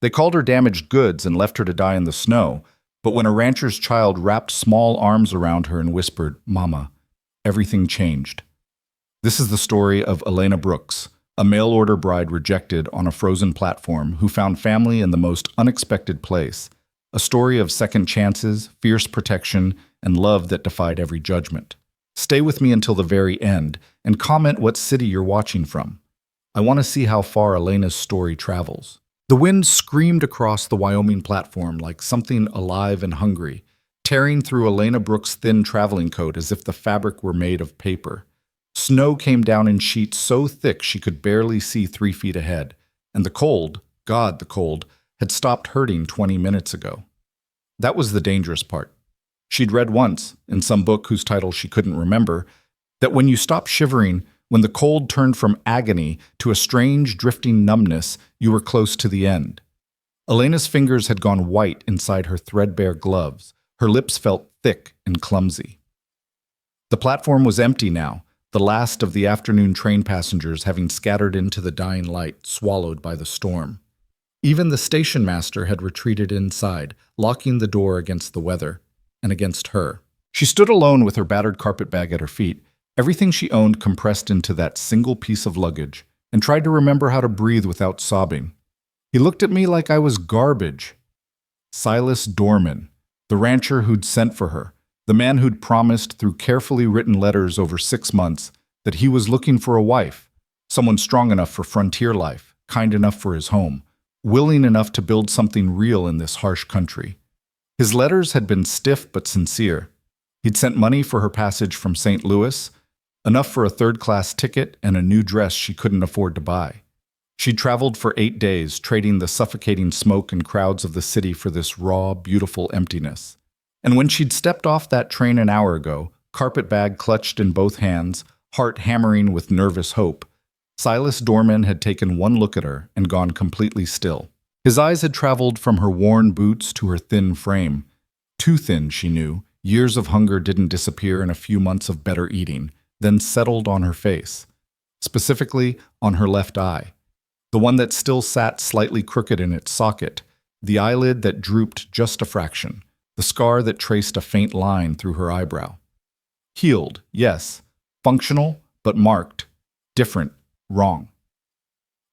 They called her damaged goods and left her to die in the snow, but when a rancher's child wrapped small arms around her and whispered, "Mama," everything changed. This is the story of Elena Brooks, a mail-order bride rejected on a frozen platform who found family in the most unexpected place. A story of second chances, fierce protection, and love that defied every judgment. Stay with me until the very end, and comment what city you're watching from. I want to see how far Elena's story travels. The wind screamed across the Wyoming platform like something alive and hungry, tearing through Elena Brooks' thin traveling coat as if the fabric were made of paper. Snow came down in sheets so thick she could barely see 3 feet ahead, and the cold, God, the cold, had stopped hurting 20 minutes ago. That was the dangerous part. She'd read once, in some book whose title she couldn't remember, that when you stop shivering, when the cold turned from agony to a strange, drifting numbness, you were close to the end. Elena's fingers had gone white inside her threadbare gloves. Her lips felt thick and clumsy. The platform was empty now, the last of the afternoon train passengers having scattered into the dying light, swallowed by the storm. Even the station master had retreated inside, locking the door against the weather, and against her. She stood alone with her battered carpetbag at her feet, everything she owned compressed into that single piece of luggage, and tried to remember how to breathe without sobbing. He looked at me like I was garbage. Silas Dorman, the rancher who'd sent for her, the man who'd promised through carefully written letters over 6 months that he was looking for a wife, someone strong enough for frontier life, kind enough for his home, willing enough to build something real in this harsh country. His letters had been stiff but sincere. He'd sent money for her passage from St. Louis, enough for a third-class ticket and a new dress she couldn't afford to buy. She'd traveled for 8 days, trading the suffocating smoke and crowds of the city for this raw, beautiful emptiness. And when she'd stepped off that train an hour ago, carpetbag clutched in both hands, heart hammering with nervous hope, Silas Dorman had taken one look at her and gone completely still. His eyes had traveled from her worn boots to her thin frame. Too thin, she knew. Years of hunger didn't disappear in a few months of better eating, then settled on her face. Specifically, on her left eye. The one that still sat slightly crooked in its socket, the eyelid that drooped just a fraction, the scar that traced a faint line through her eyebrow. Healed, yes. Functional, but marked. Different, wrong.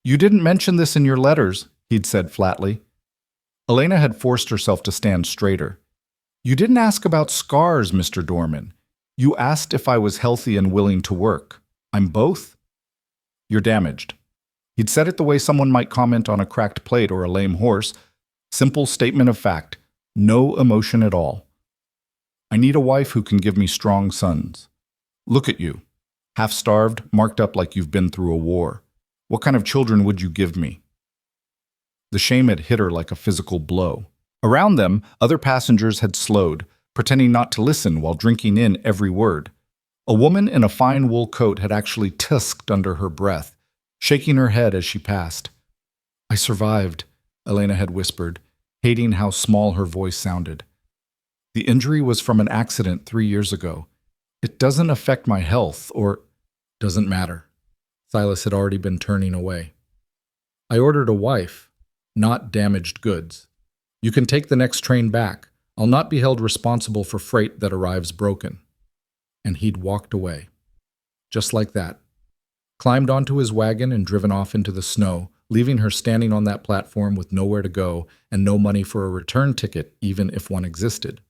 "You didn't mention this in your letters," he'd said flatly. Elena had forced herself to stand straighter. "You didn't ask about scars, Mr. Dorman. You asked if I was healthy and willing to work. I'm both?" "You're damaged." He'd said it the way someone might comment on a cracked plate or a lame horse. Simple statement of fact. No emotion at all. "I need a wife who can give me strong sons. Look at you. Half-starved, marked up like you've been through a war. What kind of children would you give me?" The shame had hit her like a physical blow. Around them, other passengers had slowed, pretending not to listen while drinking in every word. A woman in a fine wool coat had actually tusked under her breath, shaking her head as she passed. "I survived," Elena had whispered, hating how small her voice sounded. "The injury was from an accident 3 years ago. It doesn't affect my health or—" "Doesn't matter." Silas had already been turning away. "I ordered a wife, not damaged goods. You can take the next train back. I'll not be held responsible for freight that arrives broken." And he'd walked away. Just like that. Climbed onto his wagon and driven off into the snow, leaving her standing on that platform with nowhere to go and no money for a return ticket, even if one existed.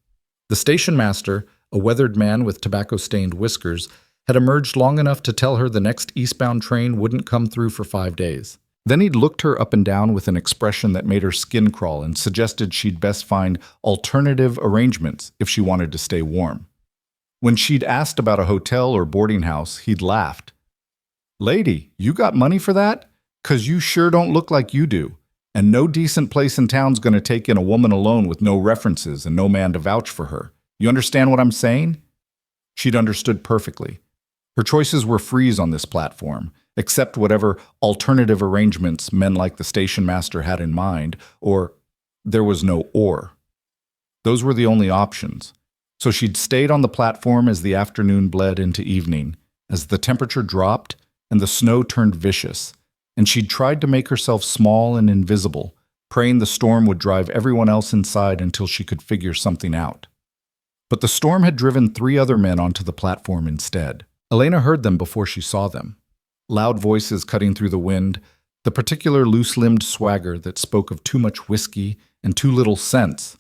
The station master, a weathered man with tobacco-stained whiskers, had emerged long enough to tell her the next eastbound train wouldn't come through for 5 days. Then he'd looked her up and down with an expression that made her skin crawl and suggested she'd best find alternative arrangements if she wanted to stay warm. When she'd asked about a hotel or boarding house, he'd laughed. "Lady, you got money for that? 'Cause you sure don't look like you do. And no decent place in town's gonna take in a woman alone with no references and no man to vouch for her. You understand what I'm saying?" She'd understood perfectly. Her choices were freeze on this platform, except whatever alternative arrangements men like the station master had in mind, or there was no or. Those were the only options. So she'd stayed on the platform as the afternoon bled into evening, as the temperature dropped and the snow turned vicious, and she'd tried to make herself small and invisible, praying the storm would drive everyone else inside until she could figure something out. But the storm had driven 3 other men onto the platform instead. Elena heard them before she saw them. Loud voices cutting through the wind, the particular loose-limbed swagger that spoke of too much whiskey and too little sense.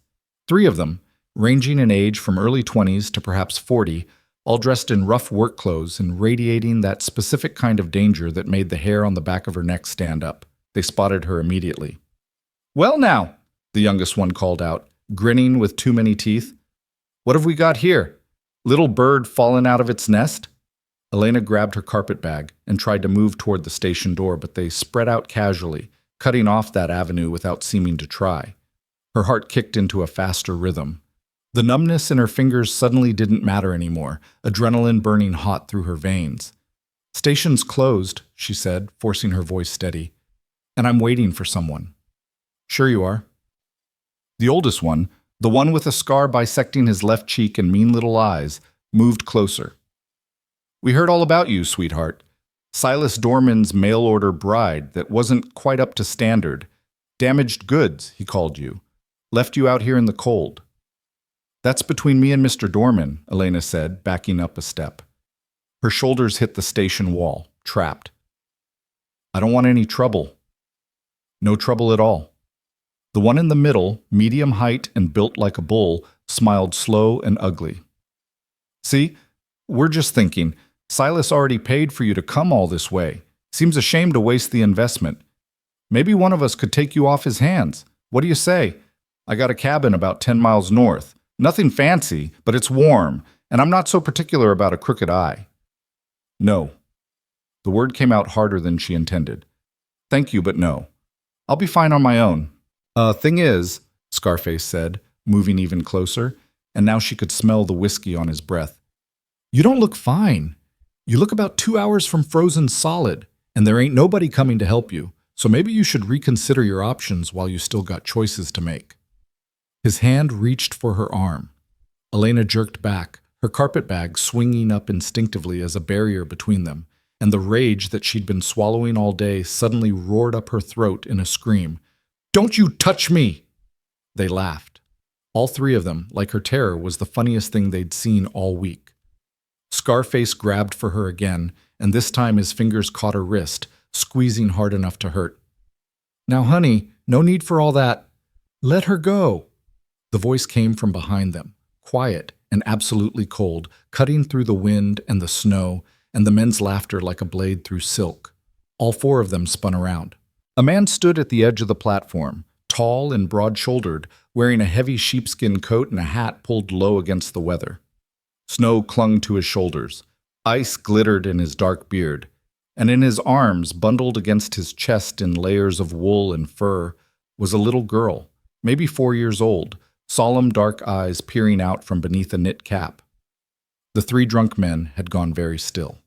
3 of them, ranging in age from early 20s to perhaps 40, all dressed in rough work clothes and radiating that specific kind of danger that made the hair on the back of her neck stand up. They spotted her immediately. "Well now," the youngest one called out, grinning with too many teeth. "What have we got here? Little bird fallen out of its nest?" Elena grabbed her carpet bag and tried to move toward the station door, but they spread out casually, cutting off that avenue without seeming to try. Her heart kicked into a faster rhythm. The numbness in her fingers suddenly didn't matter anymore, adrenaline burning hot through her veins. "Station's closed," she said, forcing her voice steady. "And I'm waiting for someone." "Sure you are." The oldest one, the one with a scar bisecting his left cheek and mean little eyes, moved closer. "We heard all about you, sweetheart. Silas Dorman's mail-order bride that wasn't quite up to standard. Damaged goods, he called you. Left you out here in the cold." "That's between me and Mr. Dorman," Elena said, backing up a step. Her shoulders hit the station wall, trapped. "I don't want any trouble." "No trouble at all." The one in the middle, medium height and built like a bull, smiled slow and ugly. "See, we're just thinking, Silas already paid for you to come all this way. Seems a shame to waste the investment. Maybe one of us could take you off his hands. What do you say? I got a cabin about 10 miles north. Nothing fancy, but it's warm, and I'm not so particular about a crooked eye." "No." The word came out harder than she intended. "Thank you, but no. I'll be fine on my own." Thing is," Scarface said, moving even closer, and now she could smell the whiskey on his breath. "You don't look fine. You look about 2 hours from frozen solid, and there ain't nobody coming to help you, so maybe you should reconsider your options while you still got choices to make." His hand reached for her arm. Elena jerked back, her carpet bag swinging up instinctively as a barrier between them, and the rage that she'd been swallowing all day suddenly roared up her throat in a scream. "Don't you touch me!" They laughed. All 3 of them, like her terror, was the funniest thing they'd seen all week. Scarface grabbed for her again, and this time his fingers caught her wrist, squeezing hard enough to hurt. "Now, honey, no need for all that. Let her go." The voice came from behind them, quiet and absolutely cold, cutting through the wind and the snow, and the men's laughter like a blade through silk. All 4 of them spun around. A man stood at the edge of the platform, tall and broad-shouldered, wearing a heavy sheepskin coat and a hat pulled low against the weather. Snow clung to his shoulders. Ice glittered in his dark beard, and in his arms, bundled against his chest in layers of wool and fur, was a little girl, maybe 4 years old, solemn dark eyes peering out from beneath a knit cap. The 3 drunk men had gone very still.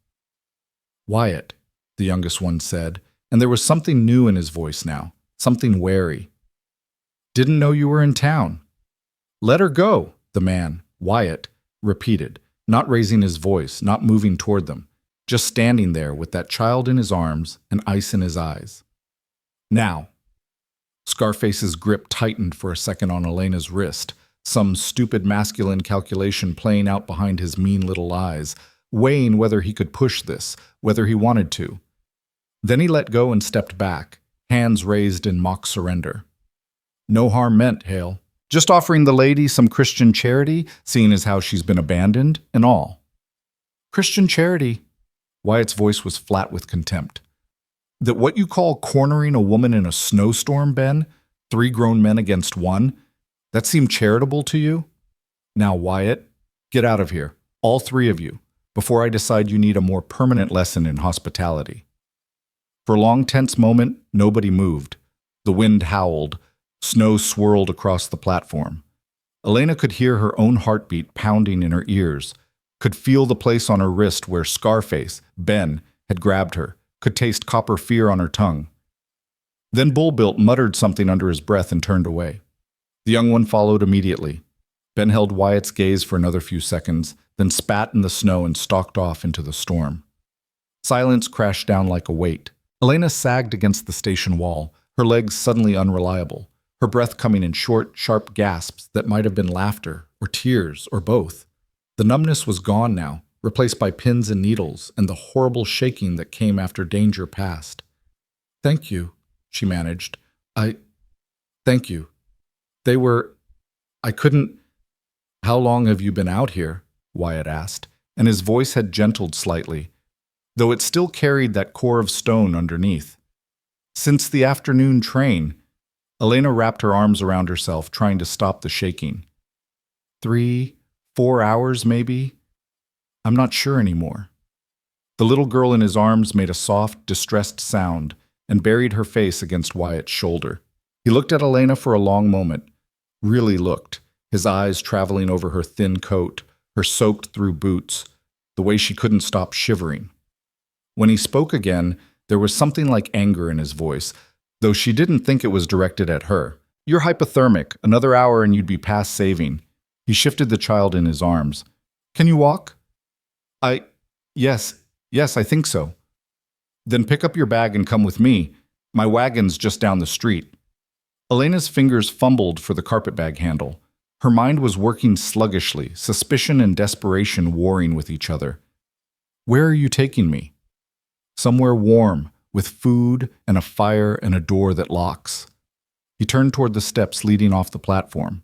"Wyatt," the youngest one said, and there was something new in his voice now, something wary. "Didn't know you were in town." "Let her go," the man, Wyatt, repeated, not raising his voice, not moving toward them, just standing there with that child in his arms and ice in his eyes. "Now." Scarface's grip tightened for a second on Elena's wrist, some stupid masculine calculation playing out behind his mean little eyes, weighing whether he could push this, whether he wanted to. Then he let go and stepped back, hands raised in mock surrender. "No harm meant, Hale. Just offering the lady some Christian charity, seeing as how she's been abandoned and all." "Christian charity?" Wyatt's voice was flat with contempt. "That what you call cornering a woman in a snowstorm, Ben? 3 grown men against 1? That seemed charitable to you? Now, Wyatt, get out of here, all 3 of you, before I decide you need a more permanent lesson in hospitality." For a long, tense moment, nobody moved. The wind howled. Snow swirled across the platform. Elena could hear her own heartbeat pounding in her ears, could feel the place on her wrist where Scarface, Ben, had grabbed her, could taste copper fear on her tongue. Then Bullbuilt muttered something under his breath and turned away. The young one followed immediately. Ben held Wyatt's gaze for another few seconds, then spat in the snow and stalked off into the storm. Silence crashed down like a weight. Elena sagged against the station wall, her legs suddenly unreliable. her breath coming in short, sharp gasps that might have been laughter or tears or both. The numbness was gone now, replaced by pins and needles and the horrible shaking that came after danger passed. "Thank you," she managed. Thank you. I couldn't." "How long have you been out here?" Wyatt asked, and his voice had gentled slightly, though it still carried that core of stone underneath. "Since the afternoon train." Elena wrapped her arms around herself, trying to stop the shaking. 3, 4 hours, maybe? I'm not sure anymore. The little girl in his arms made a soft, distressed sound and buried her face against Wyatt's shoulder. He looked at Elena for a long moment, really looked, his eyes traveling over her thin coat, her soaked-through boots, the way she couldn't stop shivering. When he spoke again, there was something like anger in his voice, though she didn't think it was directed at her. "You're hypothermic. Another hour and you'd be past saving." He shifted the child in his arms. "Can you walk?" Yes, I think so." "Then pick up your bag and come with me. My wagon's just down the street." Elena's fingers fumbled for the carpetbag handle. Her mind was working sluggishly, suspicion and desperation warring with each other. "Where are you taking me?" "Somewhere warm, with food and a fire and a door that locks." He turned toward the steps leading off the platform.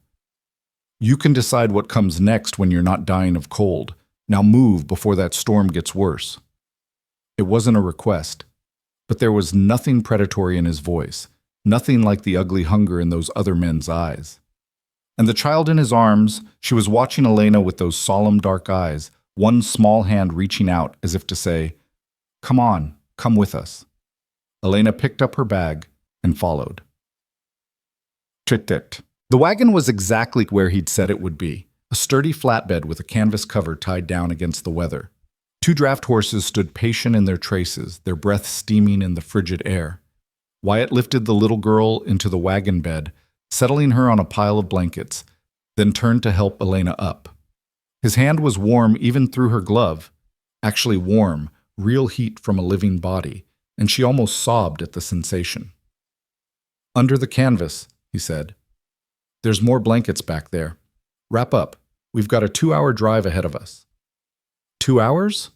"You can decide what comes next when you're not dying of cold. Now move before that storm gets worse." It wasn't a request, but there was nothing predatory in his voice, nothing like the ugly hunger in those other men's eyes. And the child in his arms, she was watching Elena with those solemn dark eyes, one small hand reaching out as if to say, "Come on, come with us." Elena picked up her bag and followed. Tit-tit. The wagon was exactly where he'd said it would be, a sturdy flatbed with a canvas cover tied down against the weather. 2 draft horses stood patient in their traces, their breath steaming in the frigid air. Wyatt lifted the little girl into the wagon bed, settling her on a pile of blankets, then turned to help Elena up. His hand was warm even through her glove, actually warm, real heat from a living body, and she almost sobbed at the sensation. "Under the canvas," he said. "There's more blankets back there. Wrap up. We've got a 2-hour drive ahead of us." 2 hours?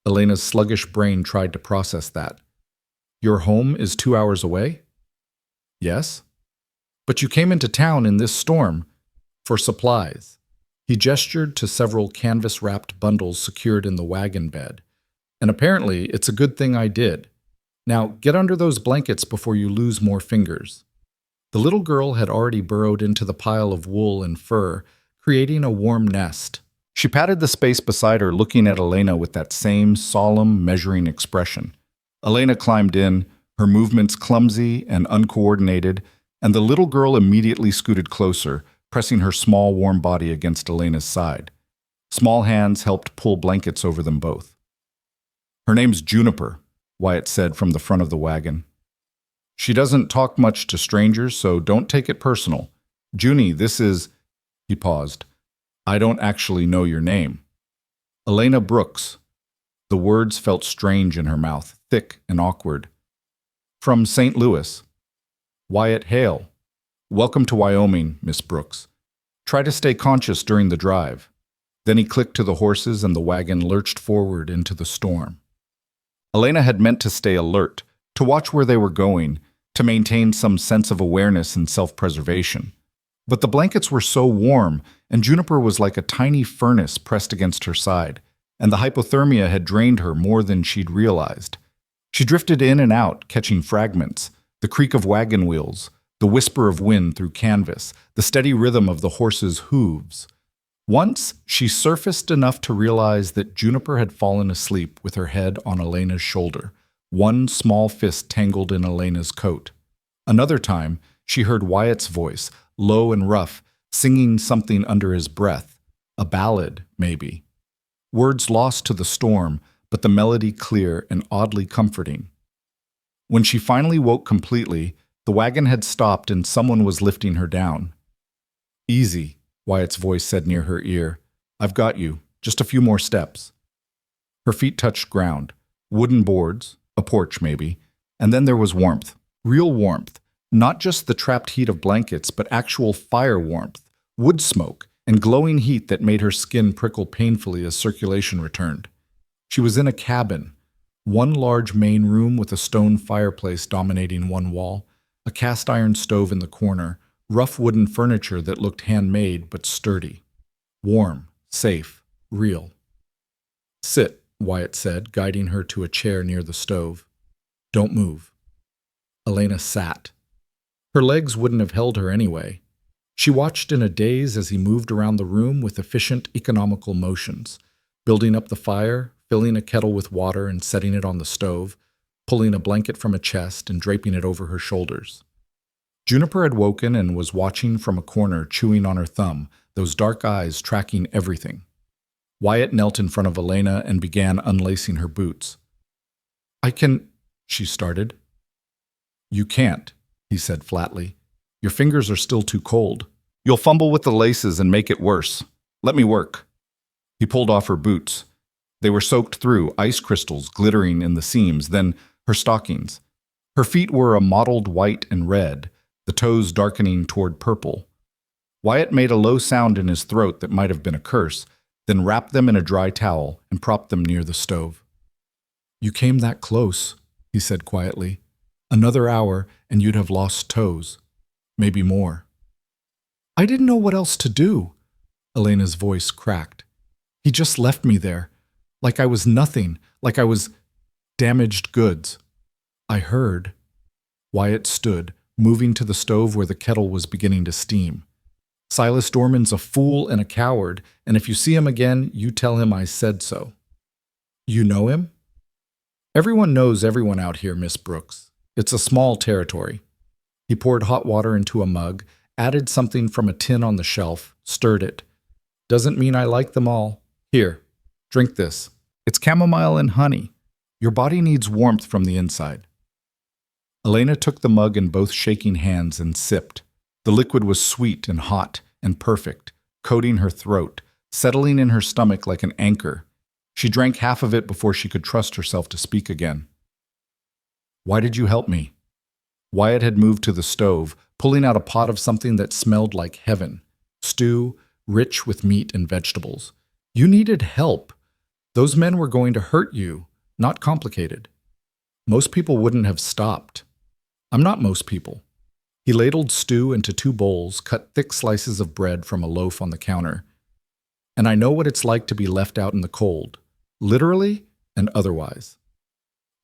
Elena's sluggish brain tried to process that. "Your home is 2 hours away?" "Yes." "But you came into town in this storm for supplies." He gestured to several canvas-wrapped bundles secured in the wagon bed. "And apparently it's a good thing I did. Now get under those blankets before you lose more fingers." The little girl had already burrowed into the pile of wool and fur, creating a warm nest. She patted the space beside her, looking at Elena with that same solemn, measuring expression. Elena climbed in, her movements clumsy and uncoordinated, and the little girl immediately scooted closer, pressing her small, warm body against Elena's side. Small hands helped pull blankets over them both. "Her name's Juniper," Wyatt said from the front of the wagon. "She doesn't talk much to strangers, so don't take it personal. Junie, this is—" He paused. "I don't actually know your name." "Elena Brooks." The words felt strange in her mouth, thick and awkward. "From St. Louis." "Wyatt Hale. Welcome to Wyoming, Miss Brooks. Try to stay conscious during the drive." Then he clicked to the horses and the wagon lurched forward into the storm. Elena had meant to stay alert, to watch where they were going, to maintain some sense of awareness and self-preservation. But the blankets were so warm, and Juniper was like a tiny furnace pressed against her side, and the hypothermia had drained her more than she'd realized. She drifted in and out, catching fragments, the creak of wagon wheels, the whisper of wind through canvas, the steady rhythm of the horses' hooves. Once, she surfaced enough to realize that Juniper had fallen asleep with her head on Elena's shoulder, one small fist tangled in Elena's coat. Another time, she heard Wyatt's voice, low and rough, singing something under his breath, a ballad, maybe. Words lost to the storm, but the melody clear and oddly comforting. When she finally woke completely, the wagon had stopped and someone was lifting her down. "Easy," Wyatt's voice said near her ear. "I've got you. Just a few more steps." Her feet touched ground, wooden boards, a porch maybe, and then there was warmth, real warmth, Not just the trapped heat of blankets, but actual fire warmth, wood smoke, and glowing heat that made her skin prickle painfully as circulation returned. She was in a cabin, one large main room with a stone fireplace dominating one wall, a cast iron stove in the corner, rough wooden furniture that looked handmade but sturdy. Warm, safe, real. "Sit," Wyatt said, guiding her to a chair near the stove. "Don't move." Elena sat. Her legs wouldn't have held her anyway. She watched in a daze as he moved around the room with efficient, economical motions, building up the fire, filling a kettle with water and setting it on the stove, pulling a blanket from a chest and draping it over her shoulders. Juniper had woken and was watching from a corner, chewing on her thumb, those dark eyes tracking everything. Wyatt knelt in front of Elena and began unlacing her boots. "I can," she started. "You can't," he said flatly. "Your fingers are still too cold. You'll fumble with the laces and make it worse. Let me work." He pulled off her boots. They were soaked through, ice crystals glittering in the seams, then her stockings. Her feet were a mottled white and red, the toes darkening toward purple. Wyatt made a low sound in his throat that might have been a curse, then wrapped them in a dry towel and propped them near the stove. "You came that close," he said quietly. "Another hour and you'd have lost toes. Maybe more." "I didn't know what else to do." Elena's voice cracked. "He just left me there, like I was nothing, like I was damaged goods." "I heard." Wyatt stood, moving to the stove where the kettle was beginning to steam. "Silas Dorman's a fool and a coward, and if you see him again, you tell him I said so." "You know him?" "Everyone knows everyone out here, Miss Brooks. It's a small territory." He poured hot water into a mug, added something from a tin on the shelf, stirred it. "Doesn't mean I like them all. Here, drink this. It's chamomile and honey. Your body needs warmth from the inside." Elena took the mug in both shaking hands and sipped. The liquid was sweet and hot and perfect, coating her throat, settling in her stomach like an anchor. She drank half of it before she could trust herself to speak again. "Why did you help me?" Wyatt had moved to the stove, pulling out a pot of something that smelled like heaven. Stew, rich with meat and vegetables. "You needed help. Those men were going to hurt you, not complicated. Most people wouldn't have stopped. I'm not most people." He ladled stew into 2 bowls, cut thick slices of bread from a loaf on the counter. "And I know what it's like to be left out in the cold, literally and otherwise."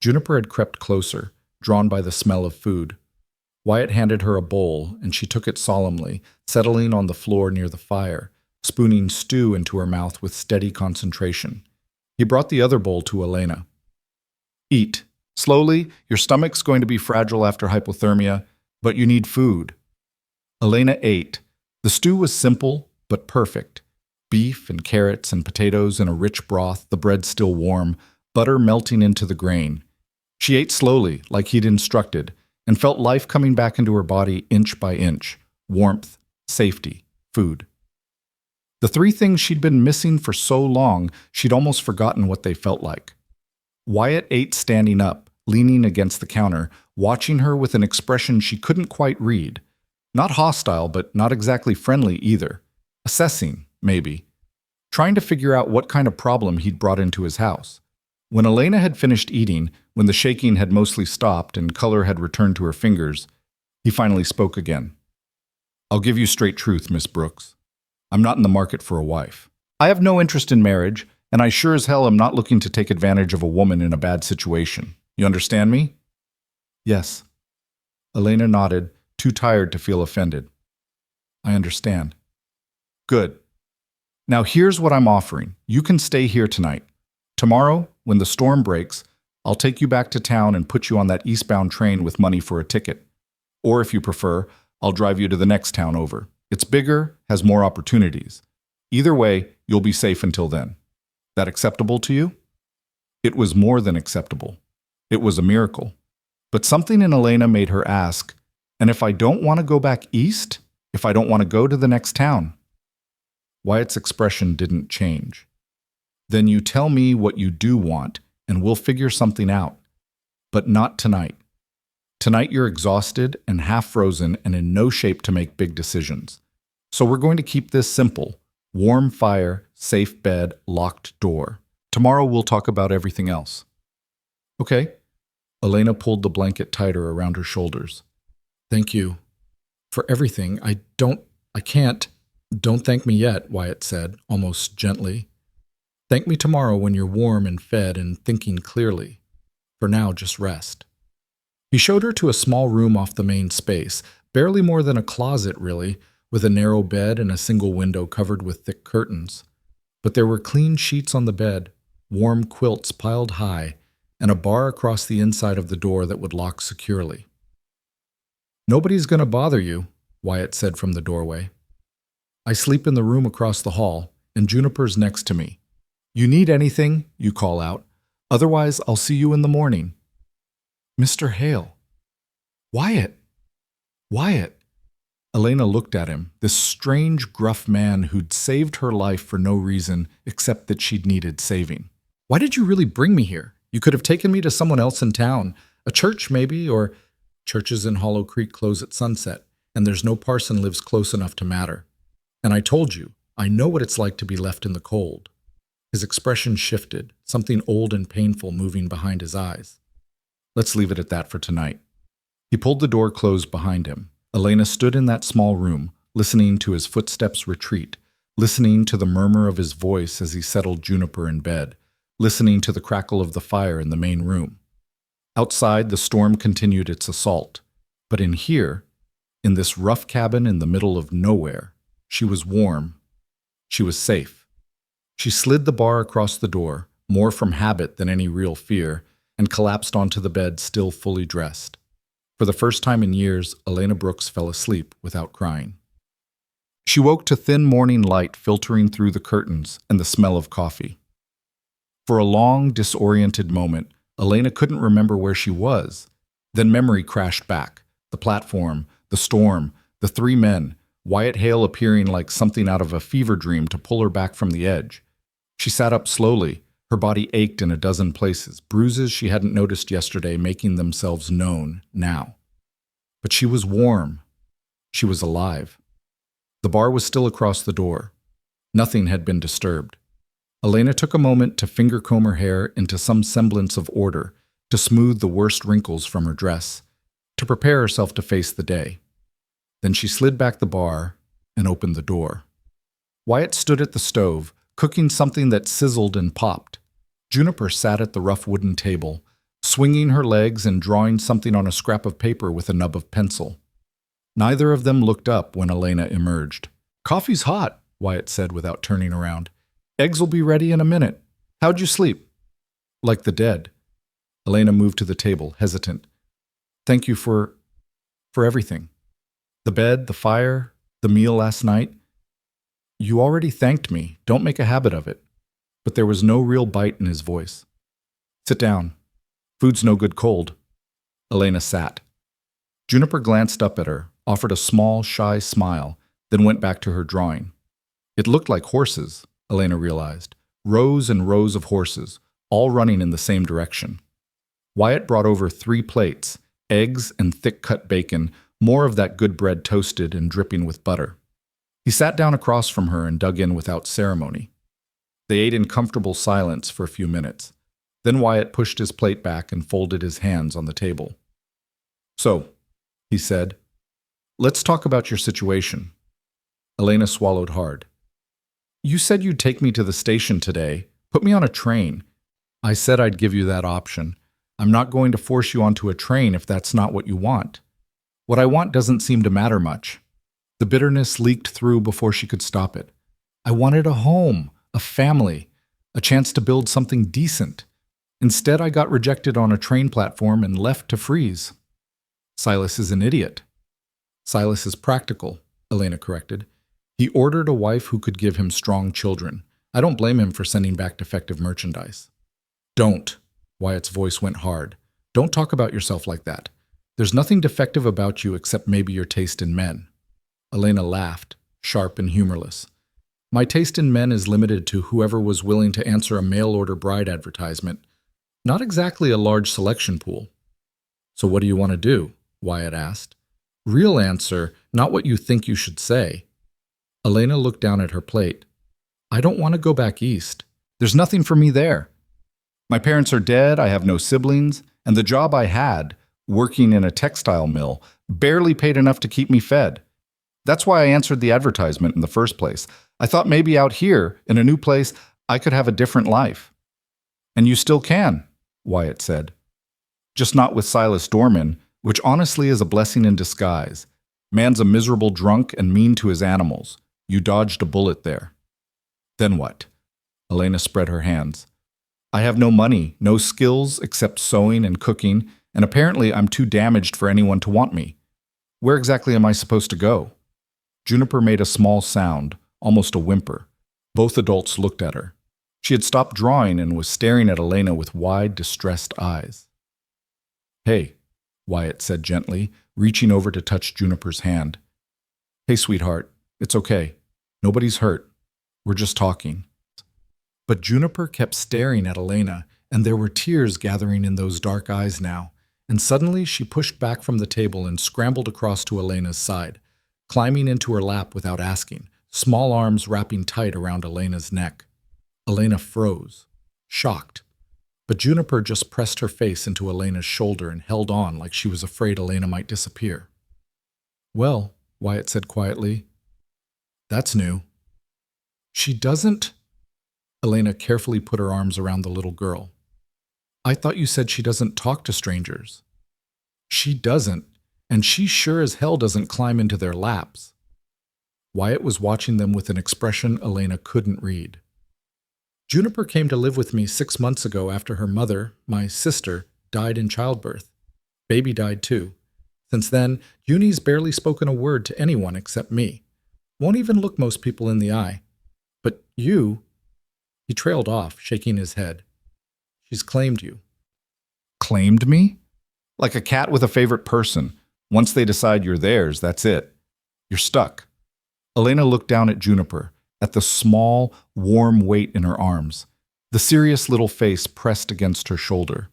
Juniper had crept closer, drawn by the smell of food. Wyatt handed her a bowl, and she took it solemnly, settling on the floor near the fire, spooning stew into her mouth with steady concentration. He brought the other bowl to Elena. "Eat. Slowly, your stomach's going to be fragile after hypothermia, but you need food." Elena ate. The stew was simple, but perfect. Beef and carrots and potatoes in a rich broth, the bread still warm, butter melting into the grain. She ate slowly, like he'd instructed, and felt life coming back into her body inch by inch. Warmth, safety, food. The 3 things she'd been missing for so long, she'd almost forgotten what they felt like. Wyatt ate standing up, leaning against the counter, watching her with an expression she couldn't quite read. Not hostile, but not exactly friendly either. Assessing, maybe. Trying to figure out what kind of problem he'd brought into his house. When Elena had finished eating, when the shaking had mostly stopped and color had returned to her fingers, he finally spoke again. "I'll give you straight truth, Miss Brooks. I'm not in the market for a wife. I have no interest in marriage, and I sure as hell am not looking to take advantage of a woman in a bad situation. You understand me?" "Yes." Elena nodded, too tired to feel offended. "I understand." "Good. Now here's what I'm offering. You can stay here tonight. Tomorrow, when the storm breaks, I'll take you back to town and put you on that eastbound train with money for a ticket. Or if you prefer, I'll drive you to the next town over. It's bigger, has more opportunities. Either way, you'll be safe until then. That acceptable to you?" It was more than acceptable. It was a miracle. But something in Elena made her ask, "And if I don't want to go back east? If I don't want to go to the next town?" Wyatt's expression didn't change. "Then you tell me what you do want, and we'll figure something out. But not tonight. Tonight you're exhausted and half frozen and in no shape to make big decisions. So we're going to keep this simple. Warm fire, safe bed, locked door. Tomorrow we'll talk about everything else. Okay. Elena pulled the blanket tighter around her shoulders. Thank you. For everything. I can't. Don't thank me yet, Wyatt said, almost gently. Thank me tomorrow when you're warm and fed and thinking clearly. For now, just rest. He showed her to a small room off the main space, barely more than a closet, really, with a narrow bed and a single window covered with thick curtains. But there were clean sheets on the bed, warm quilts piled high, and a bar across the inside of the door that would lock securely. Nobody's going to bother you, Wyatt said from the doorway. I sleep in the room across the hall, and Juniper's next to me. You need anything, you call out. Otherwise, I'll see you in the morning. Mr. Hale. Wyatt. Wyatt. Elena looked at him, this strange, gruff man who'd saved her life for no reason except that she'd needed saving. Why did you really bring me here? You could have taken me to someone else in town. A church, maybe, or churches in Hollow Creek close at sunset, and there's no parson lives close enough to matter. And I told you, I know what it's like to be left in the cold. His expression shifted, something old and painful moving behind his eyes. Let's leave it at that for tonight. He pulled the door closed behind him. Elena stood in that small room, listening to his footsteps retreat, listening to the murmur of his voice as he settled Juniper in bed, listening to the crackle of the fire in the main room. Outside, the storm continued its assault. But in here, in this rough cabin in the middle of nowhere, she was warm. She was safe. She slid the bar across the door, more from habit than any real fear, and collapsed onto the bed still fully dressed. For the first time in years, Elena Brooks fell asleep without crying. She woke to thin morning light filtering through the curtains and the smell of coffee. For a long, disoriented moment, Elena couldn't remember where she was. Then memory crashed back. The platform, the storm, the three men, Wyatt Hale appearing like something out of a fever dream to pull her back from the edge. She sat up slowly. Her body ached in a dozen places, bruises she hadn't noticed yesterday making themselves known now. But she was warm. She was alive. The bar was still across the door. Nothing had been disturbed. Elena took a moment to finger-comb her hair into some semblance of order, to smooth the worst wrinkles from her dress, to prepare herself to face the day. Then she slid back the bar and opened the door. Wyatt stood at the stove, cooking something that sizzled and popped. Juniper sat at the rough wooden table, swinging her legs and drawing something on a scrap of paper with a nub of pencil. Neither of them looked up when Elena emerged. Coffee's hot, Wyatt said without turning around. Eggs will be ready in a minute. How'd you sleep? Like the dead. Elena moved to the table, hesitant. Thank you for everything. The bed, the fire, the meal last night. You already thanked me. Don't make a habit of it. But there was no real bite in his voice. Sit down. Food's no good cold. Elena sat. Juniper glanced up at her, offered a small, shy smile, then went back to her drawing. It looked like horses, Elena realized. Rows and rows of horses, all running in the same direction. Wyatt brought over 3 plates, eggs and thick-cut bacon, more of that good bread toasted and dripping with butter. He sat down across from her and dug in without ceremony. They ate in comfortable silence for a few minutes. Then Wyatt pushed his plate back and folded his hands on the table. So, he said, let's talk about your situation. Elena swallowed hard. You said you'd take me to the station today, put me on a train. I said I'd give you that option. I'm not going to force you onto a train if that's not what you want. What I want doesn't seem to matter much. The bitterness leaked through before she could stop it. I wanted a home, a family, a chance to build something decent. Instead, I got rejected on a train platform and left to freeze. Silas is an idiot. Silas is practical, Elena corrected. He ordered a wife who could give him strong children. I don't blame him for sending back defective merchandise. Don't. Wyatt's voice went hard. Don't talk about yourself like that. There's nothing defective about you except maybe your taste in men. Elena laughed, sharp and humorless. My taste in men is limited to whoever was willing to answer a mail-order bride advertisement. Not exactly a large selection pool. "So what do you want to do?" Wyatt asked. "Real answer, not what you think you should say." Elena looked down at her plate. "I don't want to go back east. There's nothing for me there. My parents are dead, I have no siblings, and the job I had, working in a textile mill, barely paid enough to keep me fed. That's why I answered the advertisement in the first place. I thought maybe out here, in a new place, I could have a different life." "And you still can," Wyatt said. "Just not with Silas Dorman, which honestly is a blessing in disguise. Man's a miserable drunk and mean to his animals. You dodged a bullet there." "Then what?" Elena spread her hands. "I have no money, no skills except sewing and cooking, and apparently I'm too damaged for anyone to want me. Where exactly am I supposed to go?" Juniper made a small sound, almost a whimper. Both adults looked at her. She had stopped drawing and was staring at Elena with wide, distressed eyes. "Hey," Wyatt said gently, reaching over to touch Juniper's hand. "Hey, sweetheart, it's okay. Nobody's hurt. We're just talking." But Juniper kept staring at Elena, and there were tears gathering in those dark eyes now, and suddenly she pushed back from the table and scrambled across to Elena's side, climbing into her lap without asking, small arms wrapping tight around Elena's neck. Elena froze, shocked, but Juniper just pressed her face into Elena's shoulder and held on like she was afraid Elena might disappear. "Well," Wyatt said quietly, "that's new." "She doesn't—" Elena carefully put her arms around the little girl. "I thought you said she doesn't talk to strangers." "She doesn't, and she sure as hell doesn't climb into their laps." Wyatt was watching them with an expression Elena couldn't read. "Juniper came to live with me 6 months ago after her mother, my sister, died in childbirth. Baby died too. Since then, Uni's barely spoken a word to anyone except me. Won't even look most people in the eye. But you—" He trailed off, shaking his head. "She's claimed you." "Claimed me? Like a cat with a favorite person. Once they decide you're theirs, that's it. You're stuck." Elena looked down at Juniper, at the small, warm weight in her arms, the serious little face pressed against her shoulder.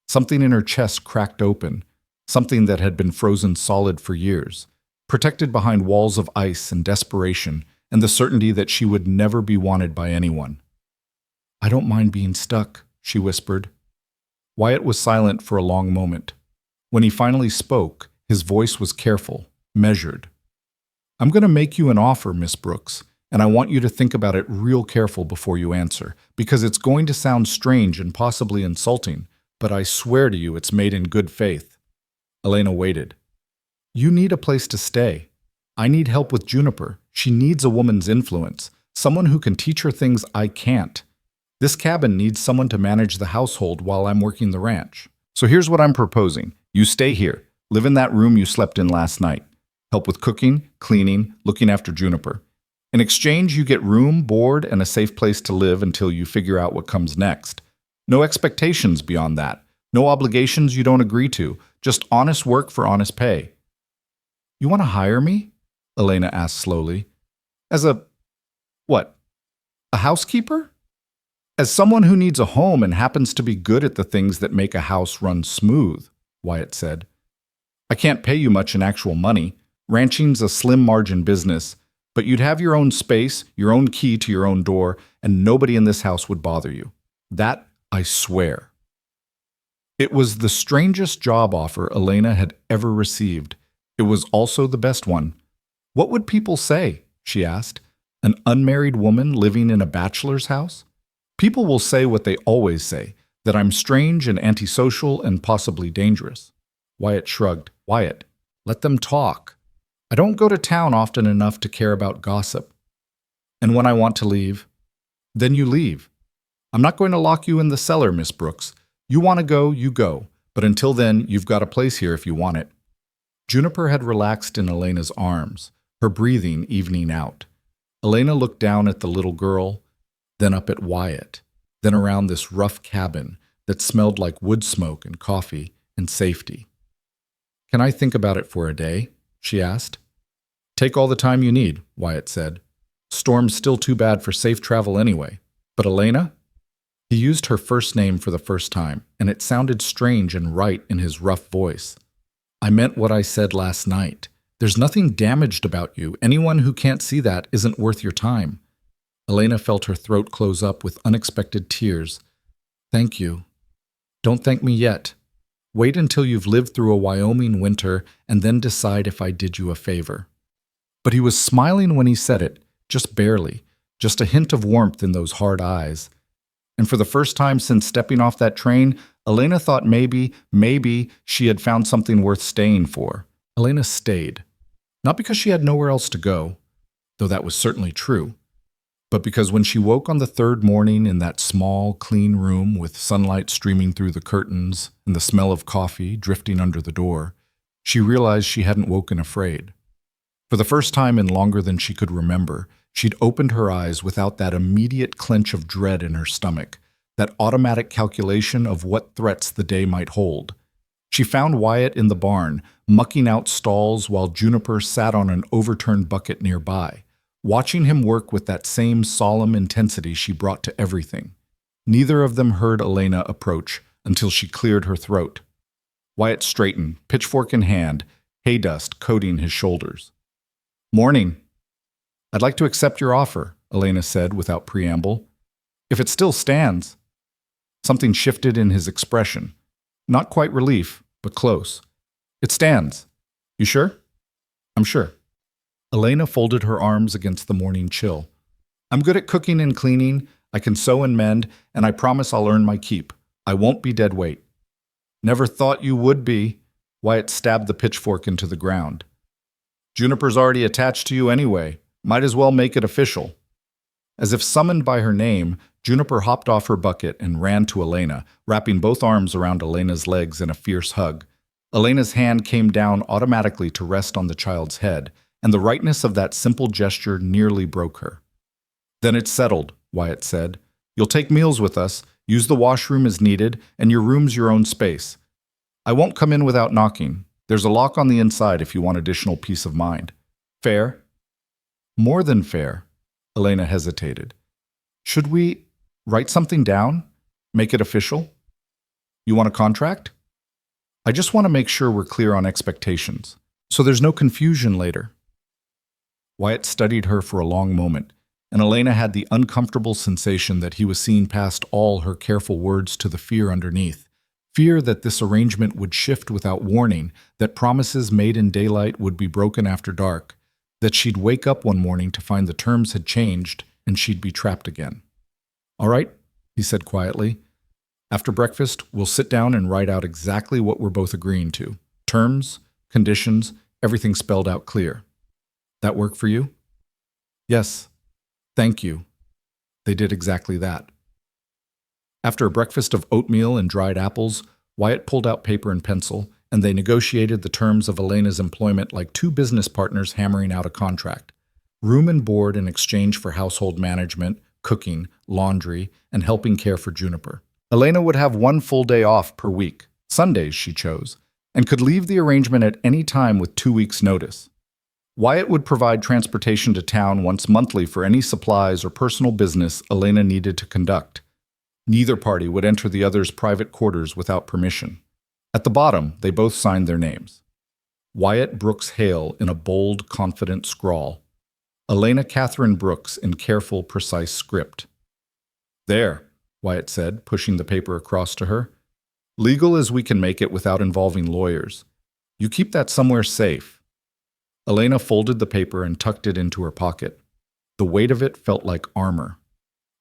Something in her chest cracked open, something that had been frozen solid for years, protected behind walls of ice and desperation and the certainty that she would never be wanted by anyone. "I don't mind being stuck," she whispered. Wyatt was silent for a long moment. When he finally spoke, his voice was careful, measured. "I'm going to make you an offer, Miss Brooks, and I want you to think about it real careful before you answer, because it's going to sound strange and possibly insulting, but I swear to you it's made in good faith." Elena waited. "You need a place to stay. I need help with Juniper. She needs a woman's influence, someone who can teach her things I can't. This cabin needs someone to manage the household while I'm working the ranch. So here's what I'm proposing. You stay here, live in that room you slept in last night, help with cooking, cleaning, looking after Juniper. In exchange, you get room, board, and a safe place to live until you figure out what comes next. No expectations beyond that. No obligations you don't agree to. Just honest work for honest pay." "You want to hire me?" Elena asked slowly. "As what? A housekeeper?" "As someone who needs a home and happens to be good at the things that make a house run smooth," Wyatt said. "I can't pay you much in actual money. Ranching's a slim margin business. But you'd have your own space, your own key to your own door, and nobody in this house would bother you. That I swear." It was the strangest job offer Elena had ever received. It was also the best one. "What would people say?" she asked. "An unmarried woman living in a bachelor's house? People will say what they always say, that I'm strange and antisocial and possibly dangerous." Wyatt shrugged. "Wyatt, let them talk. I don't go to town often enough to care about gossip. And when I want to leave, then you leave. I'm not going to lock you in the cellar, Miss Brooks. You want to go, you go. But until then, you've got a place here if you want it." Juniper had relaxed in Elena's arms, her breathing evening out. Elena looked down at the little girl, then up at Wyatt, then around this rough cabin that smelled like wood smoke and coffee and safety. "Can I think about it for a day?" she asked. "Take all the time you need," Wyatt said. "Storm's still too bad for safe travel anyway. But Elena?" He used her first name for the first time, and it sounded strange and right in his rough voice. I meant what I said last night. There's nothing damaged about you. Anyone who can't see that isn't worth your time. Elena felt her throat close up with unexpected tears. Thank you. Don't thank me yet. Wait until you've lived through a Wyoming winter and then decide if I did you a favor. But he was smiling when he said it, just barely, just a hint of warmth in those hard eyes. And for the first time since stepping off that train, Elena thought maybe she had found something worth staying for. Elena stayed. Not because she had nowhere else to go, though that was certainly true, but because when she woke on the third morning in that small, clean room with sunlight streaming through the curtains and the smell of coffee drifting under the door, she realized she hadn't woken afraid. For the first time in longer than she could remember, she'd opened her eyes without that immediate clench of dread in her stomach, that automatic calculation of what threats the day might hold. She found Wyatt in the barn, mucking out stalls while Juniper sat on an overturned bucket nearby, watching him work with that same solemn intensity she brought to everything. Neither of them heard Elena approach until she cleared her throat. Wyatt straightened, pitchfork in hand, hay dust coating his shoulders. "Morning. I'd like to accept your offer," Elena said without preamble. "If it still stands." Something shifted in his expression. Not quite relief, but close. "It stands. You sure?" "I'm sure." Elena folded her arms against the morning chill. "I'm good at cooking and cleaning, I can sew and mend, and I promise I'll earn my keep. I won't be dead weight." "Never thought you would be." Wyatt stabbed the pitchfork into the ground. "Juniper's already attached to you anyway. Might as well make it official." As if summoned by her name, Juniper hopped off her bucket and ran to Elena, wrapping both arms around Elena's legs in a fierce hug. Elena's hand came down automatically to rest on the child's head, and the rightness of that simple gesture nearly broke her. "Then it's settled," Wyatt said. "You'll take meals with us, use the washroom as needed, and your room's your own space. I won't come in without knocking. There's a lock on the inside if you want additional peace of mind. Fair?" "More than fair." Elena hesitated. "Should we write something down? Make it official? You want a contract?" "I just want to make sure we're clear on expectations, so there's no confusion later." Wyatt studied her for a long moment, and Elena had the uncomfortable sensation that he was seeing past all her careful words to the fear underneath. Fear that this arrangement would shift without warning, that promises made in daylight would be broken after dark, that she'd wake up one morning to find the terms had changed and she'd be trapped again. "All right," he said quietly. "After breakfast, we'll sit down and write out exactly what we're both agreeing to. Terms, conditions, everything spelled out clear. That work for you?" "Yes. Thank you." They did exactly that. After a breakfast of oatmeal and dried apples, Wyatt pulled out paper and pencil, and they negotiated the terms of Elena's employment like two business partners hammering out a contract. Room and board in exchange for household management, cooking, laundry, and helping care for Juniper. Elena would have 1 full day off per week, Sundays she chose, and could leave the arrangement at any time with 2 weeks' notice. Wyatt would provide transportation to town once monthly for any supplies or personal business Elena needed to conduct. Neither party would enter the other's private quarters without permission. At the bottom, they both signed their names. Wyatt Brooks Hale in a bold, confident scrawl. Elena Catherine Brooks in careful, precise script. "There," Wyatt said, pushing the paper across to her. "Legal as we can make it without involving lawyers. You keep that somewhere safe." Elena folded the paper and tucked it into her pocket. The weight of it felt like armor.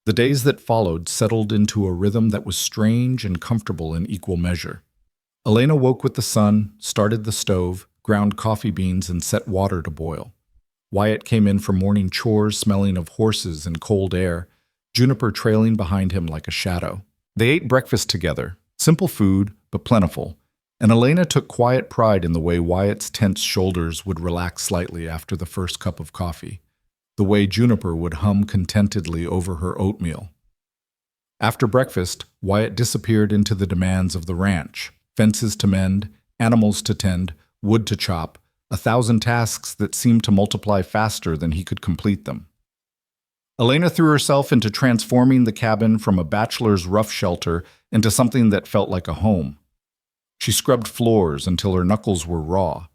The days that followed settled into a rhythm that was strange and comfortable in equal measure. Elena woke with the sun, started the stove, ground coffee beans, and set water to boil. Wyatt came in from morning chores smelling of horses and cold air, Juniper trailing behind him like a shadow. They ate breakfast together, simple food, but plentiful, and Elena took quiet pride in the way Wyatt's tense shoulders would relax slightly after the first cup of coffee, the way Juniper would hum contentedly over her oatmeal. After breakfast, Wyatt disappeared into the demands of the ranch, fences to mend, animals to tend, wood to chop, 1,000 tasks that seemed to multiply faster than he could complete them. Elena threw herself into transforming the cabin from a bachelor's rough shelter into something that felt like a home. She scrubbed floors until her knuckles were raw.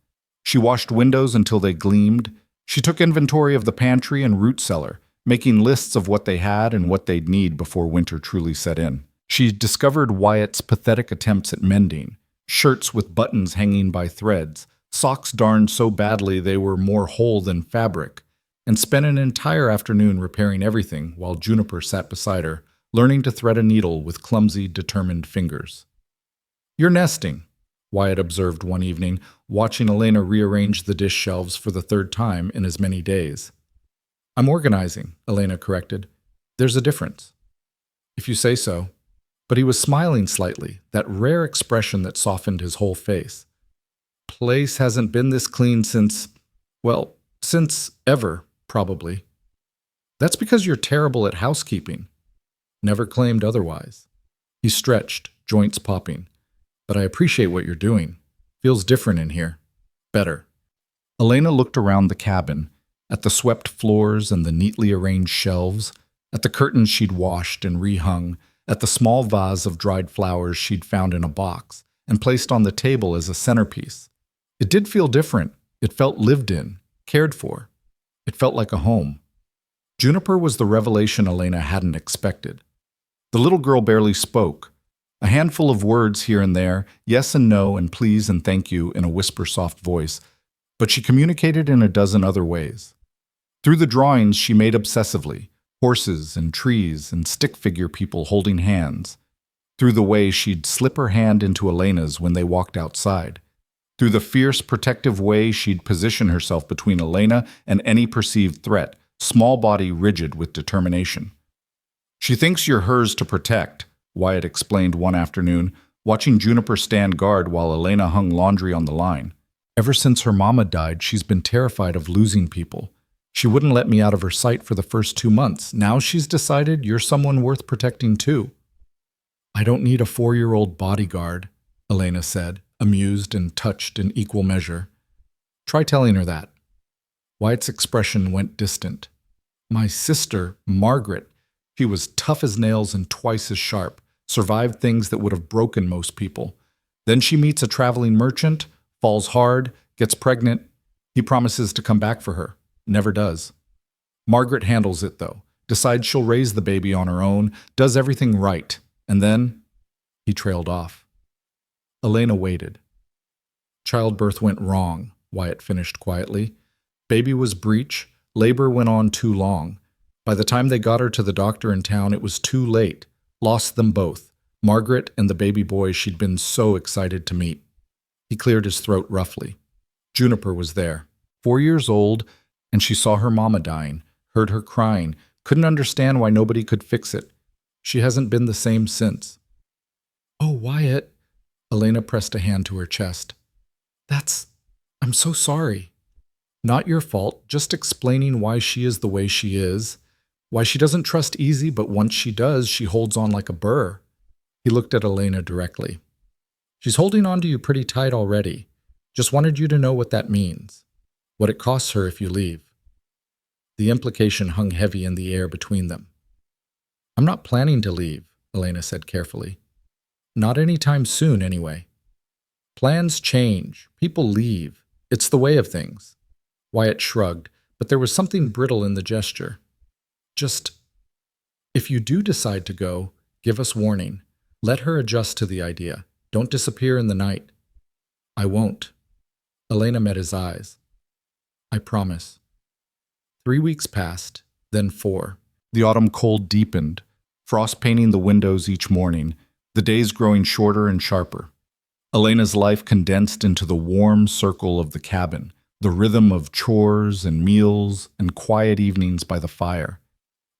She washed windows until they gleamed. She took inventory of the pantry and root cellar, making lists of what they had and what they'd need before winter truly set in. She discovered Wyatt's pathetic attempts at mending, shirts with buttons hanging by threads, socks darned so badly they were more whole than fabric, and spent an entire afternoon repairing everything while Juniper sat beside her, learning to thread a needle with clumsy, determined fingers. "You're nesting," Wyatt observed one evening, watching Elena rearrange the dish shelves for the third time in as many days. "I'm organizing," Elena corrected. "There's a difference." "If you say so." But he was smiling slightly, that rare expression that softened his whole face. "Place hasn't been this clean since, well, since ever, probably." "That's because you're terrible at housekeeping." "Never claimed otherwise." He stretched, joints popping. "But I appreciate what you're doing. Feels different in here. Better." Elena looked around the cabin, at the swept floors and the neatly arranged shelves, at the curtains she'd washed and rehung, at the small vase of dried flowers she'd found in a box and placed on the table as a centerpiece. It did feel different. It felt lived in, cared for. It felt like a home. Juniper was the revelation Elena hadn't expected. The little girl barely spoke. A handful of words here and there, yes and no and please and thank you in a whisper-soft voice, but she communicated in a dozen other ways. Through the drawings she made obsessively, horses and trees and stick figure people holding hands. Through the way she'd slip her hand into Elena's when they walked outside. Through the fierce, protective way she'd position herself between Elena and any perceived threat, small body rigid with determination. "She thinks you're hers to protect," Wyatt explained one afternoon, watching Juniper stand guard while Elena hung laundry on the line. "Ever since her mama died, she's been terrified of losing people. She wouldn't let me out of her sight for the first 2 months. Now she's decided you're someone worth protecting too." "I don't need a 4-year-old bodyguard," Elena said, amused and touched in equal measure. "Try telling her that." Wyatt's expression went distant. "My sister, Margaret, she was tough as nails and twice as sharp, survived things that would have broken most people. Then she meets a traveling merchant, falls hard, gets pregnant. He promises to come back for her. Never does. Margaret handles it, though, decides she'll raise the baby on her own, does everything right, and then..." He trailed off. Elena waited. "Childbirth went wrong," Wyatt finished quietly. "Baby was breech, labor went on too long. By the time they got her to the doctor in town, it was too late. Lost them both, Margaret and the baby boy she'd been so excited to meet." He cleared his throat roughly. Juniper was there, 4 years old, and she saw her mama dying, heard her crying, couldn't understand why nobody could fix it. She hasn't been the same since. "Oh, Wyatt," Elena pressed a hand to her chest. I'm so sorry." "Not your fault, just explaining why she is the way she is. Why she doesn't trust easy, but once she does, she holds on like a burr." He looked at Elena directly. "She's holding on to you pretty tight already. Just wanted you to know what that means. What it costs her if you leave." The implication hung heavy in the air between them. "I'm not planning to leave," Elena said carefully. "Not anytime soon, anyway. Plans change. People leave. It's the way of things." Wyatt shrugged, but there was something brittle in the gesture. "Just, if you do decide to go, give us warning. Let her adjust to the idea. Don't disappear in the night." "I won't." Elena met his eyes. "I promise." 3 weeks passed, then 4. The autumn cold deepened, frost painting the windows each morning, the days growing shorter and sharper. Elena's life condensed into the warm circle of the cabin, the rhythm of chores and meals and quiet evenings by the fire.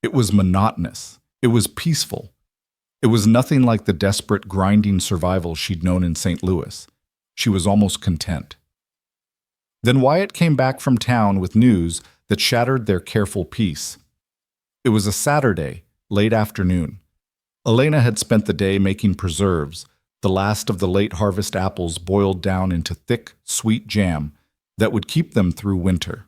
It was monotonous. It was peaceful. It was nothing like the desperate, grinding survival she'd known in St. Louis. She was almost content. Then Wyatt came back from town with news that shattered their careful peace. It was a Saturday, late afternoon. Elena had spent the day making preserves, the last of the late harvest apples boiled down into thick, sweet jam that would keep them through winter.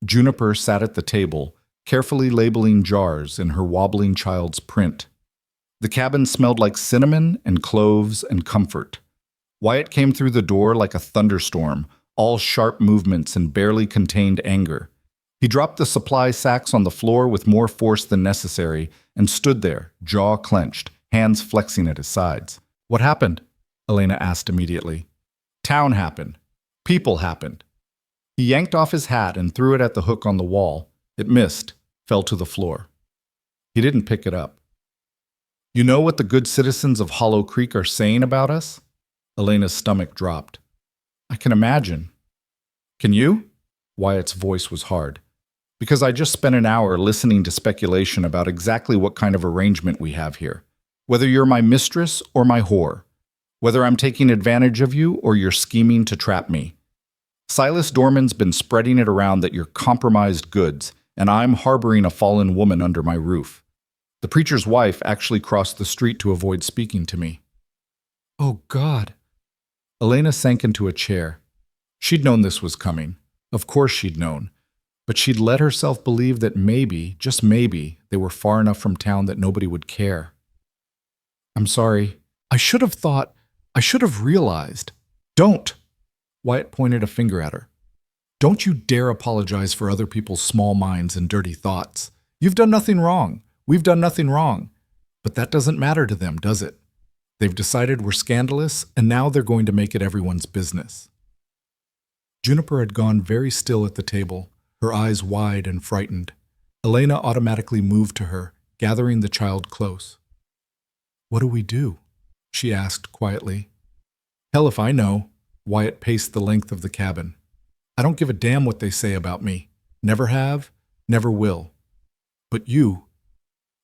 Juniper sat at the table, carefully labeling jars in her wobbling child's print. The cabin smelled like cinnamon and cloves and comfort. Wyatt came through the door like a thunderstorm, all sharp movements and barely contained anger. He dropped the supply sacks on the floor with more force than necessary and stood there, jaw clenched, hands flexing at his sides. "What happened?" Elena asked immediately. "Town happened. People happened." He yanked off his hat and threw it at the hook on the wall. It missed, fell to the floor. He didn't pick it up. "You know what the good citizens of Hollow Creek are saying about us?" Elena's stomach dropped. "I can imagine." "Can you?" Wyatt's voice was hard. "Because I just spent an hour listening to speculation about exactly what kind of arrangement we have here. Whether you're my mistress or my whore. Whether I'm taking advantage of you or you're scheming to trap me. Silas Dorman's been spreading it around that you're compromised goods, and I'm harboring a fallen woman under my roof. The preacher's wife actually crossed the street to avoid speaking to me." "Oh, God." Elena sank into a chair. She'd known this was coming. Of course she'd known. But she'd let herself believe that maybe, just maybe, they were far enough from town that nobody would care. "I'm sorry. I should have realized." "Don't!" Wyatt pointed a finger at her. "Don't you dare apologize for other people's small minds and dirty thoughts. You've done nothing wrong. We've done nothing wrong. But that doesn't matter to them, does it? They've decided we're scandalous, and now they're going to make it everyone's business." Juniper had gone very still at the table, her eyes wide and frightened. Elena automatically moved to her, gathering the child close. "What do we do?" she asked quietly. "Hell if I know." Wyatt paced the length of the cabin. "I don't give a damn what they say about me. Never have, never will. But you—"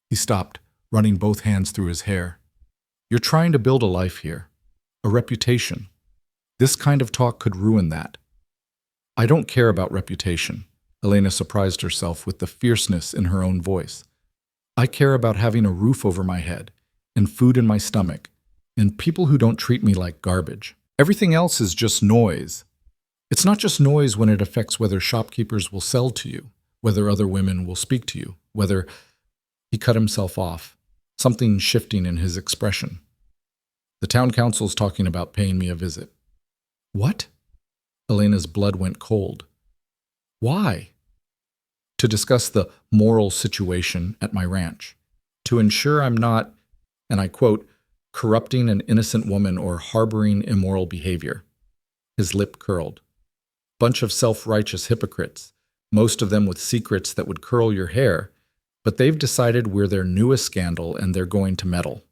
He stopped, running both hands through his hair. "You're trying to build a life here, a reputation. This kind of talk could ruin that." "I don't care about reputation." Elena surprised herself with the fierceness in her own voice. "I care about having a roof over my head, and food in my stomach, and people who don't treat me like garbage. Everything else is just noise. It's not just noise when it affects whether shopkeepers will sell to you, whether other women will speak to you, whether—" He cut himself off, something shifting in his expression. "The town council's talking about paying me a visit." "What?" Elena's blood went cold. "Why?" "To discuss the moral situation at my ranch. To ensure I'm not, and I quote, corrupting an innocent woman or harboring immoral behavior." His lip curled. "Bunch of self-righteous hypocrites, most of them with secrets that would curl your hair, but they've decided we're their newest scandal and they're going to meddle."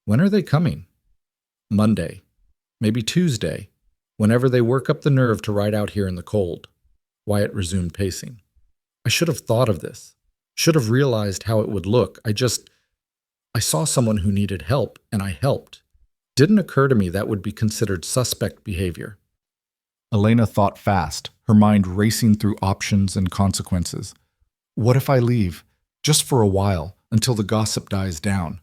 "When are they coming?" "Monday. Maybe Tuesday. Whenever they work up the nerve to ride out here in the cold." Wyatt resumed pacing. "I should have thought of this. Should have realized how it would look. I saw someone who needed help, and I helped. Didn't occur to me that would be considered suspect behavior." Elena thought fast, her mind racing through options and consequences. "What if I leave? Just for a while, until the gossip dies down.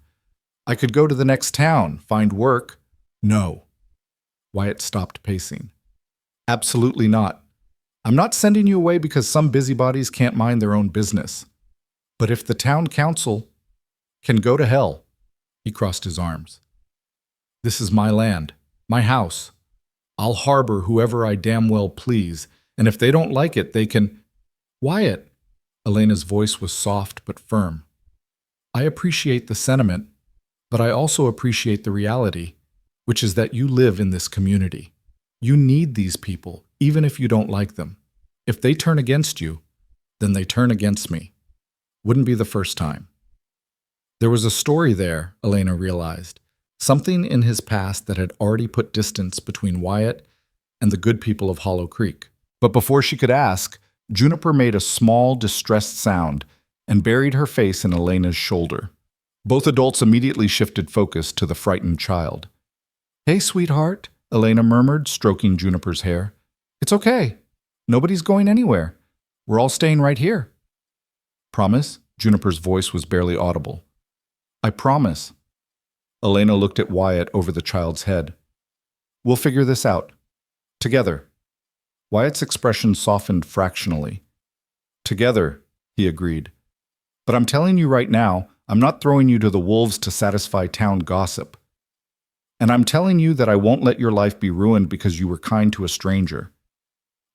I could go to the next town, find work." "No." Wyatt stopped pacing. "Absolutely not. I'm not sending you away because some busybodies can't mind their own business. But if the town council can go to hell." He crossed his arms. "This is my land, my house. I'll harbor whoever I damn well please, and if they don't like it, they can—" "Wyatt!" Elena's voice was soft but firm. "I appreciate the sentiment, but I also appreciate the reality, which is that you live in this community. You need these people, even if you don't like them. If they turn against you, then they turn against me. Wouldn't be the first time." There was a story there, Elena realized, something in his past that had already put distance between Wyatt and the good people of Hollow Creek. But before she could ask, Juniper made a small, distressed sound and buried her face in Elena's shoulder. Both adults immediately shifted focus to the frightened child. "Hey, sweetheart," Elena murmured, stroking Juniper's hair. "It's okay. Nobody's going anywhere. We're all staying right here." "Promise?" Juniper's voice was barely audible. "I promise." Elena looked at Wyatt over the child's head. "We'll figure this out. Together." Wyatt's expression softened fractionally. "Together," he agreed. But I'm telling you right now, I'm not throwing you to the wolves to satisfy town gossip. And I'm telling you that I won't let your life be ruined because you were kind to a stranger.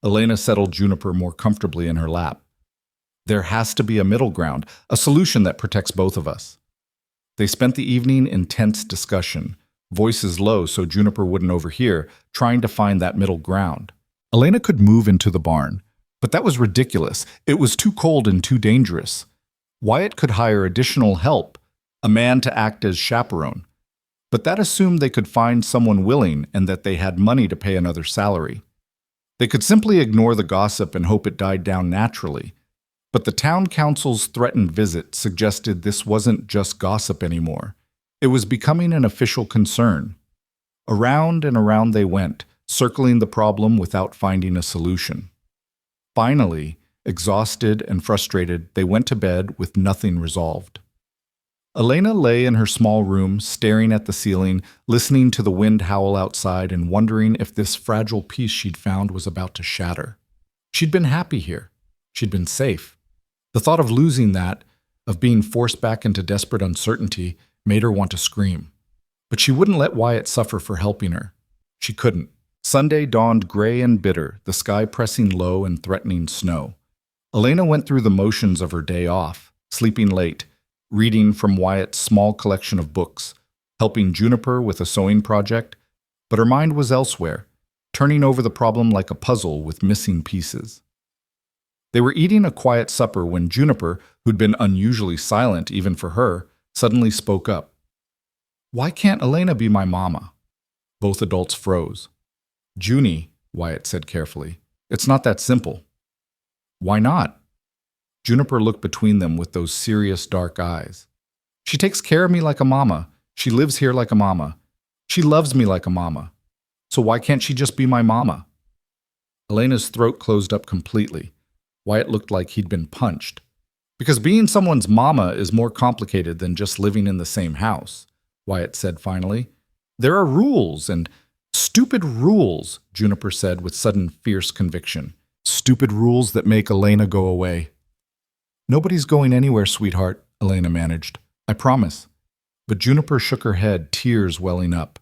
Elena settled Juniper more comfortably in her lap. There has to be a middle ground, a solution that protects both of us. They spent the evening in tense discussion, voices low so Juniper wouldn't overhear, trying to find that middle ground. Elena could move into the barn, but that was ridiculous. It was too cold and too dangerous. Wyatt could hire additional help, a man to act as chaperone. But that assumed they could find someone willing and that they had money to pay another salary. They could simply ignore the gossip and hope it died down naturally. But the town council's threatened visit suggested this wasn't just gossip anymore. It was becoming an official concern. Around and around they went, circling the problem without finding a solution. Finally, exhausted and frustrated, they went to bed with nothing resolved. Elena lay in her small room, staring at the ceiling, listening to the wind howl outside and wondering if this fragile piece she'd found was about to shatter. She'd been happy here. She'd been safe. The thought of losing that, of being forced back into desperate uncertainty, made her want to scream. But she wouldn't let Wyatt suffer for helping her. She couldn't. Sunday dawned gray and bitter, the sky pressing low and threatening snow. Elena went through the motions of her day off, sleeping late, reading from Wyatt's small collection of books, helping Juniper with a sewing project, but her mind was elsewhere, turning over the problem like a puzzle with missing pieces. They were eating a quiet supper when Juniper, who'd been unusually silent even for her, suddenly spoke up. "Why can't Elena be my mama?" Both adults froze. "Junie," Wyatt said carefully, "it's not that simple." "Why not?" Juniper looked between them with those serious dark eyes. "She takes care of me like a mama. She lives here like a mama. She loves me like a mama. So why can't she just be my mama?" Elena's throat closed up completely. Wyatt looked like he'd been punched. "Because being someone's mama is more complicated than just living in the same house," Wyatt said finally. "There are rules and stupid rules," Juniper said with sudden fierce conviction. "Stupid rules that make Elena go away." "Nobody's going anywhere, sweetheart," Elena managed. "I promise." But Juniper shook her head, tears welling up.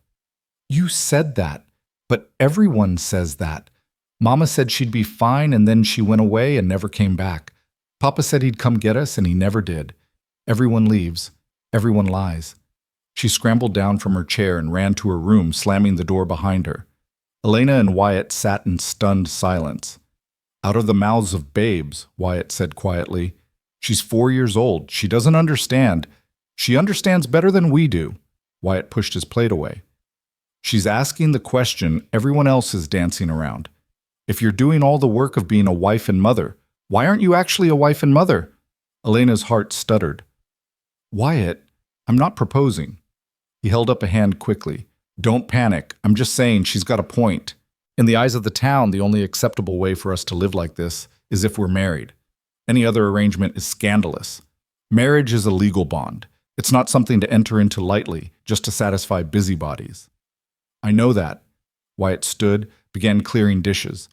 "You said that, but everyone says that. Mama said she'd be fine and then she went away and never came back. Papa said he'd come get us and he never did. Everyone leaves. Everyone lies." She scrambled down from her chair and ran to her room, slamming the door behind her. Elena and Wyatt sat in stunned silence. "Out of the mouths of babes," Wyatt said quietly. "She's 4 years old. She doesn't understand. She understands better than we do." Wyatt pushed his plate away. "She's asking the question everyone else is dancing around. If you're doing all the work of being a wife and mother, why aren't you actually a wife and mother?" Elena's heart stuttered. "Wyatt, I'm not proposing." He held up a hand quickly. "Don't panic. I'm just saying she's got a point. In the eyes of the town, the only acceptable way for us to live like this is if we're married. Any other arrangement is scandalous. Marriage is a legal bond. It's not something to enter into lightly, just to satisfy busybodies." "I know that." Wyatt stood, began clearing dishes.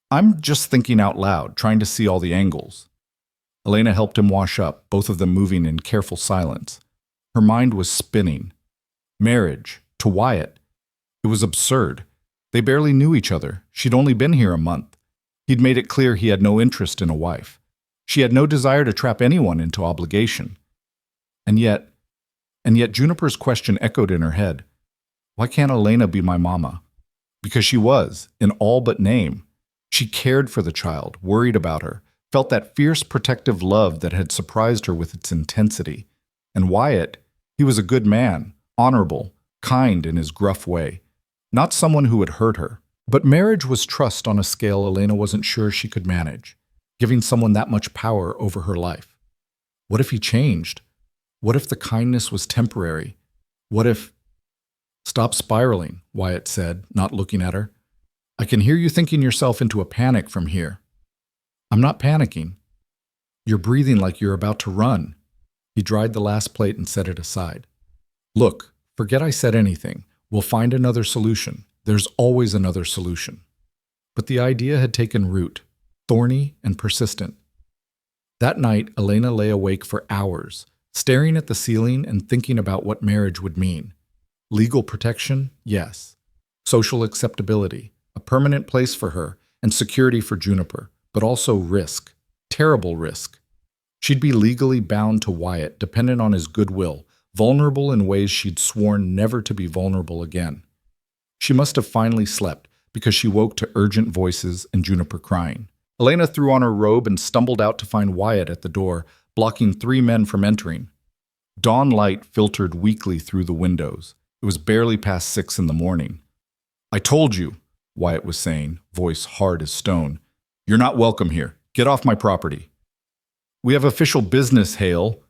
"I'm just thinking out loud, trying to see all the angles." Elena helped him wash up, both of them moving in careful silence. Her mind was spinning. Marriage, to Wyatt. It was absurd. They barely knew each other. She'd only been here a month. He'd made it clear he had no interest in a wife. She had no desire to trap anyone into obligation. And yet Juniper's question echoed in her head. Why can't Elena be my mama? Because she was, in all but name. She cared for the child, worried about her, felt that fierce protective love that had surprised her with its intensity. And Wyatt, he was a good man, honorable, kind in his gruff way. Not someone who would hurt her. But marriage was trust on a scale Elena wasn't sure she could manage, giving someone that much power over her life. What if he changed? What if the kindness was temporary? What if... "Stop spiraling," Wyatt said, not looking at her. "I can hear you thinking yourself into a panic from here." "I'm not panicking." "You're breathing like you're about to run." He dried the last plate and set it aside. "Look, forget I said anything. We'll find another solution. There's always another solution." But the idea had taken root, thorny and persistent. That night, Elena lay awake for hours, staring at the ceiling and thinking about what marriage would mean. Legal protection? Yes. Social acceptability, a permanent place for her, and security for Juniper, but also risk. Terrible risk. She'd be legally bound to Wyatt, dependent on his goodwill, vulnerable in ways she'd sworn never to be vulnerable again. She must have finally slept, because she woke to urgent voices and Juniper crying. Elena threw on her robe and stumbled out to find Wyatt at the door, blocking 3 men from entering. Dawn light filtered weakly through the windows. It was barely past 6 in the morning. "I told you," Wyatt was saying, voice hard as stone. "You're not welcome here. Get off my property." "We have official business, Hale."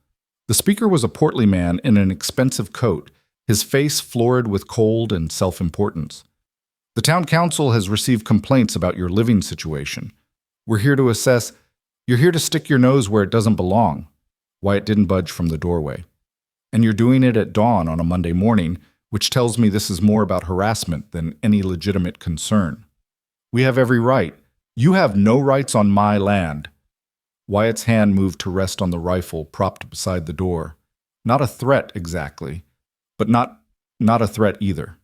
The speaker was a portly man in an expensive coat, his face florid with cold and self-importance. "The town council has received complaints about your living situation. We're here to assess. You're here to stick your nose where it doesn't belong." Wyatt didn't budge from the doorway. "And you're doing it at dawn on a Monday morning, which tells me this is more about harassment than any legitimate concern." "We have every right." "You have no rights on my land." Wyatt's hand moved to rest on the rifle propped beside the door. Not a threat exactly, but not a threat either.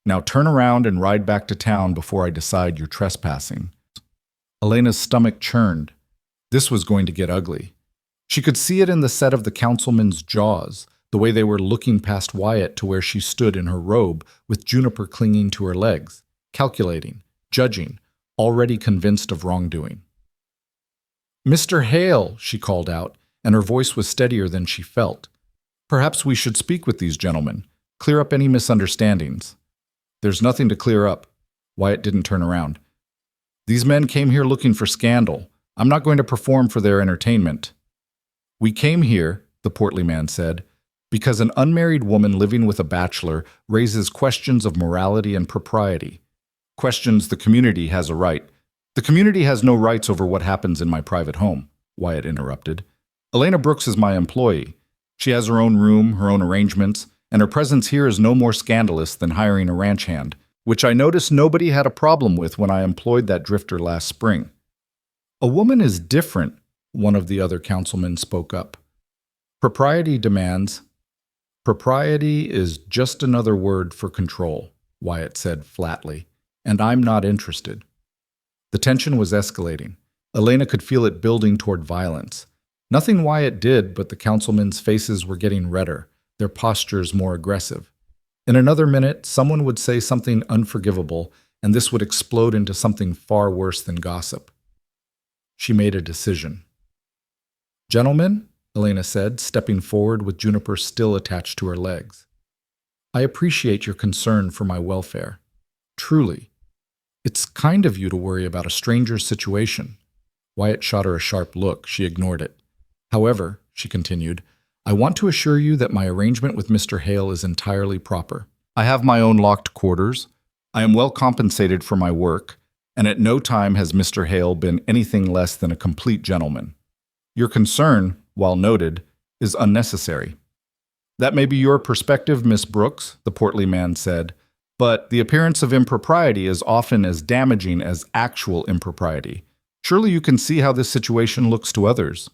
"Now turn around and ride back to town before I decide you're trespassing." Elena's stomach churned. This was going to get ugly. She could see it in the set of the councilman's jaws, the way they were looking past Wyatt to where she stood in her robe with Juniper clinging to her legs, calculating, judging, already convinced of wrongdoing. "Mr. Hale," she called out, and her voice was steadier than she felt. "Perhaps we should speak with these gentlemen, clear up any misunderstandings." "There's nothing to clear up." Wyatt didn't turn around. "These men came here looking for scandal. I'm not going to perform for their entertainment." "We came here," the portly man said, "because an unmarried woman living with a bachelor raises questions of morality and propriety. Questions the community has a right. The community has no rights over what happens in my private home," Wyatt interrupted. "Elena Brooks is my employee. She has her own room, her own arrangements, and her presence here is no more scandalous than hiring a ranch hand, which I noticed nobody had a problem with when I employed that drifter last spring." "A woman is different," one of the other councilmen spoke up. "Propriety demands—" "Propriety is just another word for control," Wyatt said flatly, "and I'm not interested." The tension was escalating. Elena could feel it building toward violence. Nothing Wyatt did, but the councilmen's faces were getting redder, their postures more aggressive. In another minute, someone would say something unforgivable, and this would explode into something far worse than gossip. She made a decision. "Gentlemen," Elena said, stepping forward with Juniper still attached to her legs, "I appreciate your concern for my welfare. Truly. It's kind of you to worry about a stranger's situation." Wyatt shot her a sharp look. She ignored it. "However," she continued, "I want to assure you that my arrangement with Mr. Hale is entirely proper. I have my own locked quarters. I am well compensated for my work, and at no time has Mr. Hale been anything less than a complete gentleman. Your concern, while noted, is unnecessary." "That may be your perspective, Miss Brooks," the portly man said, "but the appearance of impropriety is often as damaging as actual impropriety. Surely you can see how this situation looks to others."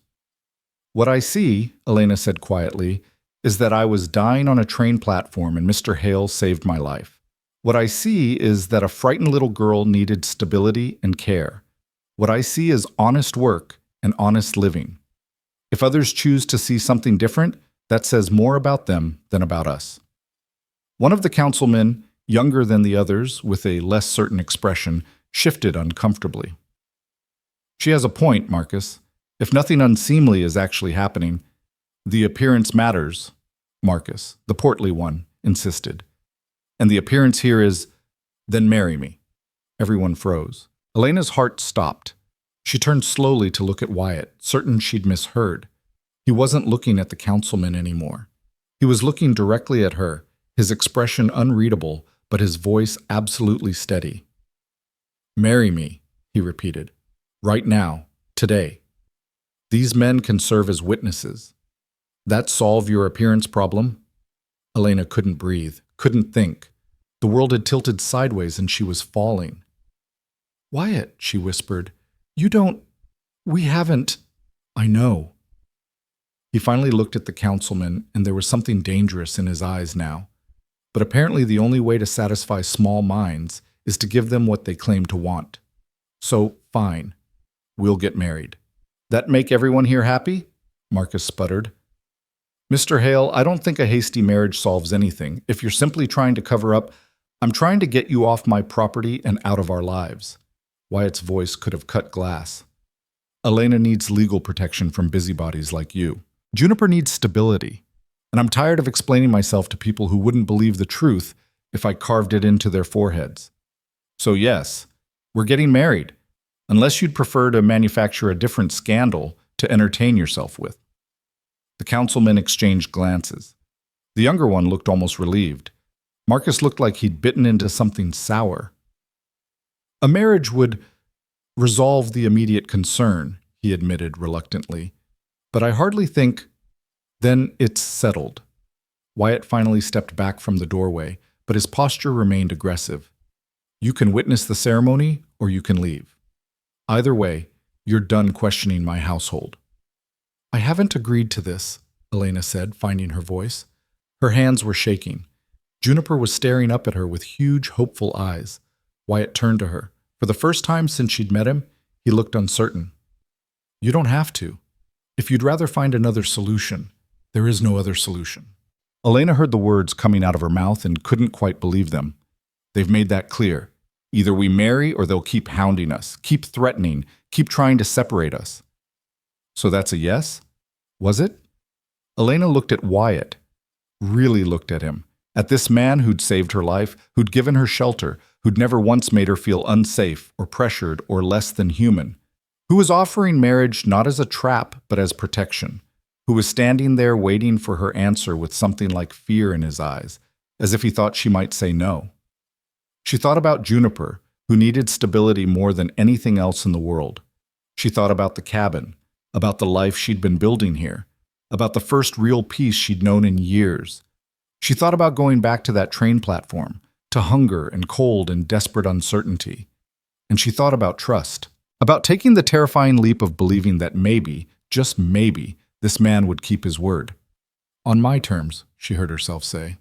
"What I see," Elena said quietly, "is that I was dying on a train platform and Mr. Hale saved my life. What I see is that a frightened little girl needed stability and care. What I see is honest work and honest living. If others choose to see something different, that says more about them than about us." One of the councilmen, younger than the others, with a less certain expression, shifted uncomfortably. "She has a point, Marcus. If nothing unseemly is actually happening, the appearance matters," Marcus, the portly one, insisted. "And the appearance here is, then marry me." Everyone froze. Elena's heart stopped. She turned slowly to look at Wyatt, certain she'd misheard. He wasn't looking at the councilman anymore. He was looking directly at her, his expression unreadable, but his voice absolutely steady. "Marry me," he repeated. "Right now, today. These men can serve as witnesses. That solve your appearance problem?" Elena couldn't breathe, couldn't think. The world had tilted sideways and she was falling. "Wyatt," she whispered, we haven't." I know. He finally looked at the councilman, and there was something dangerous in his eyes now. But apparently the only way to satisfy small minds is to give them what they claim to want. So, fine. We'll get married. That make everyone here happy? Marcus sputtered. Mr. Hale, I don't think a hasty marriage solves anything. If you're simply trying to cover up, I'm trying to get you off my property and out of our lives. Wyatt's voice could have cut glass. Elena needs legal protection from busybodies like you. Juniper needs stability. And I'm tired of explaining myself to people who wouldn't believe the truth if I carved it into their foreheads. So yes, we're getting married, unless you'd prefer to manufacture a different scandal to entertain yourself with. The councilmen exchanged glances. The younger one looked almost relieved. Marcus looked like he'd bitten into something sour. A marriage would resolve the immediate concern, he admitted reluctantly. But I hardly think... Then it's settled. Wyatt finally stepped back from the doorway, but his posture remained aggressive. You can witness the ceremony, or you can leave. Either way, you're done questioning my household. I haven't agreed to this, Elena said, finding her voice. Her hands were shaking. Juniper was staring up at her with huge, hopeful eyes. Wyatt turned to her. For the first time since she'd met him, he looked uncertain. You don't have to. If you'd rather find another solution, there is no other solution. Elena heard the words coming out of her mouth and couldn't quite believe them. They've made that clear. Either we marry or they'll keep hounding us, keep threatening, keep trying to separate us. So that's a yes? Was it? Elena looked at Wyatt, really looked at him, at this man who'd saved her life, who'd given her shelter, who'd never once made her feel unsafe or pressured or less than human, who was offering marriage not as a trap but as protection, who was standing there waiting for her answer with something like fear in his eyes, as if he thought she might say no. She thought about Juniper, who needed stability more than anything else in the world. She thought about the cabin, about the life she'd been building here, about the first real peace she'd known in years. She thought about going back to that train platform, to hunger and cold and desperate uncertainty. And she thought about trust, about taking the terrifying leap of believing that maybe, just maybe, this man would keep his word. On my terms, she heard herself say.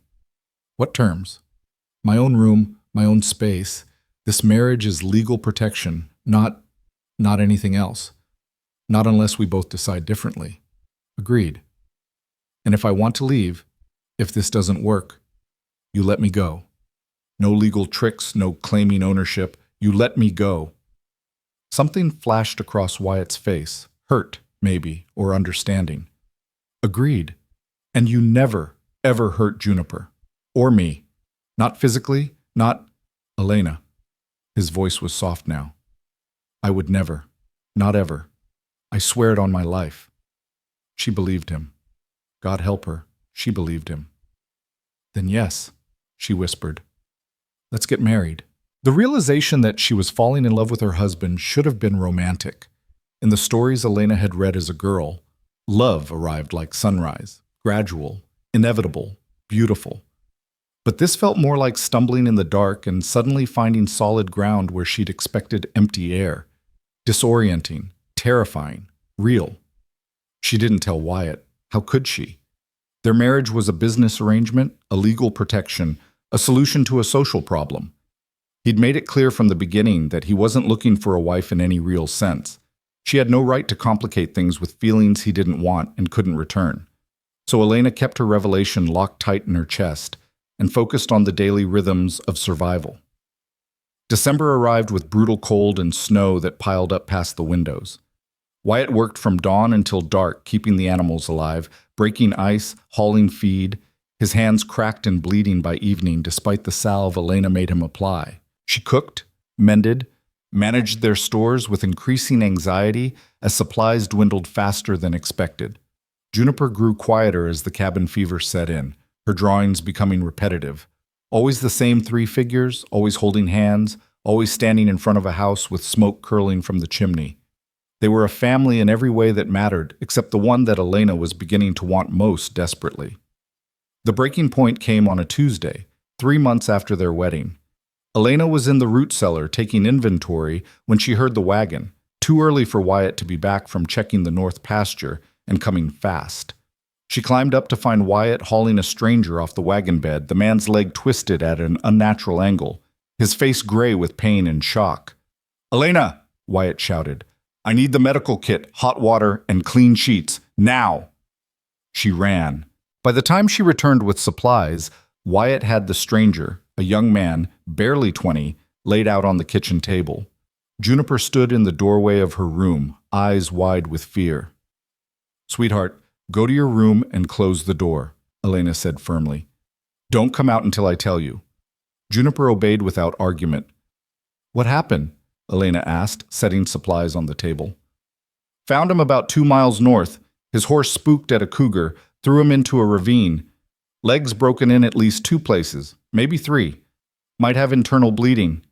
What terms? My own room, my own space. This marriage is legal protection, not anything else. Not unless we both decide differently. Agreed. And if I want to leave, if this doesn't work, you let me go. No legal tricks, no claiming ownership. You let me go. Something flashed across Wyatt's face, hurt, maybe, or understanding. Agreed. And you never, ever hurt Juniper. Or me. Not physically, not Elena. His voice was soft now. I would never. Not ever. I swear it on my life. She believed him. God help her, she believed him. Then yes, she whispered. Let's get married. The realization that she was falling in love with her husband should have been romantic. In the stories Elena had read as a girl, love arrived like sunrise, gradual, inevitable, beautiful. But this felt more like stumbling in the dark and suddenly finding solid ground where she'd expected empty air. Disorienting, terrifying, real. She didn't tell Wyatt. How could she? Their marriage was a business arrangement, a legal protection, a solution to a social problem. He'd made it clear from the beginning that he wasn't looking for a wife in any real sense. She had no right to complicate things with feelings he didn't want and couldn't return. So Elena kept her revelation locked tight in her chest and focused on the daily rhythms of survival. December arrived with brutal cold and snow that piled up past the windows. Wyatt worked from dawn until dark, keeping the animals alive, breaking ice, hauling feed, his hands cracked and bleeding by evening despite the salve Elena made him apply. She cooked, mended, managed their stores with increasing anxiety as supplies dwindled faster than expected. Juniper grew quieter as the cabin fever set in, her drawings becoming repetitive. Always the same three figures, always holding hands, always standing in front of a house with smoke curling from the chimney. They were a family in every way that mattered, except the one that Elena was beginning to want most desperately. The breaking point came on a Tuesday, 3 months after their wedding. Elena was in the root cellar taking inventory when she heard the wagon, Too early for Wyatt to be back from checking the north pasture and coming fast. She climbed up to find Wyatt hauling a stranger off the wagon bed, the man's leg twisted at an unnatural angle, his face gray with pain and shock. "Elena!" Wyatt shouted. "I need the medical kit, hot water, and clean sheets, now!" She ran. By the time she returned with supplies, Wyatt had the stranger, a young man, barely 20, laid out on the kitchen table. Juniper stood in the doorway of her room, eyes wide with fear. "Sweetheart, go to your room and close the door," Elena said firmly. "Don't come out until I tell you." Juniper obeyed without argument. "What happened?" Elena asked, setting supplies on the table. "Found him about 2 miles north. His horse spooked at a cougar, threw him into a ravine. Legs broken in at least 2 places, maybe 3. Might have internal bleeding."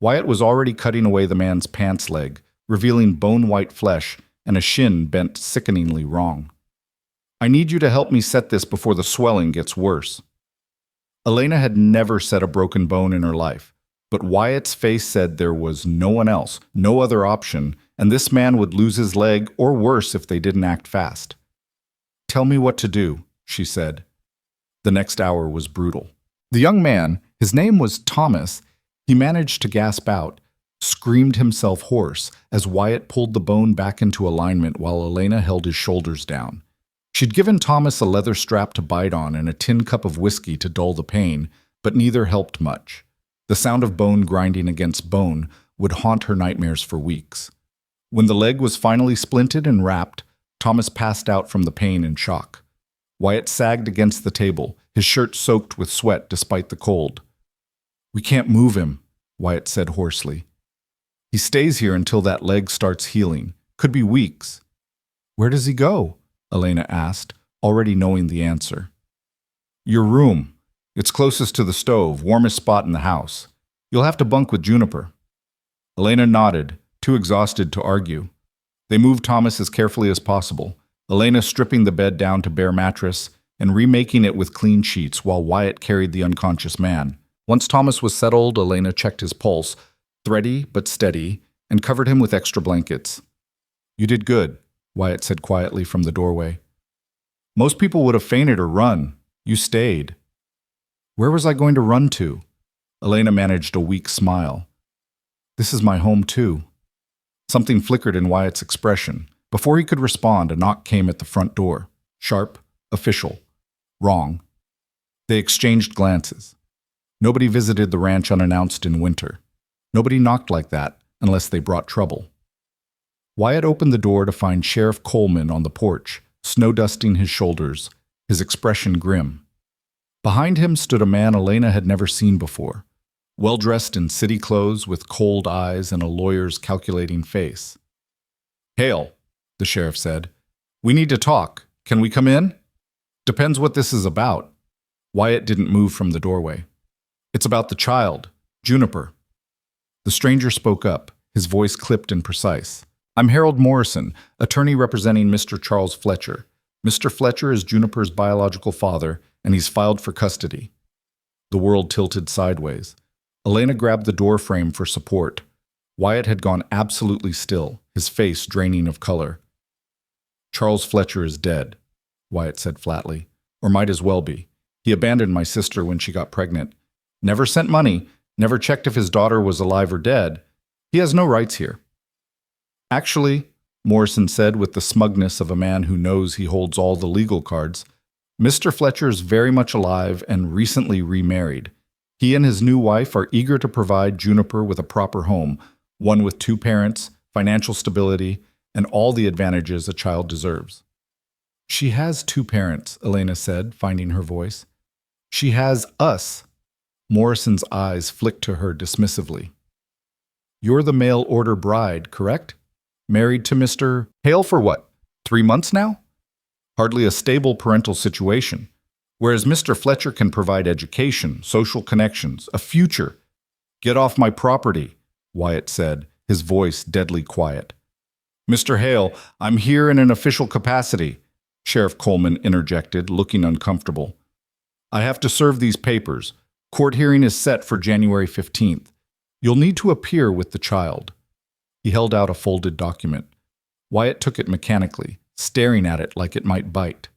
Wyatt was already cutting away the man's pants leg, revealing bone-white flesh and a shin bent sickeningly wrong. "I need you to help me set this before the swelling gets worse." Elena had never set a broken bone in her life, but Wyatt's face said there was no one else, no other option, and this man would lose his leg or worse if they didn't act fast. "Tell me what to do," she said. The next hour was brutal. The young man, his name was Thomas, he managed to gasp out, screamed himself hoarse as Wyatt pulled the bone back into alignment while Elena held his shoulders down. She'd given Thomas a leather strap to bite on and a tin cup of whiskey to dull the pain, but neither helped much. The sound of bone grinding against bone would haunt her nightmares for weeks. When the leg was finally splinted and wrapped, Thomas passed out from the pain and shock. Wyatt sagged against the table, his shirt soaked with sweat despite the cold. "We can't move him," Wyatt said hoarsely. "He stays here until that leg starts healing. Could be weeks." "Where does he go?" Elena asked, already knowing the answer. "Your room. It's closest to the stove, warmest spot in the house. You'll have to bunk with Juniper." Elena nodded, too exhausted to argue. They moved Thomas as carefully as possible, Elena stripping the bed down to bare mattress and remaking it with clean sheets while Wyatt carried the unconscious man. Once Thomas was settled, Elena checked his pulse, thready but steady, and covered him with extra blankets. "You did good," Wyatt said quietly from the doorway. "Most people would have fainted or run. You stayed." "Where was I going to run to?" Elena managed a weak smile. "This is my home too." Something flickered in Wyatt's expression. Before he could respond, a knock came at the front door. Sharp, official. Wrong. They exchanged glances. Nobody visited the ranch unannounced in winter. Nobody knocked like that unless they brought trouble. Wyatt opened the door to find Sheriff Coleman on the porch, snow-dusting his shoulders, his expression grim. Behind him stood a man Elena had never seen before, well-dressed in city clothes with cold eyes and a lawyer's calculating face. "Hale," the sheriff said. "We need to talk. Can we come in?" "Depends what this is about." Wyatt didn't move from the doorway. "It's about the child, Juniper." The stranger spoke up, his voice clipped and precise. "I'm Harold Morrison, attorney representing Mr. Charles Fletcher. Mr. Fletcher is Juniper's biological father, and he's filed for custody." The world tilted sideways. Elena grabbed the door frame for support. Wyatt had gone absolutely still, his face draining of color. "Charles Fletcher is dead," Wyatt said flatly. "Or might as well be. He abandoned my sister when she got pregnant. Never sent money, never checked if his daughter was alive or dead. He has no rights here." "Actually," Morrison said with the smugness of a man who knows he holds all the legal cards, "Mr. Fletcher's very much alive and recently remarried. He and his new wife are eager to provide Juniper with a proper home, one with 2 parents, financial stability, and all the advantages a child deserves." "She has 2 parents," Elena said, finding her voice. "She has us." Morrison's eyes flicked to her dismissively. "You're the mail-order bride, correct? Married to Mr. Hale for what, 3 months now? Hardly a stable parental situation. Whereas Mr. Fletcher can provide education, social connections, a future." "Get off my property," Wyatt said, his voice deadly quiet. "Mr. Hale, I'm here in an official capacity," Sheriff Coleman interjected, looking uncomfortable. "I have to serve these papers. Court hearing is set for January 15th. You'll need to appear with the child." He held out a folded document. Wyatt took it mechanically, staring at it like it might bite.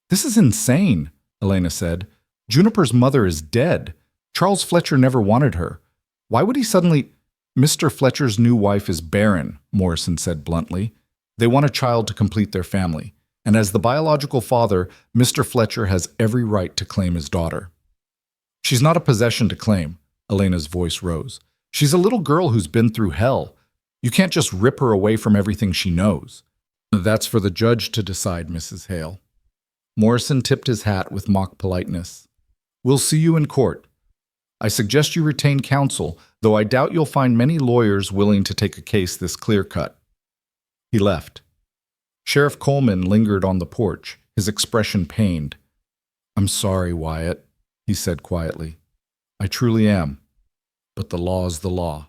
"This is insane," Elena said. "Juniper's mother is dead. Charles Fletcher never wanted her. Why would he suddenly—" "Mr. Fletcher's new wife is barren," Morrison said bluntly. "They want a child to complete their family. And as the biological father, Mr. Fletcher has every right to claim his daughter." "She's not a possession to claim," Elena's voice rose. "She's a little girl who's been through hell. You can't just rip her away from everything she knows." "That's for the judge to decide, Mrs. Hale." Morrison tipped his hat with mock politeness. "We'll see you in court. I suggest you retain counsel, though I doubt you'll find many lawyers willing to take a case this clear-cut." He left. Sheriff Coleman lingered on the porch, his expression pained. "I'm sorry, Wyatt," he said quietly. "I truly am. But the law's the law.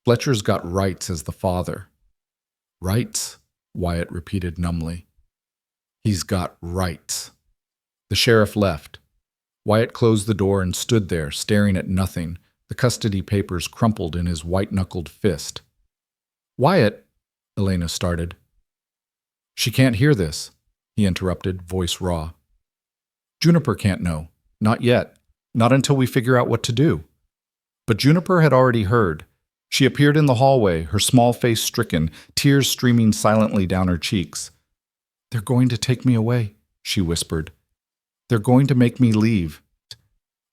Fletcher's got rights as the father." "Rights?" Wyatt repeated numbly. "He's got rights." The sheriff left. Wyatt closed the door and stood there, staring at nothing, the custody papers crumpled in his white-knuckled fist. "Wyatt," Elena started. "She can't hear this," he interrupted, voice raw. "Juniper can't know. Not yet. Not until we figure out what to do." But Juniper had already heard. She appeared in the hallway, her small face stricken, tears streaming silently down her cheeks. "They're going to take me away," she whispered. "They're going to make me leave."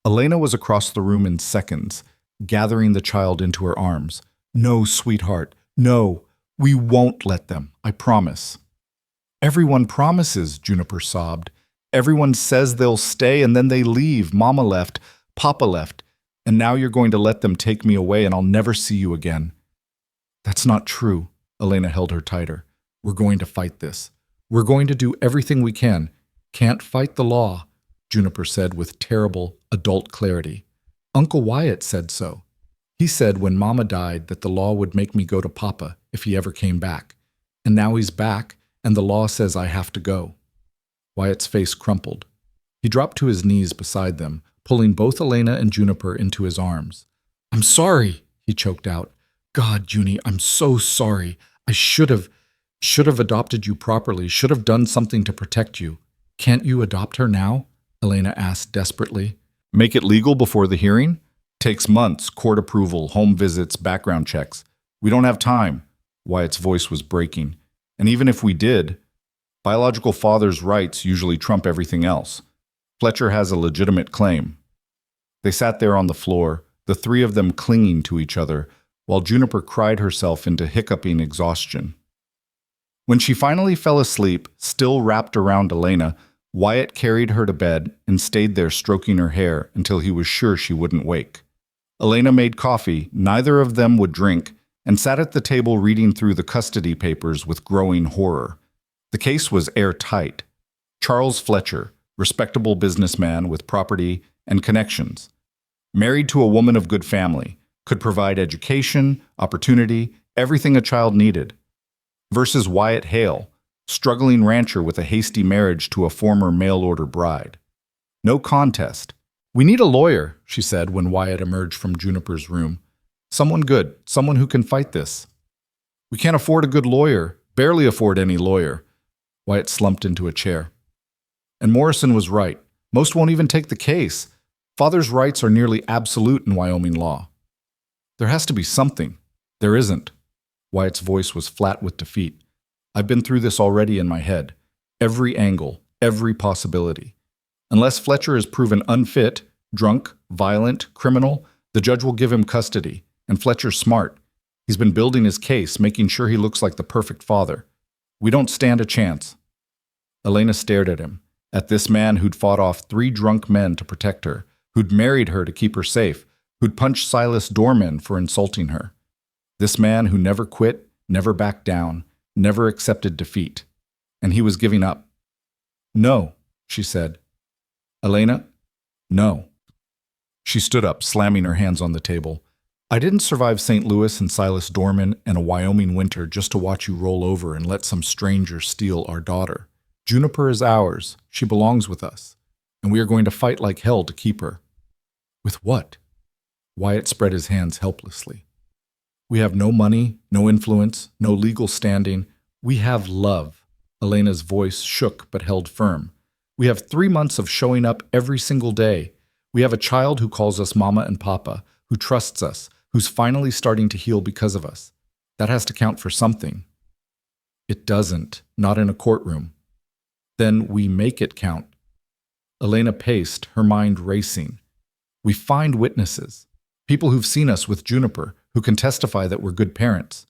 Elena was across the room in seconds, gathering the child into her arms. "No, sweetheart, no. We won't let them, I promise." "Everyone promises," Juniper sobbed. "Everyone says they'll stay and then they leave. Mama left, Papa left, and now you're going to let them take me away and I'll never see you again." "That's not true." Elena held her tighter. "We're going to fight this. We're going to do everything we can." "Can't fight the law," Juniper said with terrible adult clarity. "Uncle Wyatt said so. He said when Mama died that the law would make me go to Papa if he ever came back. And now he's back, and the law says I have to go." Wyatt's face crumpled. He dropped to his knees beside them, pulling both Elena and Juniper into his arms. "I'm sorry," he choked out. "God, Junie, I'm so sorry. I should have adopted you properly, should have done something to protect you." "Can't you adopt her now?" Elena asked desperately. "Make it legal before the hearing? Takes months, court approval, home visits, background checks. We don't have time." Wyatt's voice was breaking. "And even if we did, biological father's rights usually trump everything else. Fletcher has a legitimate claim." They sat there on the floor, the three of them clinging to each other, while Juniper cried herself into hiccuping exhaustion. When she finally fell asleep, still wrapped around Elena, Wyatt carried her to bed and stayed there stroking her hair until he was sure she wouldn't wake. Elena made coffee, neither of them would drink, and sat at the table reading through the custody papers with growing horror. The case was airtight. Charles Fletcher, respectable businessman with property and connections, married to a woman of good family, could provide education, opportunity, everything a child needed. Versus Wyatt Hale, struggling rancher with a hasty marriage to a former mail-order bride. No contest. "We need a lawyer," she said when Wyatt emerged from Juniper's room. "Someone good, someone who can fight this." "We can't afford a good lawyer, barely afford any lawyer." Wyatt slumped into a chair. And Morrison was right. Most won't even take the case. Father's rights are nearly absolute in Wyoming law. "There has to be something." "There isn't." Wyatt's voice was flat with defeat. "I've been through this already in my head. Every angle, every possibility. Unless Fletcher is proven unfit, drunk, violent, criminal, the judge will give him custody. And Fletcher's smart. He's been building his case, making sure he looks like the perfect father. We don't stand a chance." Elena stared at him, at this man who'd fought off 3 drunk men to protect her, who'd married her to keep her safe, who'd punched Silas doormen for insulting her. This man who never quit, never backed down, never accepted defeat. And he was giving up. "No," she said. "Elena, no." She stood up, slamming her hands on the table. "I didn't survive St. Louis and Silas Dorman and a Wyoming winter just to watch you roll over and let some stranger steal our daughter. Juniper is ours. She belongs with us. And we are going to fight like hell to keep her." "With what?" Wyatt spread his hands helplessly. We have no money, no influence, no legal standing. We have love. Elena's voice shook but held firm. We have 3 months of showing up every single day. We have a child who calls us Mama and Papa, who trusts us, who's finally starting to heal because of us. That has to count for something. It doesn't, not in a courtroom. Then we make it count. Elena paced, her mind racing. We find witnesses, people who've seen us with Juniper, who can testify that we're good parents.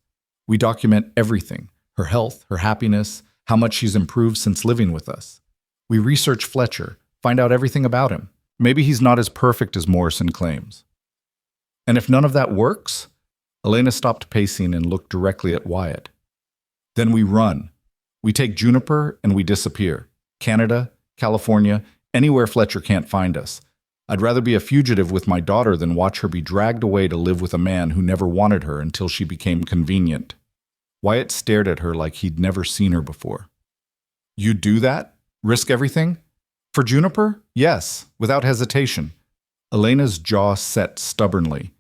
We document everything, her health, her happiness, how much she's improved since living with us. We research Fletcher, find out everything about him. Maybe he's not as perfect as Morrison claims. And if none of that works? Elena stopped pacing and looked directly at Wyatt. Then we run. We take Juniper and we disappear. Canada, California, anywhere Fletcher can't find us. I'd rather be a fugitive with my daughter than watch her be dragged away to live with a man who never wanted her until she became convenient. Wyatt stared at her like he'd never seen her before. You'd do that? Risk everything? For Juniper? Yes, without hesitation. Elena's jaw set stubbornly.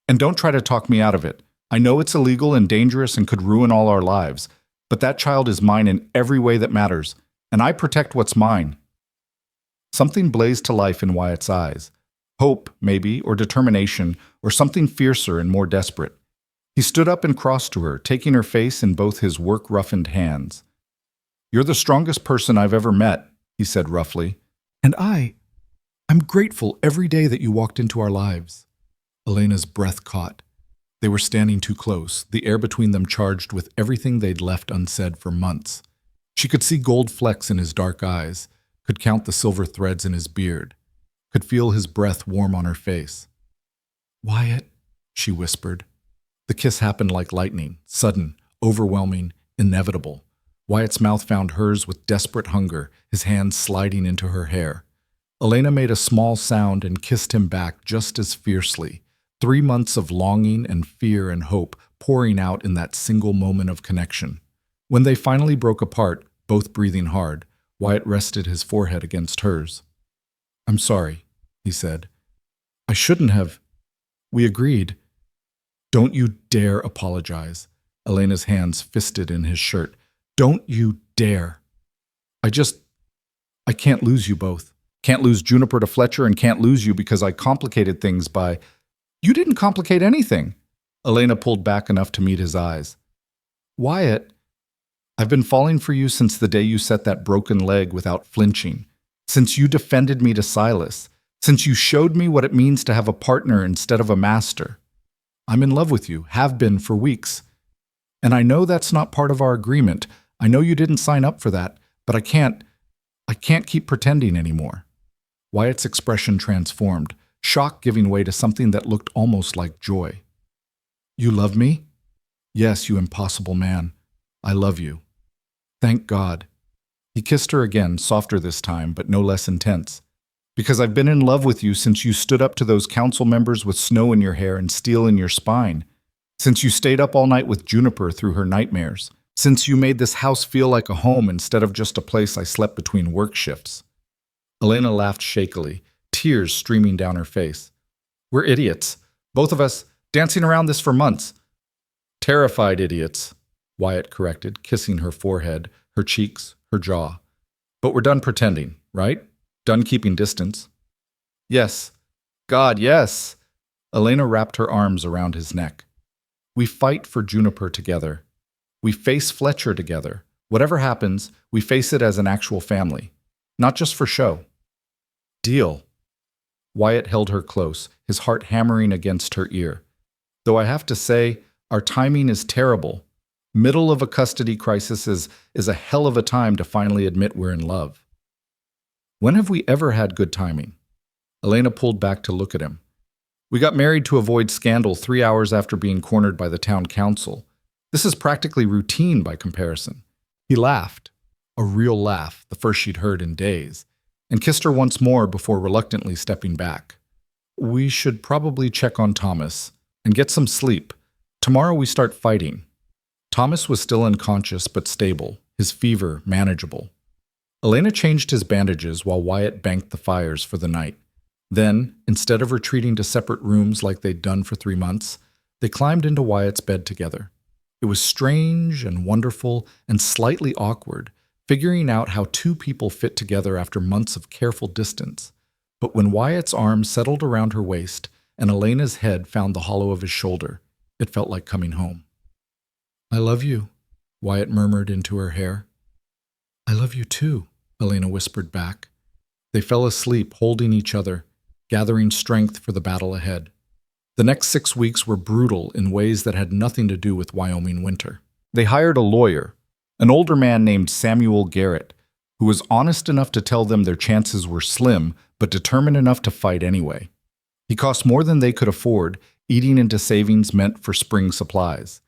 And don't try to talk me out of it. I know it's illegal and dangerous and could ruin all our lives, but that child is mine in every way that matters, and I protect what's mine. Something blazed to life in Wyatt's eyes. Hope, maybe, or determination, or something fiercer and more desperate. He stood up and crossed to her, taking her face in both his work-roughened hands. You're the strongest person I've ever met, he said roughly. And I'm grateful every day that you walked into our lives. Elena's breath caught. They were standing too close, the air between them charged with everything they'd left unsaid for months. She could see gold flecks in his dark eyes, could count the silver threads in his beard, could feel his breath warm on her face. Wyatt, she whispered. The kiss happened like lightning, sudden, overwhelming, inevitable. Wyatt's mouth found hers with desperate hunger, his hands sliding into her hair. Elena made a small sound and kissed him back just as fiercely. 3 months of longing and fear and hope pouring out in that single moment of connection. When they finally broke apart, both breathing hard, Wyatt rested his forehead against hers. I'm sorry, he said. I shouldn't have. We agreed. Don't you dare apologize. Elena's hands fisted in his shirt. Don't you dare. I can't lose you both. Can't lose Juniper to Fletcher and can't lose you because I complicated things by... You didn't complicate anything. Elena pulled back enough to meet his eyes. Wyatt, I've been falling for you since the day you set that broken leg without flinching, since you defended me to Silas, since you showed me what it means to have a partner instead of a master. I'm in love with you, have been for weeks. And I know that's not part of our agreement. I know you didn't sign up for that, but I can't keep pretending anymore. Wyatt's expression transformed, shock giving way to something that looked almost like joy. You love me? Yes, you impossible man. I love you. Thank God. He kissed her again, softer this time, but no less intense. Because I've been in love with you since you stood up to those council members with snow in your hair and steel in your spine. Since you stayed up all night with Juniper through her nightmares. Since you made this house feel like a home instead of just a place I slept between work shifts. Elena laughed shakily, tears streaming down her face. We're idiots. Both of us, dancing around this for months. Terrified idiots, Wyatt corrected, kissing her forehead, her cheeks, her jaw. But we're done pretending, right? Done keeping distance. Yes. God, yes. Elena wrapped her arms around his neck. We fight for Juniper together. We face Fletcher together. Whatever happens, we face it as an actual family. Not just for show. Deal. Wyatt held her close, his heart hammering against her ear. Though I have to say, our timing is terrible. Middle of a custody crisis is a hell of a time to finally admit we're in love. When have we ever had good timing? Elena pulled back to look at him. We got married to avoid scandal 3 hours after being cornered by the town council. This is practically routine by comparison. He laughed, a real laugh, the first she'd heard in days, and kissed her once more before reluctantly stepping back. We should probably check on Thomas and get some sleep. Tomorrow we start fighting. Thomas was still unconscious but stable, his fever manageable. Elena changed his bandages while Wyatt banked the fires for the night. Then, instead of retreating to separate rooms like they'd done for 3 months, They climbed into Wyatt's bed together. It was strange and wonderful and slightly awkward, figuring out how two people fit together after months of careful distance. But when Wyatt's arms settled around her waist and Elena's head found the hollow of his shoulder, it felt like coming home. "I love you," Wyatt murmured into her hair. "I love you too," Elena whispered back. They fell asleep, holding each other, gathering strength for the battle ahead. The next 6 weeks were brutal in ways that had nothing to do with Wyoming winter. They hired a lawyer, an older man named Samuel Garrett, who was honest enough to tell them their chances were slim, but determined enough to fight anyway. He cost more than they could afford, eating into savings meant for spring supplies.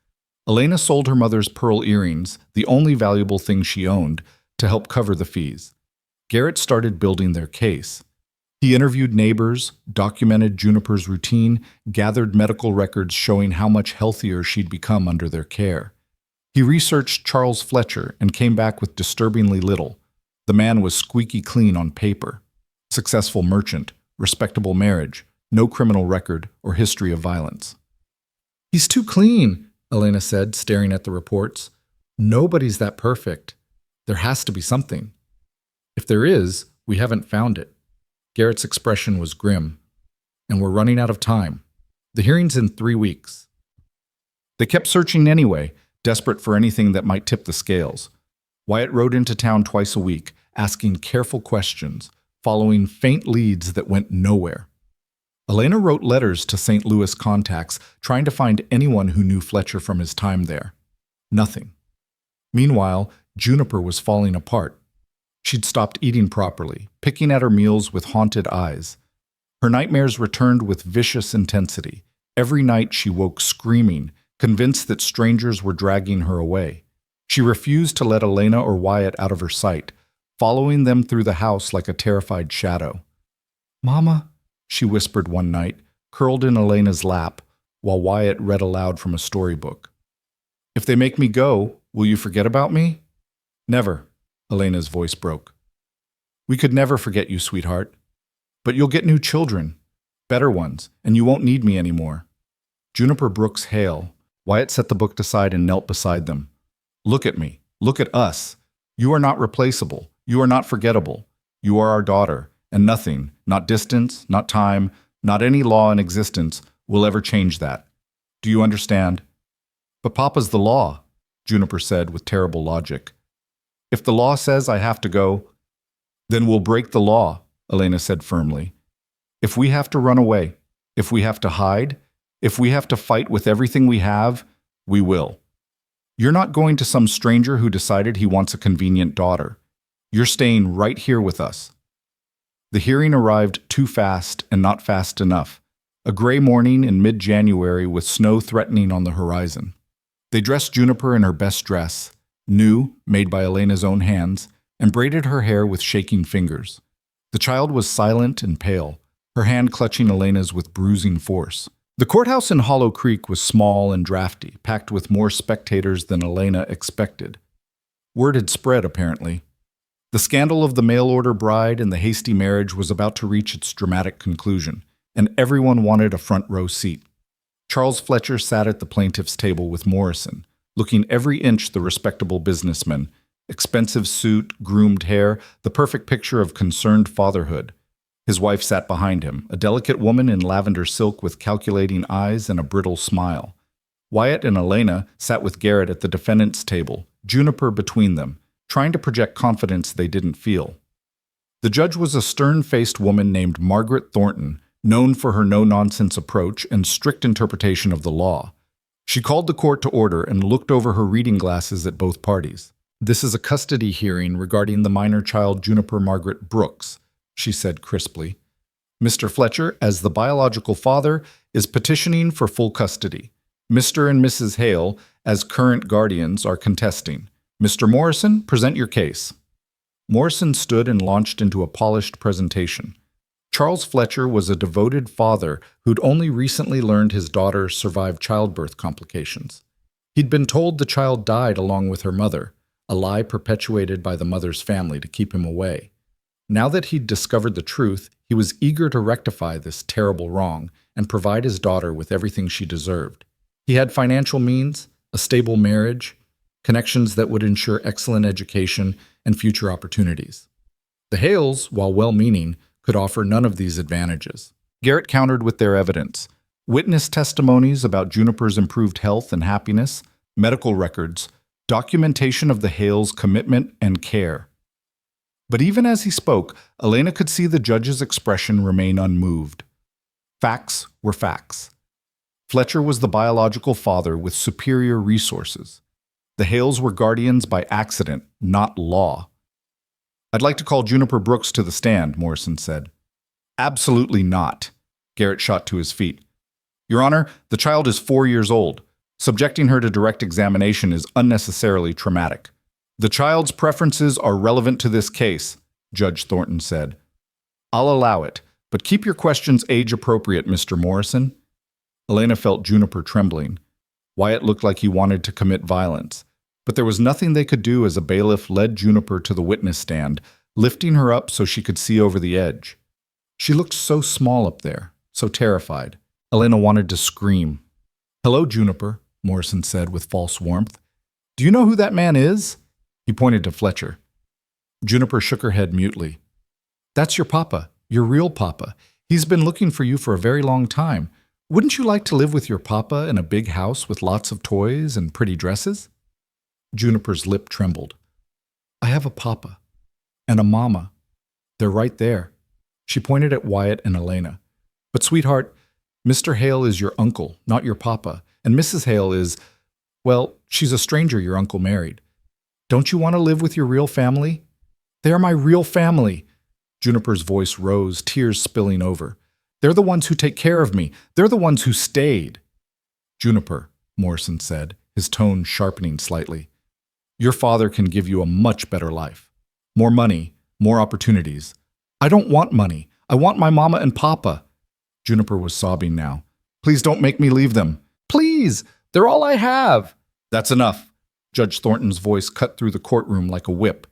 Elena sold her mother's pearl earrings, the only valuable thing she owned, to help cover the fees. Garrett started building their case. He interviewed neighbors, documented Juniper's routine, gathered medical records showing how much healthier she'd become under their care. He researched Charles Fletcher and came back with disturbingly little. The man was squeaky clean on paper. Successful merchant, respectable marriage, no criminal record or history of violence. "He's too clean," Elena said, staring at the reports. "Nobody's that perfect. There has to be something. If there is, we haven't found it." Garrett's expression was grim. "And we're running out of time. The hearing's in 3 weeks." They kept searching anyway, desperate for anything that might tip the scales. Wyatt rode into town twice a week, asking careful questions, following faint leads that went nowhere. Elena wrote letters to St. Louis contacts, trying to find anyone who knew Fletcher from his time there. Nothing. Meanwhile, Juniper was falling apart. She'd stopped eating properly, picking at her meals with haunted eyes. Her nightmares returned with vicious intensity. Every night she woke screaming, convinced that strangers were dragging her away. She refused to let Elena or Wyatt out of her sight, following them through the house like a terrified shadow. "Mama," she whispered one night, curled in Elena's lap, while Wyatt read aloud from a storybook. "If they make me go, will you forget about me?" "Never," Elena's voice broke. "We could never forget you, sweetheart. But you'll get new children, better ones, and you won't need me anymore." Juniper Brooks Hale. Wyatt set the book aside and knelt beside them. "Look at me. Look at us. You are not replaceable. You are not forgettable. You are our daughter, and nothing, not distance, not time, not any law in existence, will ever change that. Do you understand?" "But Papa's the law," Juniper said with terrible logic. "If the law says I have to go, then we'll break the law," Elena said firmly. "If we have to run away, if we have to hide, if we have to fight with everything we have, we will. You're not going to some stranger who decided he wants a convenient daughter. You're staying right here with us." The hearing arrived too fast and not fast enough. A gray morning in mid-January with snow threatening on the horizon. They dressed Juniper in her best dress, new, made by Elena's own hands, and braided her hair with shaking fingers. The child was silent and pale, her hand clutching Elena's with bruising force. The courthouse in Hollow Creek was small and drafty, packed with more spectators than Elena expected. Word had spread, apparently. The scandal of the mail-order bride and the hasty marriage was about to reach its dramatic conclusion, and everyone wanted a front-row seat. Charles Fletcher sat at the plaintiff's table with Morrison, looking every inch the respectable businessman, expensive suit, groomed hair, the perfect picture of concerned fatherhood. His wife sat behind him, a delicate woman in lavender silk with calculating eyes and a brittle smile. Wyatt and Elena sat with Garrett at the defendant's table, Juniper between them, trying to project confidence they didn't feel. The judge was a stern-faced woman named Margaret Thornton, known for her no-nonsense approach and strict interpretation of the law. She called the court to order and looked over her reading glasses at both parties. "This is a custody hearing regarding the minor child Juniper Margaret Brooks," she said crisply. "Mr. Fletcher, as the biological father, is petitioning for full custody. Mr. and Mrs. Hale, as current guardians, are contesting. Mr. Morrison, present your case." Morrison stood and launched into a polished presentation. Charles Fletcher was a devoted father who'd only recently learned his daughter survived childbirth complications. He'd been told the child died along with her mother, a lie perpetuated by the mother's family to keep him away. Now that he'd discovered the truth, he was eager to rectify this terrible wrong and provide his daughter with everything she deserved. He had financial means, a stable marriage, connections that would ensure excellent education and future opportunities. The Hales, while well-meaning, could offer none of these advantages. Garrett countered with their evidence: witness testimonies about Juniper's improved health and happiness, medical records, documentation of the Hales' commitment and care. But even as he spoke, Elena could see the judge's expression remain unmoved. Facts were facts. Fletcher was the biological father with superior resources. The Hales were guardians by accident, not law. "I'd like to call Juniper Brooks to the stand," Morrison said. "Absolutely not." Garrett shot to his feet. "Your Honor, the child is 4 years old. Subjecting her to direct examination is unnecessarily traumatic. The child's preferences are relevant to this case," Judge Thornton said. "I'll allow it, but keep your questions age-appropriate, Mr. Morrison." Elena felt Juniper trembling. Wyatt looked like he wanted to commit violence, but there was nothing they could do as a bailiff led Juniper to the witness stand, lifting her up so she could see over the edge. She looked so small up there, so terrified. Elena wanted to scream. "Hello, Juniper," Morrison said with false warmth. "Do you know who that man is?" He pointed to Fletcher. Juniper shook her head mutely. "That's your papa, your real papa. He's been looking for you for a very long time. Wouldn't you like to live with your papa in a big house with lots of toys and pretty dresses?" Juniper's lip trembled. "I have a papa and a mama. They're right there." She pointed at Wyatt and Elena. "But sweetheart, Mr. Hale is your uncle, not your papa, and Mrs. Hale is, well, she's a stranger your uncle married. Don't you want to live with your real family?" "They are my real family." Juniper's voice rose, tears spilling over. "They're the ones who take care of me. They're the ones who stayed." "Juniper," Morrison said, his tone sharpening slightly, "your father can give you a much better life. More money, more opportunities." "I don't want money. I want my mama and papa." Juniper was sobbing now. "Please don't make me leave them. Please! They're all I have." "That's enough." Judge Thornton's voice cut through the courtroom like a whip.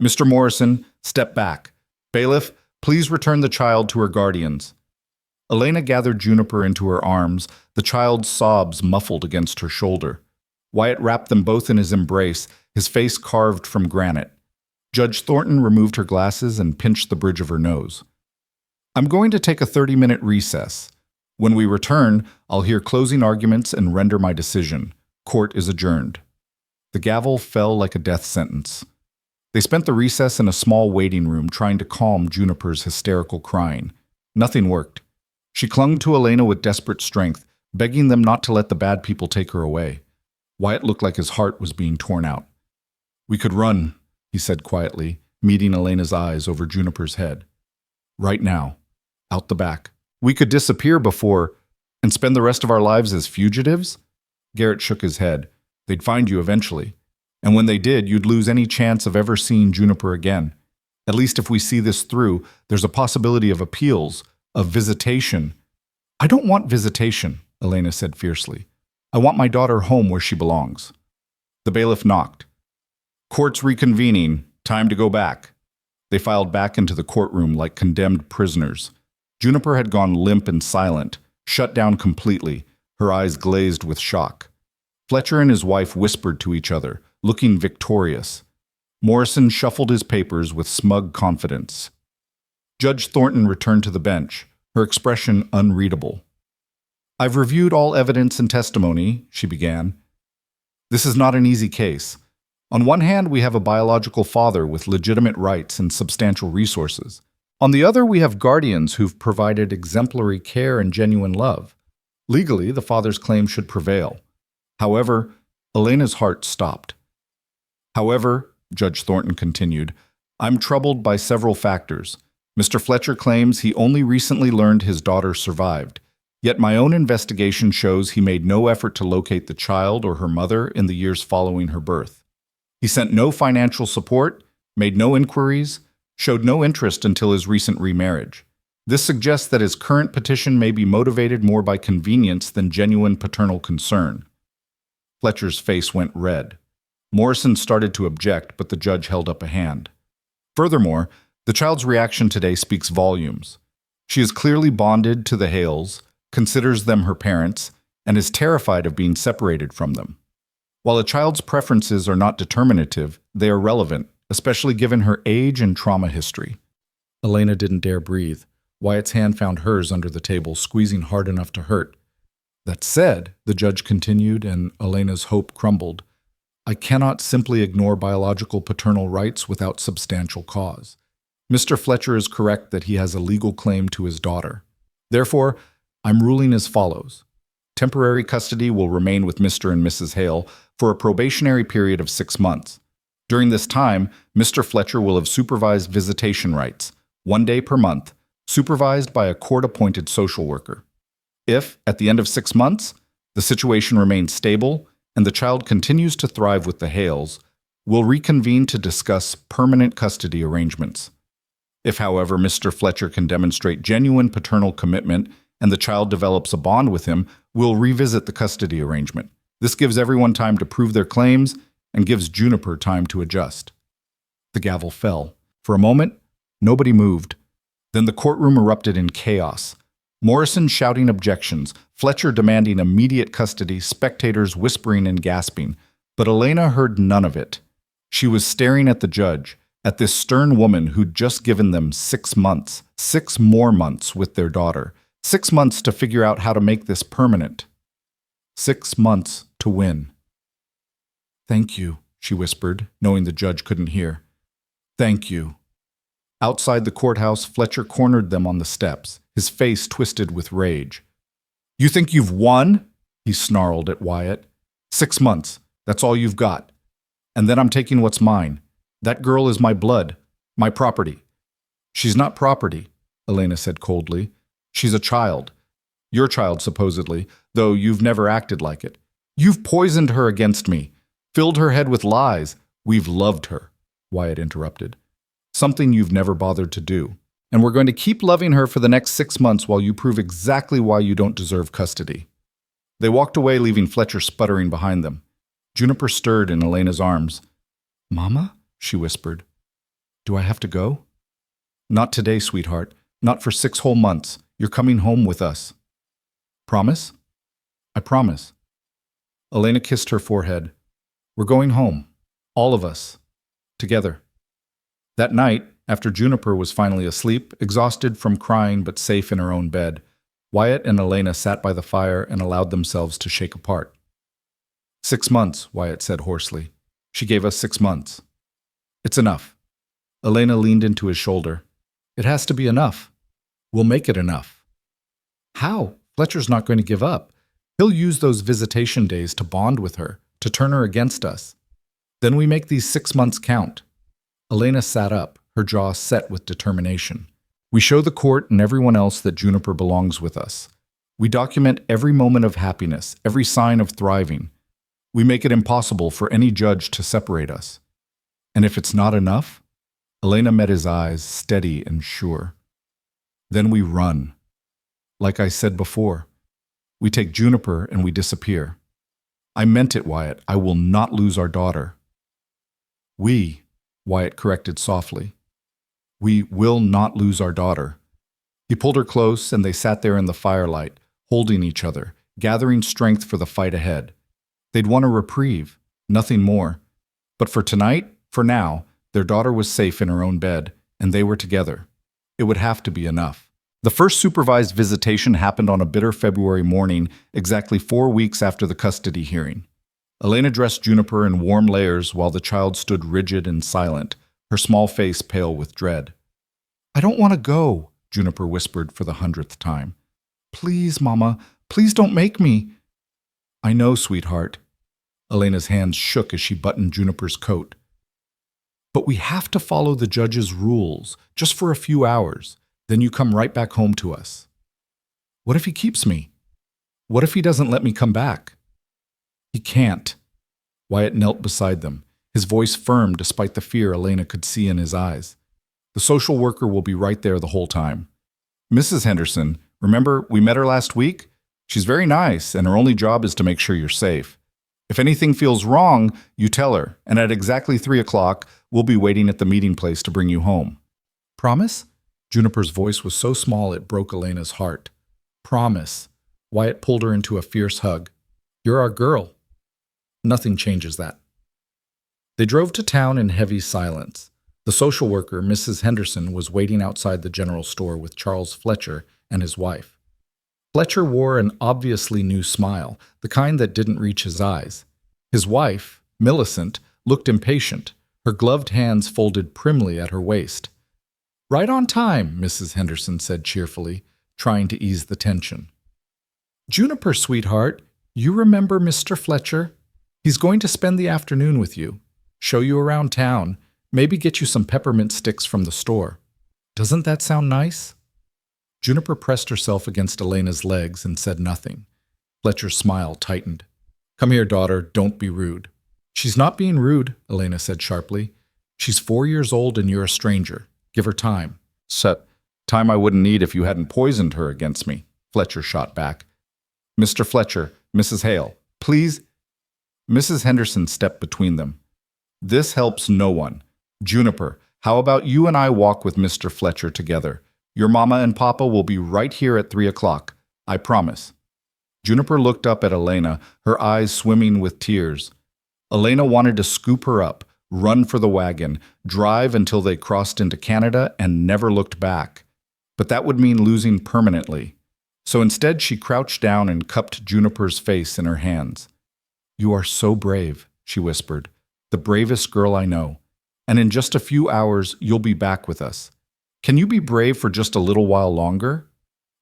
"Mr. Morrison, step back. Bailiff, please return the child to her guardians." Elena gathered Juniper into her arms, the child's sobs muffled against her shoulder. Wyatt wrapped them both in his embrace, his face carved from granite. Judge Thornton removed her glasses and pinched the bridge of her nose. "I'm going to take a 30-minute recess. When we return, I'll hear closing arguments and render my decision. Court is adjourned." The gavel fell like a death sentence. They spent the recess in a small waiting room trying to calm Juniper's hysterical crying. Nothing worked. She clung to Elena with desperate strength, begging them not to let the bad people take her away. Wyatt looked like his heart was being torn out. "We could run," he said quietly, meeting Elena's eyes over Juniper's head. "Right now. Out the back. We could disappear before and spend the rest of our lives as fugitives?" Garrett shook his head. "They'd find you eventually. And when they did, you'd lose any chance of ever seeing Juniper again. At least if we see this through, there's a possibility of appeals, of visitation." "I don't want visitation," Elena said fiercely. "I want my daughter home where she belongs." The bailiff knocked. "Court's reconvening. Time to go back." They filed back into the courtroom like condemned prisoners. Juniper had gone limp and silent, shut down completely, her eyes glazed with shock. Fletcher and his wife whispered to each other, looking victorious. Morrison shuffled his papers with smug confidence. Judge Thornton returned to the bench, her expression unreadable. "I've reviewed all evidence and testimony," she began. "This is not an easy case. On one hand, we have a biological father with legitimate rights and substantial resources. On the other, we have guardians who've provided exemplary care and genuine love. Legally, the father's claim should prevail. However, Elena's heart stopped. However, Judge Thornton continued, I'm troubled by several factors. Mr. Fletcher claims he only recently learned his daughter survived, yet my own investigation shows he made no effort to locate the child or her mother in the years following her birth. He sent no financial support, made no inquiries, showed no interest until his recent remarriage. This suggests that his current petition may be motivated more by convenience than genuine paternal concern. Fletcher's face went red. Morrison started to object, but the judge held up a hand. Furthermore, the child's reaction today speaks volumes. She is clearly bonded to the Hales, considers them her parents, and is terrified of being separated from them. While a child's preferences are not determinative, they are relevant, especially given her age and trauma history. Elena didn't dare breathe. Wyatt's hand found hers under the table, squeezing hard enough to hurt. That said, the judge continued, and Elena's hope crumbled. I cannot simply ignore biological paternal rights without substantial cause. Mr. Fletcher is correct that he has a legal claim to his daughter. Therefore, I'm ruling as follows. Temporary custody will remain with Mr. and Mrs. Hale for a probationary period of 6 months. During this time, Mr. Fletcher will have supervised visitation rights, 1 day per month, supervised by a court-appointed social worker. If, at the end of 6 months, the situation remains stable and the child continues to thrive with the Hales, we'll reconvene to discuss permanent custody arrangements. If, however, Mr. Fletcher can demonstrate genuine paternal commitment and the child develops a bond with him, we'll revisit the custody arrangement. This gives everyone time to prove their claims and gives Juniper time to adjust. The gavel fell. For a moment, nobody moved. Then the courtroom erupted in chaos. Morrison shouting objections, Fletcher demanding immediate custody, spectators whispering and gasping. But Elena heard none of it. She was staring at the judge, at this stern woman who'd just given them 6 months, 6 more months with their daughter, 6 months to figure out how to make this permanent. 6 months to win. Thank you, she whispered, knowing the judge couldn't hear. Thank you. Outside the courthouse, Fletcher cornered them on the steps, his face twisted with rage. You think you've won? He snarled at Wyatt. 6 months, that's all you've got. And then I'm taking what's mine. That girl is my blood, my property. She's not property, Elena said coldly. She's a child. Your child, supposedly, though you've never acted like it. You've poisoned her against me, filled her head with lies. We've loved her, Wyatt interrupted. Something you've never bothered to do. And we're going to keep loving her for the next 6 months while you prove exactly why you don't deserve custody. They walked away, leaving Fletcher sputtering behind them. Juniper stirred in Elena's arms. Mama? She whispered. Do I have to go? Not today, sweetheart. Not for 6 whole months. You're coming home with us. Promise? I promise. Elena kissed her forehead. We're going home. All of us. Together. That night, after Juniper was finally asleep, exhausted from crying but safe in her own bed, Wyatt and Elena sat by the fire and allowed themselves to shake apart. 6 months, Wyatt said hoarsely. She gave us 6 months. It's enough. Elena leaned into his shoulder. It has to be enough. We'll make it enough. How? Fletcher's not going to give up. He'll use those visitation days to bond with her, to turn her against us. Then we make these 6 months count. Elena sat up, her jaw set with determination. We show the court and everyone else that Juniper belongs with us. We document every moment of happiness, every sign of thriving. We make it impossible for any judge to separate us. And if it's not enough? Elena met his eyes, steady and sure. Then we run. Like I said before, we take Juniper and we disappear. I meant it, Wyatt. I will not lose our daughter. We, Wyatt corrected softly. We will not lose our daughter. He pulled her close and they sat there in the firelight, holding each other, gathering strength for the fight ahead. They'd won a reprieve, nothing more. But for tonight, for now, their daughter was safe in her own bed, and they were together. It would have to be enough. The first supervised visitation happened on a bitter February morning, exactly 4 weeks after the custody hearing. Elena dressed Juniper in warm layers while the child stood rigid and silent, her small face pale with dread. I don't want to go, Juniper whispered for the 100th time. Please, Mama, please don't make me. I know, sweetheart. Elena's hands shook as she buttoned Juniper's coat. But we have to follow the judge's rules, just for a few hours. Then you come right back home to us. What if he keeps me? What if he doesn't let me come back? He can't. Wyatt knelt beside them, his voice firm despite the fear Elena could see in his eyes. The social worker will be right there the whole time. Mrs. Henderson, remember we met her last week? She's very nice, and her only job is to make sure you're safe. If anything feels wrong, you tell her, and at exactly 3 o'clock, we'll be waiting at the meeting place to bring you home. Promise? Juniper's voice was so small it broke Elena's heart. Promise. Wyatt pulled her into a fierce hug. You're our girl. Nothing changes that. They drove to town in heavy silence. The social worker, Mrs. Henderson, was waiting outside the general store with Charles Fletcher and his wife. Fletcher wore an obviously new smile, the kind that didn't reach his eyes. His wife, Millicent, looked impatient, her gloved hands folded primly at her waist. Right on time, Mrs. Henderson said cheerfully, trying to ease the tension. Juniper, sweetheart, you remember Mr. Fletcher? He's going to spend the afternoon with you, show you around town, maybe get you some peppermint sticks from the store. Doesn't that sound nice? Juniper pressed herself against Elena's legs and said nothing. Fletcher's smile tightened. Come here, daughter, don't be rude. She's not being rude, Elena said sharply. She's 4 years old and you're a stranger. Give her time. Time I wouldn't need if you hadn't poisoned her against me, Fletcher shot back. Mr. Fletcher, Mrs. Hale, please. Mrs. Henderson stepped between them. This helps no one. Juniper, how about you and I walk with Mr. Fletcher together? Your mama and papa will be right here at 3 o'clock. I promise. Juniper looked up at Elena, her eyes swimming with tears. Elena wanted to scoop her up, run for the wagon, drive until they crossed into Canada and never looked back. But that would mean losing permanently. So instead she crouched down and cupped Juniper's face in her hands. You are so brave, she whispered. The bravest girl I know. And in just a few hours, you'll be back with us. Can you be brave for just a little while longer?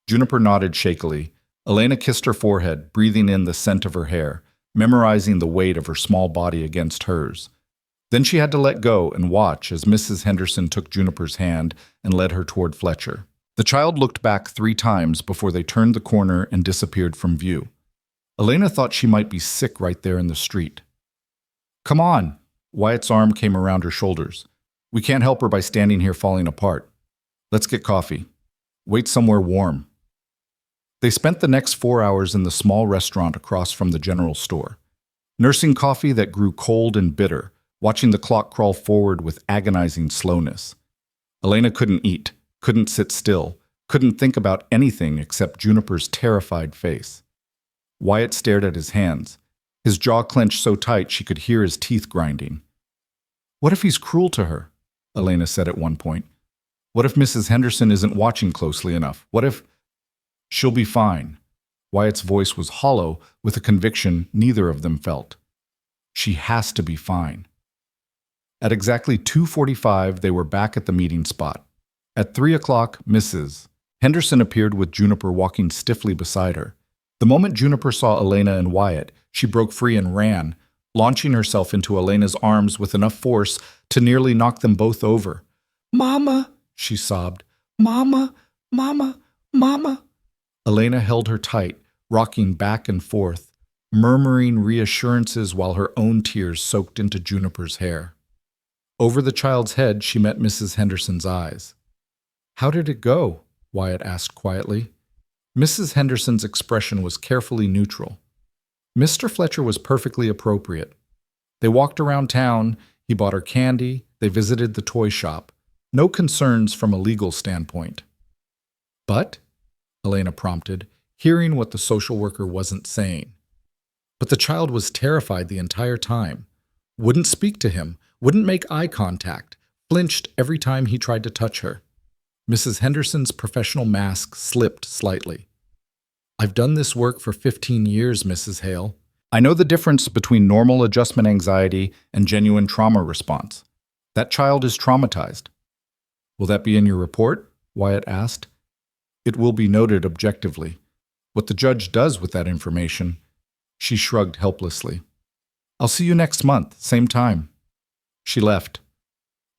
Juniper nodded shakily. Elena kissed her forehead, breathing in the scent of her hair, memorizing the weight of her small body against hers. Then she had to let go and watch as Mrs. Henderson took Juniper's hand and led her toward Fletcher. The child looked back 3 times before they turned the corner and disappeared from view. Elena thought she might be sick right there in the street. Come on! Wyatt's arm came around her shoulders. We can't help her by standing here falling apart. Let's get coffee. Wait somewhere warm. They spent the next 4 hours in the small restaurant across from the general store, nursing coffee that grew cold and bitter, watching the clock crawl forward with agonizing slowness. Elena couldn't eat, couldn't sit still, couldn't think about anything except Juniper's terrified face. Wyatt stared at his hands, his jaw clenched so tight she could hear his teeth grinding. What if he's cruel to her? Elena said at one point. What if Mrs. Henderson isn't watching closely enough? What if... She'll be fine. Wyatt's voice was hollow with a conviction neither of them felt. She has to be fine. At exactly 2:45, they were back at the meeting spot. At 3 o'clock, Mrs. Henderson appeared with Juniper walking stiffly beside her. The moment Juniper saw Elena and Wyatt, she broke free and ran, launching herself into Elena's arms with enough force to nearly knock them both over. Mama, she sobbed. Mama, Mama, Mama. Elena held her tight, rocking back and forth, murmuring reassurances while her own tears soaked into Juniper's hair. Over the child's head, she met Mrs. Henderson's eyes. How did it go? Wyatt asked quietly. Mrs. Henderson's expression was carefully neutral. Mr. Fletcher was perfectly appropriate. They walked around town, he bought her candy, they visited the toy shop. No concerns from a legal standpoint. But, Elena prompted, hearing what the social worker wasn't saying. But the child was terrified the entire time. Wouldn't speak to him, wouldn't make eye contact, flinched every time he tried to touch her. Mrs. Henderson's professional mask slipped slightly. I've done this work for 15 years, Mrs. Hale. I know the difference between normal adjustment anxiety and genuine trauma response. That child is traumatized. Will that be in your report? Wyatt asked. It will be noted objectively. What the judge does with that information, she shrugged helplessly. I'll see you next month, same time. She left.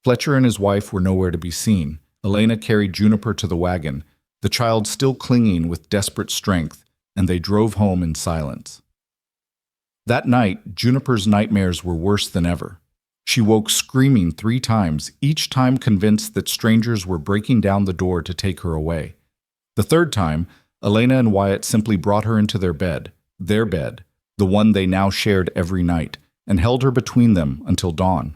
Fletcher and his wife were nowhere to be seen. Elena carried Juniper to the wagon, the child still clinging with desperate strength, and they drove home in silence. That night, Juniper's nightmares were worse than ever. She woke screaming 3 times, each time convinced that strangers were breaking down the door to take her away. The 3rd time, Elena and Wyatt simply brought her into their bed, the one they now shared every night, and held her between them until dawn.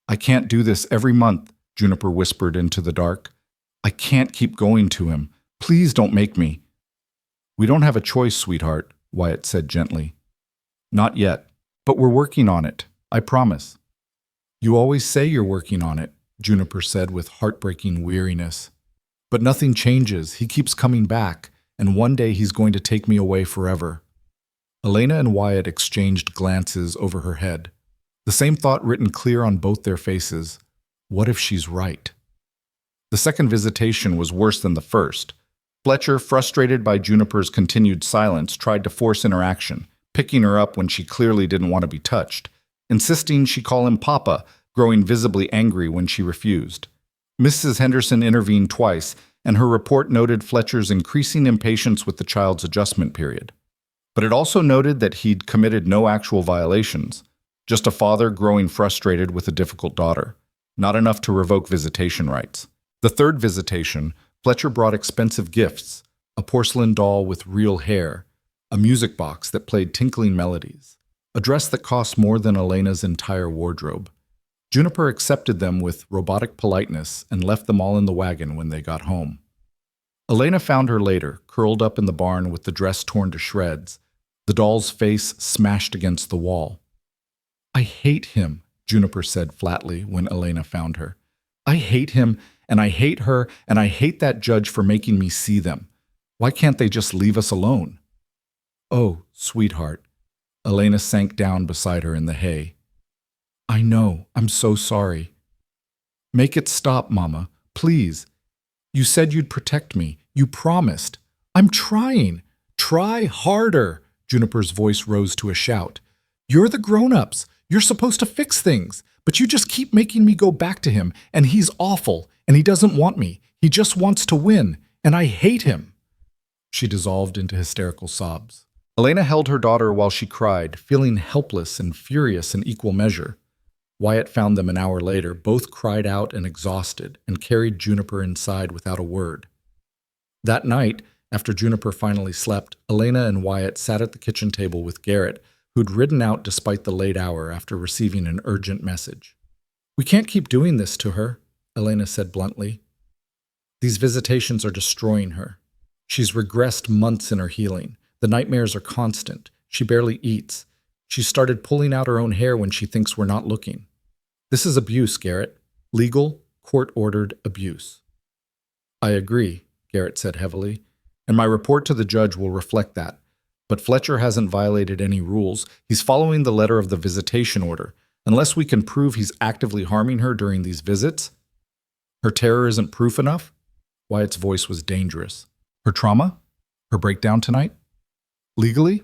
I can't do this every month, Juniper whispered into the dark. I can't keep going to him. Please don't make me. We don't have a choice, sweetheart, Wyatt said gently. Not yet, but we're working on it, I promise. You always say you're working on it, Juniper said with heartbreaking weariness. But nothing changes. He keeps coming back, and one day he's going to take me away forever. Elena and Wyatt exchanged glances over her head. The same thought written clear on both their faces. What if she's right? The second visitation was worse than the first. Fletcher, frustrated by Juniper's continued silence, tried to force interaction, picking her up when she clearly didn't want to be touched, insisting she call him Papa, growing visibly angry when she refused. Mrs. Henderson intervened twice, and her report noted Fletcher's increasing impatience with the child's adjustment period. But it also noted that he'd committed no actual violations, just a father growing frustrated with a difficult daughter, not enough to revoke visitation rights. The third visitation, Fletcher brought expensive gifts, a porcelain doll with real hair, a music box that played tinkling melodies, a dress that cost more than Elena's entire wardrobe. Juniper accepted them with robotic politeness and left them all in the wagon when they got home. Elena found her later, curled up in the barn with the dress torn to shreds, the doll's face smashed against the wall. I hate him, Juniper said flatly when Elena found her. I hate him, and I hate her, and I hate that judge for making me see them. Why can't they just leave us alone? Oh, sweetheart. Elena sank down beside her in the hay. I know, I'm so sorry. Make it stop, Mama, please. You said you'd protect me. You promised. I'm trying. Try harder. Juniper's voice rose to a shout. You're the grown-ups. You're supposed to fix things, but you just keep making me go back to him, and he's awful, and he doesn't want me. He just wants to win, and I hate him. She dissolved into hysterical sobs. Elena held her daughter while she cried, feeling helpless and furious in equal measure. Wyatt found them an hour later, both cried out and exhausted, and carried Juniper inside without a word. That night, after Juniper finally slept, Elena and Wyatt sat at the kitchen table with Garrett, who'd ridden out despite the late hour after receiving an urgent message. We can't keep doing this to her, Elena said bluntly. These visitations are destroying her. She's regressed months in her healing. The nightmares are constant. She barely eats. She started pulling out her own hair when she thinks we're not looking. This is abuse, Garrett. Legal, court-ordered abuse. I agree, Garrett said heavily, and my report to the judge will reflect that. But Fletcher hasn't violated any rules. He's following the letter of the visitation order. Unless we can prove he's actively harming her during these visits. Her terror isn't proof enough? Wyatt's voice was dangerous. Her trauma? Her breakdown tonight? Legally?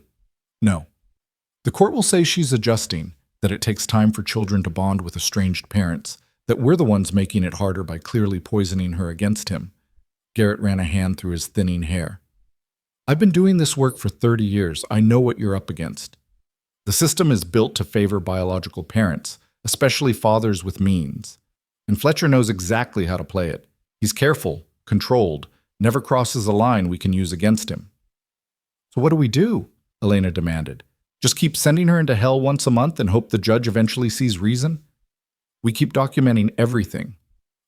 No. The court will say she's adjusting, that it takes time for children to bond with estranged parents, that we're the ones making it harder by clearly poisoning her against him. Garrett ran a hand through his thinning hair. I've been doing this work for 30 years. I know what you're up against. The system is built to favor biological parents, especially fathers with means. And Fletcher knows exactly how to play it. He's careful, controlled, never crosses a line we can use against him. So what do we do? Elena demanded. Just keep sending her into hell once a month and hope the judge eventually sees reason? We keep documenting everything.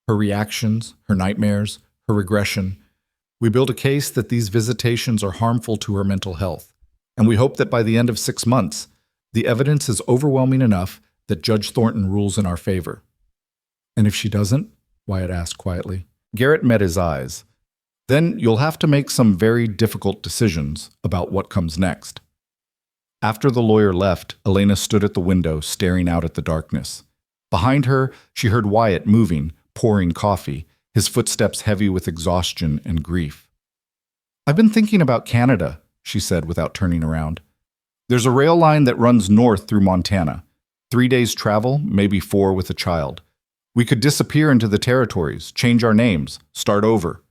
Her reactions, her nightmares, her regression. We build a case that these visitations are harmful to her mental health. And we hope that by the end of 6 months, the evidence is overwhelming enough that Judge Thornton rules in our favor. And if she doesn't? Wyatt asked quietly. Garrett met his eyes. Then you'll have to make some very difficult decisions about what comes next. After the lawyer left, Elena stood at the window, staring out at the darkness. Behind her, she heard Wyatt moving, pouring coffee, his footsteps heavy with exhaustion and grief. I've been thinking about Canada, she said without turning around. There's a rail line that runs north through Montana. 3 days travel, maybe 4 with a child. We could disappear into the territories, change our names, start over.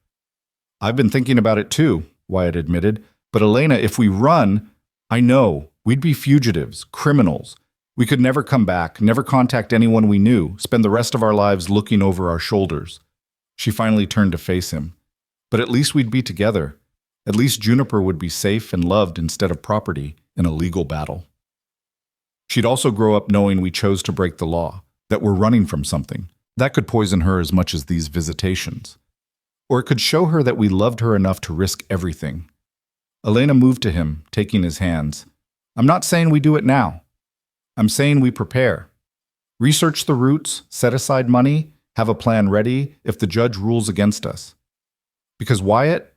I've been thinking about it too, Wyatt admitted. But Elena, if we run, I know, we'd be fugitives, criminals. We could never come back, never contact anyone we knew, spend the rest of our lives looking over our shoulders. She finally turned to face him. But at least we'd be together. At least Juniper would be safe and loved instead of property in a legal battle. She'd also grow up knowing we chose to break the law, that we're running from something. That could poison her as much as these visitations. Or it could show her that we loved her enough to risk everything. Elena moved to him, taking his hands. I'm not saying we do it now. I'm saying we prepare. Research the routes, set aside money, have a plan ready if the judge rules against us. Because Wyatt,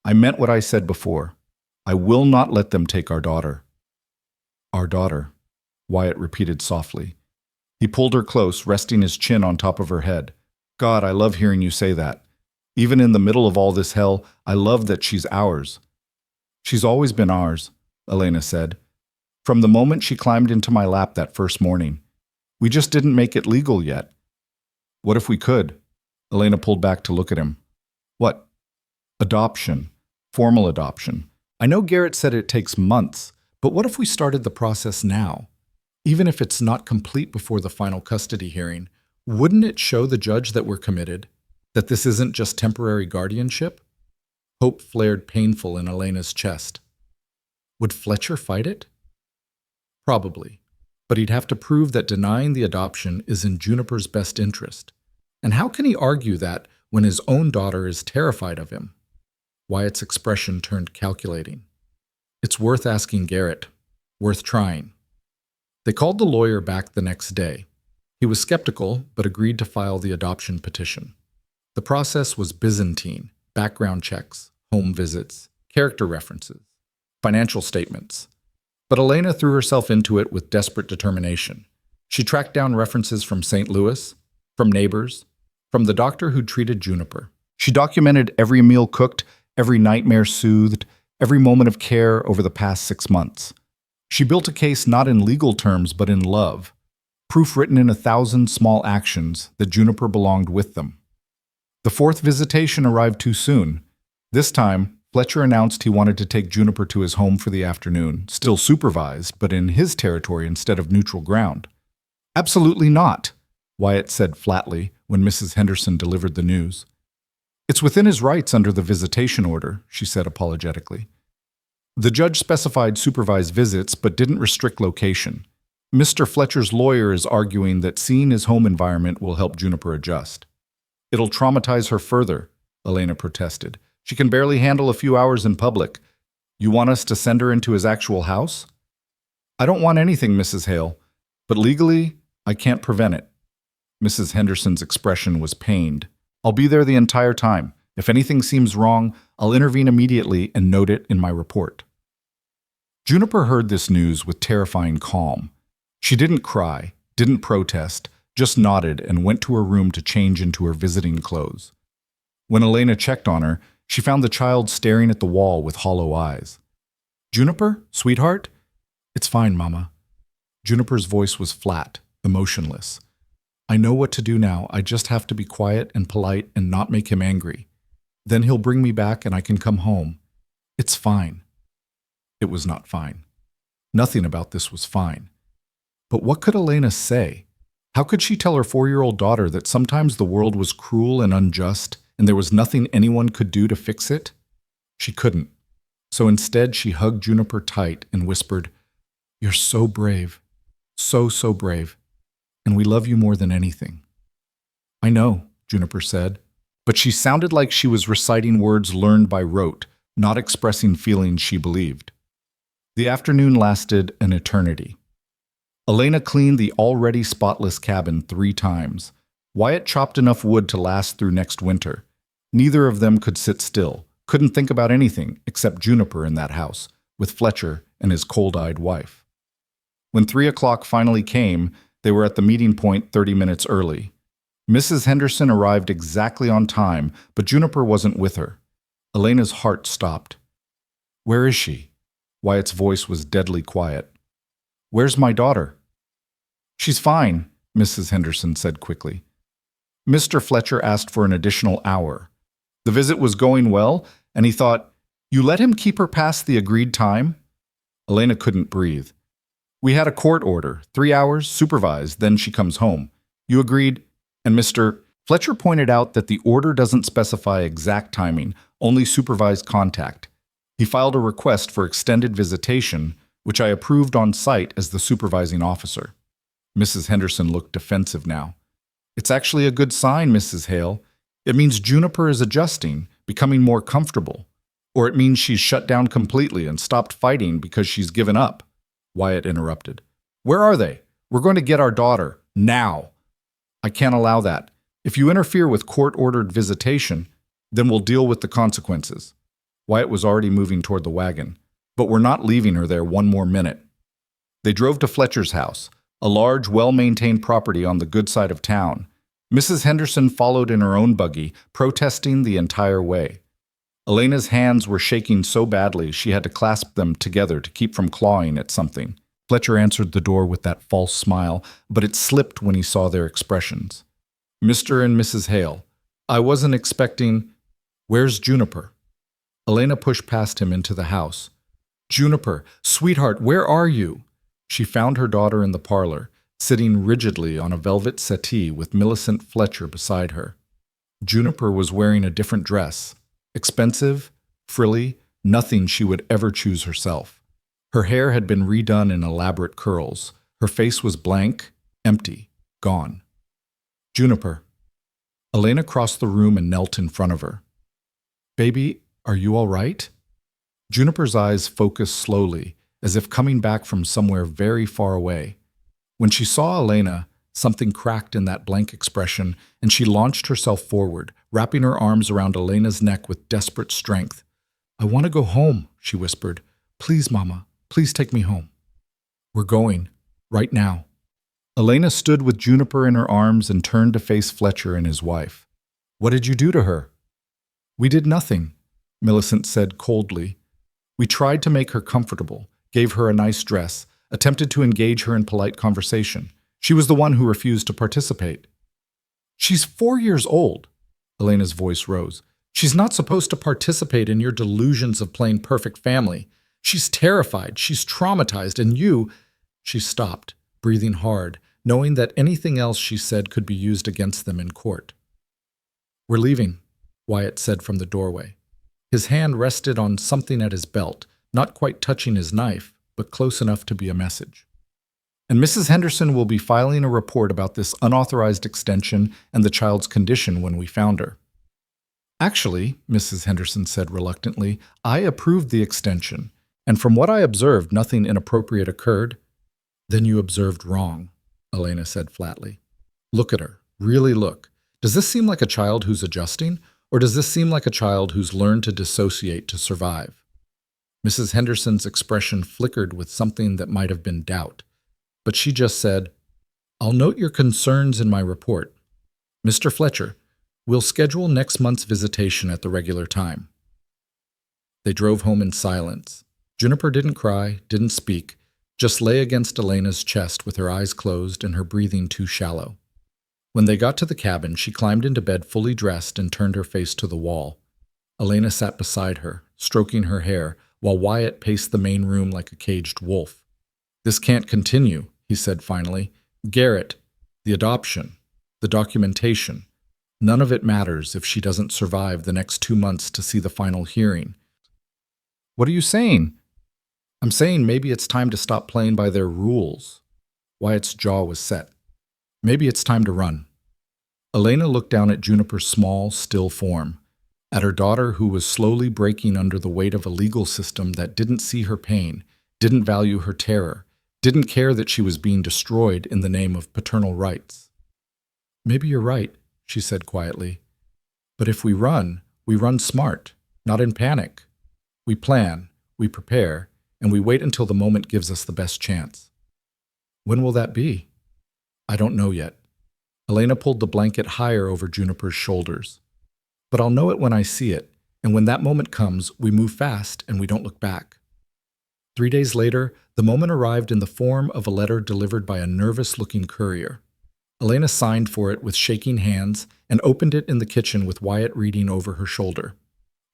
I meant what I said before. I will not let them take our daughter. Our daughter, Wyatt repeated softly. He pulled her close, resting his chin on top of her head. God, I love hearing you say that. Even in the middle of all this hell, I love that she's ours. She's always been ours, Elena said. From the moment she climbed into my lap that first morning. We just didn't make it legal yet. What if we could? Elena pulled back to look at him. What? Adoption. Formal adoption. I know Garrett said it takes months, but what if we started the process now? Even if it's not complete before the final custody hearing, wouldn't it show the judge that we're committed? That this isn't just temporary guardianship? Hope flared painful in Elena's chest. Would Fletcher fight it? Probably, but he'd have to prove that denying the adoption is in Juniper's best interest. And how can he argue that when his own daughter is terrified of him? Wyatt's expression turned calculating. It's worth asking Garrett. Worth trying. They called the lawyer back the next day. He was skeptical, but agreed to file the adoption petition. The process was Byzantine: background checks, home visits, character references, financial statements. But Elena threw herself into it with desperate determination. She tracked down references from St. Louis, from neighbors, from the doctor who treated Juniper. She documented every meal cooked, every nightmare soothed, every moment of care over the past 6 months. She built a case not in legal terms but in love, proof written in 1,000 small actions that Juniper belonged with them. The fourth visitation arrived too soon. This time, Fletcher announced he wanted to take Juniper to his home for the afternoon, still supervised, but in his territory instead of neutral ground. Absolutely not, Wyatt said flatly when Mrs. Henderson delivered the news. It's within his rights under the visitation order, she said apologetically. The judge specified supervised visits but didn't restrict location. Mr. Fletcher's lawyer is arguing that seeing his home environment will help Juniper adjust. It'll traumatize her further, Elena protested. She can barely handle a few hours in public. You want us to send her into his actual house? I don't want anything, Mrs. Hale, but legally, I can't prevent it. Mrs. Henderson's expression was pained. I'll be there the entire time. If anything seems wrong, I'll intervene immediately and note it in my report. Juniper heard this news with terrifying calm. She didn't cry, didn't protest, just nodded and went to her room to change into her visiting clothes. When Elena checked on her, she found the child staring at the wall with hollow eyes. Juniper, sweetheart? It's fine, Mama. Juniper's voice was flat, emotionless. I know what to do now. I just have to be quiet and polite and not make him angry. Then he'll bring me back and I can come home. It's fine. It was not fine. Nothing about this was fine. But what could Elena say? How could she tell her 4-year-old daughter that sometimes the world was cruel and unjust and there was nothing anyone could do to fix it? She couldn't. So instead, she hugged Juniper tight and whispered, You're so brave. So brave. And we love you more than anything. I know, Juniper said, but she sounded like she was reciting words learned by rote, not expressing feelings she believed. The afternoon lasted an eternity. Elena cleaned the already spotless cabin 3 times. Wyatt chopped enough wood to last through next winter. Neither of them could sit still, couldn't think about anything except Juniper in that house, with Fletcher and his cold-eyed wife. When 3 o'clock finally came, they were at the meeting point 30 minutes early. Mrs. Henderson arrived exactly on time, but Juniper wasn't with her. Elena's heart stopped. Where is she? Wyatt's voice was deadly quiet. Where's my daughter? She's fine, Mrs. Henderson said quickly. Mr. Fletcher asked for an additional hour. The visit was going well, and he thought, You let him keep her past the agreed time? Elena couldn't breathe. We had a court order, 3 hours, supervised, then she comes home. You agreed, and Mr. Fletcher pointed out that the order doesn't specify exact timing, only supervised contact. He filed a request for extended visitation, which I approved on site as the supervising officer. Mrs. Henderson looked defensive now. It's actually a good sign, Mrs. Hale. It means Juniper is adjusting, becoming more comfortable. Or it means she's shut down completely and stopped fighting because she's given up. Wyatt interrupted. Where are they? We're going to get our daughter. Now. I can't allow that. If you interfere with court-ordered visitation, then we'll deal with the consequences. Wyatt was already moving toward the wagon. But we're not leaving her there one more minute. They drove to Fletcher's house, a large, well-maintained property on the good side of town. Mrs. Henderson followed in her own buggy, protesting the entire way. Elena's hands were shaking so badly she had to clasp them together to keep from clawing at something. Fletcher answered the door with that false smile, but it slipped when he saw their expressions. Mr. and Mrs. Hale, I wasn't expecting— Where's Juniper? Elena pushed past him into the house. Juniper, sweetheart, where are you? She found her daughter in the parlor, sitting rigidly on a velvet settee with Millicent Fletcher beside her. Juniper was wearing a different dress. Expensive, frilly, nothing she would ever choose herself. Her hair had been redone in elaborate curls. Her face was blank, empty, gone. Juniper. Elena crossed the room and knelt in front of her. Baby, are you all right? Juniper's eyes focused slowly, as if coming back from somewhere very far away. When she saw Elena, something cracked in that blank expression, and she launched herself forward, wrapping her arms around Elena's neck with desperate strength. I want to go home, she whispered. Please, Mama, please take me home. We're going, right now. Elena stood with Juniper in her arms and turned to face Fletcher and his wife. What did you do to her? We did nothing, Millicent said coldly. We tried to make her comfortable, gave her a nice dress, attempted to engage her in polite conversation. She was the one who refused to participate. She's 4 years old. Elena's voice rose. She's not supposed to participate in your delusions of playing perfect family. She's terrified, she's traumatized, and you— She stopped, breathing hard, knowing that anything else she said could be used against them in court. We're leaving, Wyatt said from the doorway. His hand rested on something at his belt, not quite touching his knife, but close enough to be a message. And Mrs. Henderson will be filing a report about this unauthorized extension and the child's condition when we found her. Actually, Mrs. Henderson said reluctantly, I approved the extension, and from what I observed, nothing inappropriate occurred. Then you observed wrong, Elena said flatly. Look at her. Really look. Does this seem like a child who's adjusting, or does this seem like a child who's learned to dissociate to survive? Mrs. Henderson's expression flickered with something that might have been doubt, but she just said, I'll note your concerns in my report. Mr. Fletcher, we'll schedule next month's visitation at the regular time. They drove home in silence. Juniper didn't cry, didn't speak, just lay against Elena's chest with her eyes closed and her breathing too shallow. When they got to the cabin, she climbed into bed fully dressed and turned her face to the wall. Elena sat beside her, stroking her hair, while Wyatt paced the main room like a caged wolf. This can't continue, he said finally. Garrett, the adoption, the documentation, none of it matters if she doesn't survive the next 2 months to see the final hearing. What are you saying? I'm saying maybe it's time to stop playing by their rules. Wyatt's jaw was set. Maybe it's time to run. Elena looked down at Juniper's small, still form, at her daughter who was slowly breaking under the weight of a legal system that didn't see her pain, didn't value her terror, didn't care that she was being destroyed in the name of paternal rights. Maybe you're right, she said quietly. But if we run smart, not in panic. We plan, we prepare, and we wait until the moment gives us the best chance. When will that be? I don't know yet. Elena pulled the blanket higher over Juniper's shoulders. But I'll know it when I see it, and when that moment comes, we move fast and we don't look back. 3 days later, the moment arrived in the form of a letter delivered by a nervous-looking courier. Elena signed for it with shaking hands and opened it in the kitchen with Wyatt reading over her shoulder.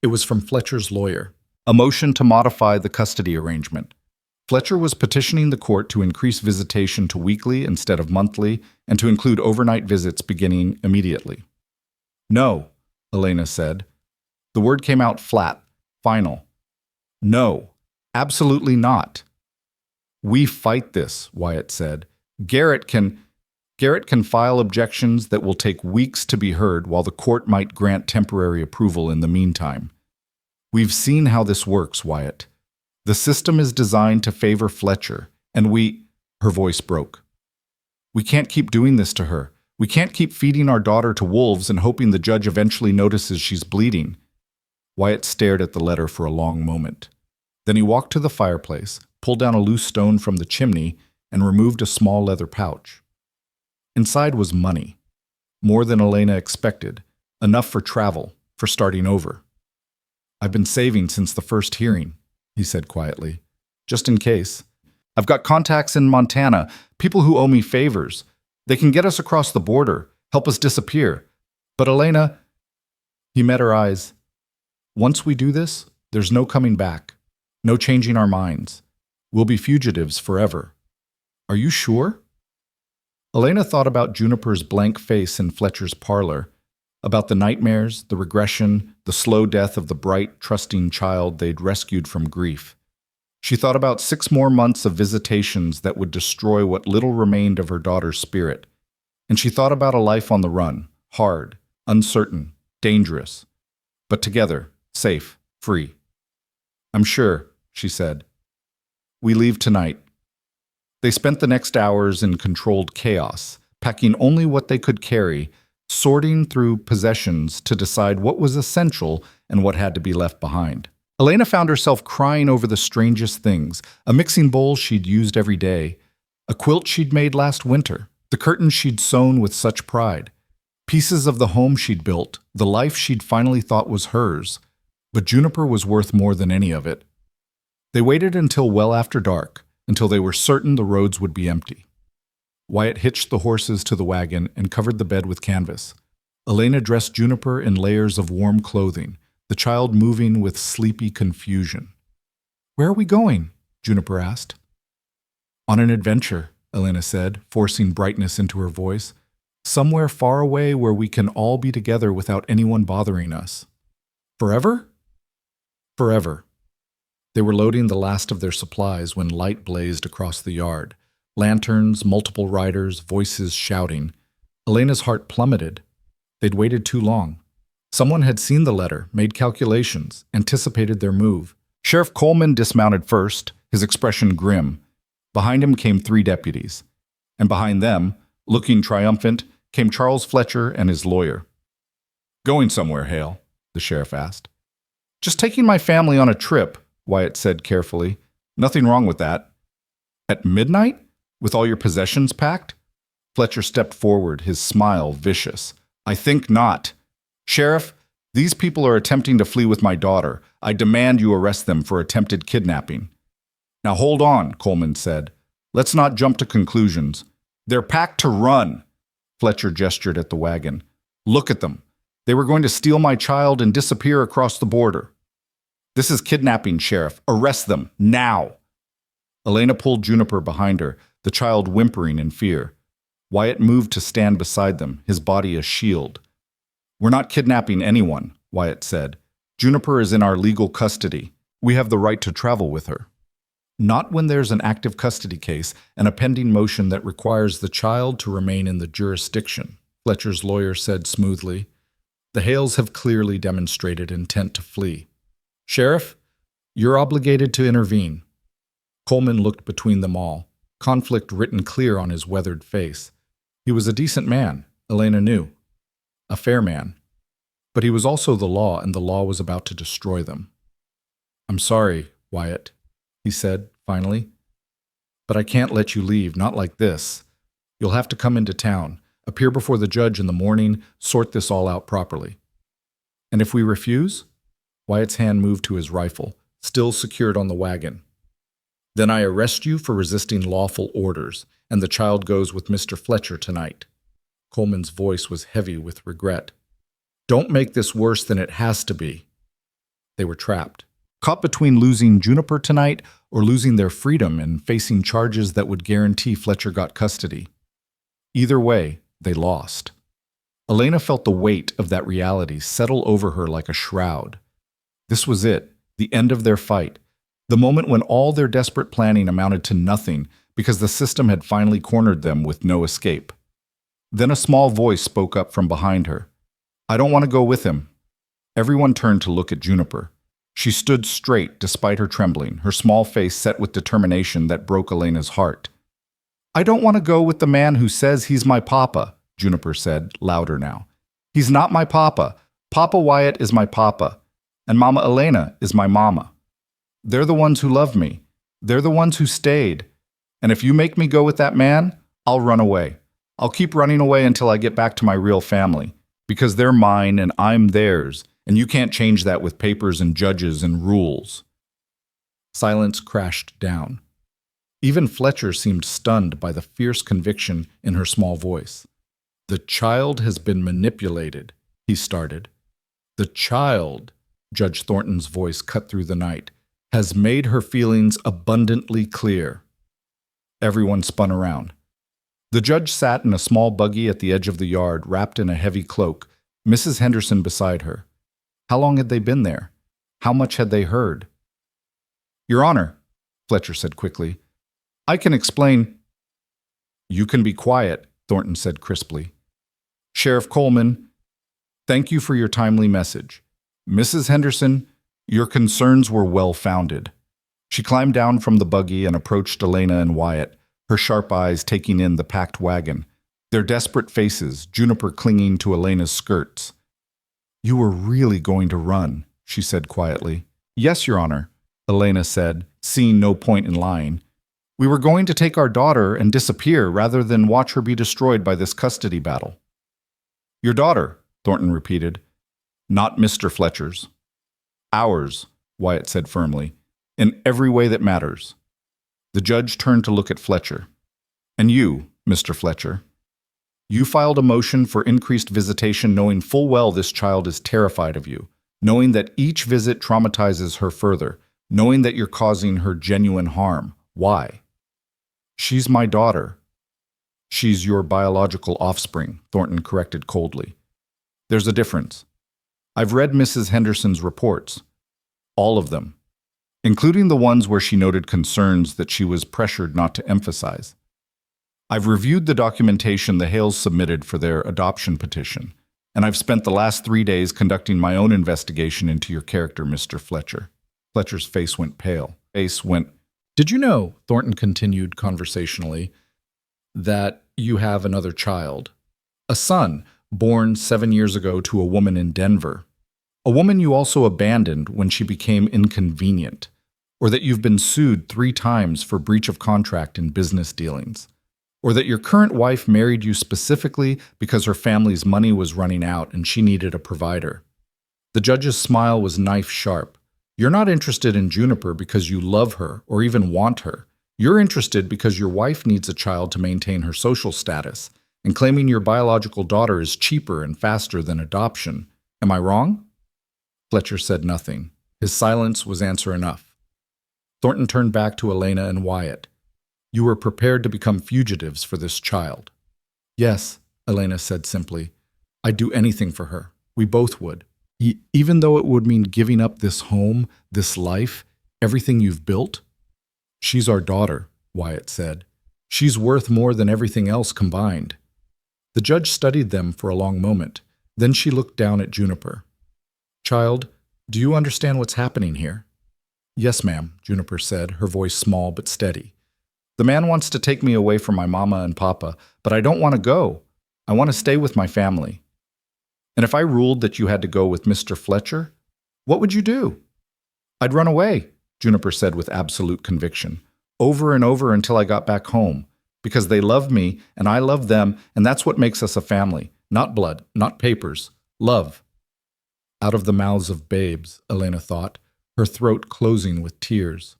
It was from Fletcher's lawyer. A motion to modify the custody arrangement. Fletcher was petitioning the court to increase visitation to weekly instead of monthly and to include overnight visits beginning immediately. No, Elena said. The word came out flat, final. No, absolutely not. We fight this, Wyatt said. Garrett can file objections that will take weeks to be heard while the court might grant temporary approval in the meantime. We've seen how this works, Wyatt. The system is designed to favor Fletcher, and Her voice broke. We can't keep doing this to her. We can't keep feeding our daughter to wolves and hoping the judge eventually notices she's bleeding. Wyatt stared at the letter for a long moment. Then he walked to the fireplace, pulled down a loose stone from the chimney, and removed a small leather pouch. Inside was money. More than Elena expected. Enough for travel, for starting over. I've been saving since the first hearing, he said quietly. Just in case. I've got contacts in Montana, people who owe me favors. They can get us across the border, help us disappear. But Elena, he met her eyes. Once we do this, there's no coming back. No changing our minds. We'll be fugitives forever. Are you sure? Elena thought about Juniper's blank face in Fletcher's parlor, about the nightmares, the regression, the slow death of the bright, trusting child they'd rescued from grief. She thought about 6 more months of visitations that would destroy what little remained of her daughter's spirit. And she thought about a life on the run, hard, uncertain, dangerous, but together, safe, free. I'm sure, she said. We leave tonight. They spent the next hours in controlled chaos, packing only what they could carry, sorting through possessions to decide what was essential and what had to be left behind. Elena found herself crying over the strangest things, a mixing bowl she'd used every day, a quilt she'd made last winter, the curtains she'd sewn with such pride, pieces of the home she'd built, the life she'd finally thought was hers. But Juniper was worth more than any of it. They waited until well after dark, until they were certain the roads would be empty. Wyatt hitched the horses to the wagon and covered the bed with canvas. Elena dressed Juniper in layers of warm clothing, the child moving with sleepy confusion. Where are we going? Juniper asked. On an adventure, Elena said, forcing brightness into her voice. Somewhere far away where we can all be together without anyone bothering us. Forever? Forever. They were loading the last of their supplies when light blazed across the yard. Lanterns, multiple riders, voices shouting. Elena's heart plummeted. They'd waited too long. Someone had seen the letter, made calculations, anticipated their move. Sheriff Coleman dismounted first, his expression grim. Behind him came 3 deputies. And behind them, looking triumphant, came Charles Fletcher and his lawyer. Going somewhere, Hale? The sheriff asked. Just taking my family on a trip, Wyatt said carefully. Nothing wrong with that. At midnight? With all your possessions packed? Fletcher stepped forward, his smile vicious. I think not. Sheriff, these people are attempting to flee with my daughter. I demand you arrest them for attempted kidnapping. Now hold on, Coleman said. Let's not jump to conclusions. They're packed to run. Fletcher gestured at the wagon. Look at them. They were going to steal my child and disappear across the border. This is kidnapping, Sheriff. Arrest them, now. Elena pulled Juniper behind her, the child whimpering in fear. Wyatt moved to stand beside them, his body a shield. We're not kidnapping anyone, Wyatt said. Juniper is in our legal custody. We have the right to travel with her. Not when there's an active custody case and a pending motion that requires the child to remain in the jurisdiction, Fletcher's lawyer said smoothly. The Hales have clearly demonstrated intent to flee. Sheriff, you're obligated to intervene. Coleman looked between them all, conflict written clear on his weathered face. He was a decent man, Elena knew. A fair man. But he was also the law, and the law was about to destroy them. I'm sorry, Wyatt, he said, finally. But I can't let you leave, not like this. You'll have to come into town, appear before the judge in the morning, sort this all out properly. And if we refuse? Wyatt's hand moved to his rifle, still secured on the wagon. Then I arrest you for resisting lawful orders, and the child goes with Mr. Fletcher tonight. Coleman's voice was heavy with regret. Don't make this worse than it has to be. They were trapped, caught between losing Juniper tonight or losing their freedom and facing charges that would guarantee Fletcher got custody. Either way, they lost. Elena felt the weight of that reality settle over her like a shroud. This was it, the end of their fight, the moment when all their desperate planning amounted to nothing because the system had finally cornered them with no escape. Then a small voice spoke up from behind her. I don't want to go with him. Everyone turned to look at Juniper. She stood straight despite her trembling, her small face set with determination that broke Elena's heart. I don't want to go with the man who says he's my papa, Juniper said, louder now. He's not my papa. Papa Wyatt is my papa, and Mama Elena is my mama. They're the ones who love me. They're the ones who stayed. And if you make me go with that man, I'll run away. I'll keep running away until I get back to my real family, because they're mine and I'm theirs, and you can't change that with papers and judges and rules. Silence crashed down. Even Fletcher seemed stunned by the fierce conviction in her small voice. The child has been manipulated, he started. The child, Judge Thornton's voice cut through the night, has made her feelings abundantly clear. Everyone spun around. The judge sat in a small buggy at the edge of the yard, wrapped in a heavy cloak, Mrs. Henderson beside her. How long had they been there? How much had they heard? Your Honor, Fletcher said quickly, I can explain. You can be quiet, Thornton said crisply. Sheriff Coleman, thank you for your timely message. Mrs. Henderson, your concerns were well-founded. She climbed down from the buggy and approached Elena and Wyatt, her sharp eyes taking in the packed wagon, their desperate faces, Juniper clinging to Elena's skirts. You were really going to run, she said quietly. Yes, Your Honor, Elena said, seeing no point in lying. We were going to take our daughter and disappear rather than watch her be destroyed by this custody battle. Your daughter, Thornton repeated. Not Mr. Fletcher's. Ours, Wyatt said firmly, in every way that matters. The judge turned to look at Fletcher. And you, Mr. Fletcher, you filed a motion for increased visitation knowing full well this child is terrified of you, knowing that each visit traumatizes her further, knowing that you're causing her genuine harm. Why? She's my daughter. She's your biological offspring, Thornton corrected coldly. There's a difference. I've read Mrs. Henderson's reports. All of them. Including the ones where she noted concerns that she was pressured not to emphasize. I've reviewed the documentation the Hales submitted for their adoption petition, and I've spent the last 3 days conducting my own investigation into your character, Mr. Fletcher. Fletcher's face went pale. Did you know, Thornton continued conversationally, that you have another child? A son, born 7 years ago to a woman in Denver. A woman you also abandoned when she became inconvenient. Or that you've been sued 3 times for breach of contract in business dealings. Or that your current wife married you specifically because her family's money was running out and she needed a provider. The judge's smile was knife-sharp. You're not interested in Juniper because you love her or even want her. You're interested because your wife needs a child to maintain her social status, and claiming your biological daughter is cheaper and faster than adoption. Am I wrong? Fletcher said nothing. His silence was answer enough. Thornton turned back to Elena and Wyatt. You were prepared to become fugitives for this child. Yes, Elena said simply. I'd do anything for her. We both would. Even though it would mean giving up this home, this life, everything you've built? She's our daughter, Wyatt said. She's worth more than everything else combined. The judge studied them for a long moment. Then she looked down at Juniper. Child, do you understand what's happening here? Yes, ma'am, Juniper said, her voice small but steady. The man wants to take me away from my mama and papa, but I don't want to go. I want to stay with my family. And if I ruled that you had to go with Mr. Fletcher, what would you do? I'd run away, Juniper said with absolute conviction, over and over until I got back home, because they love me and I love them, and that's what makes us a family. Not blood, not papers, love. Out of the mouths of babes, Elena thought, her throat closing with tears.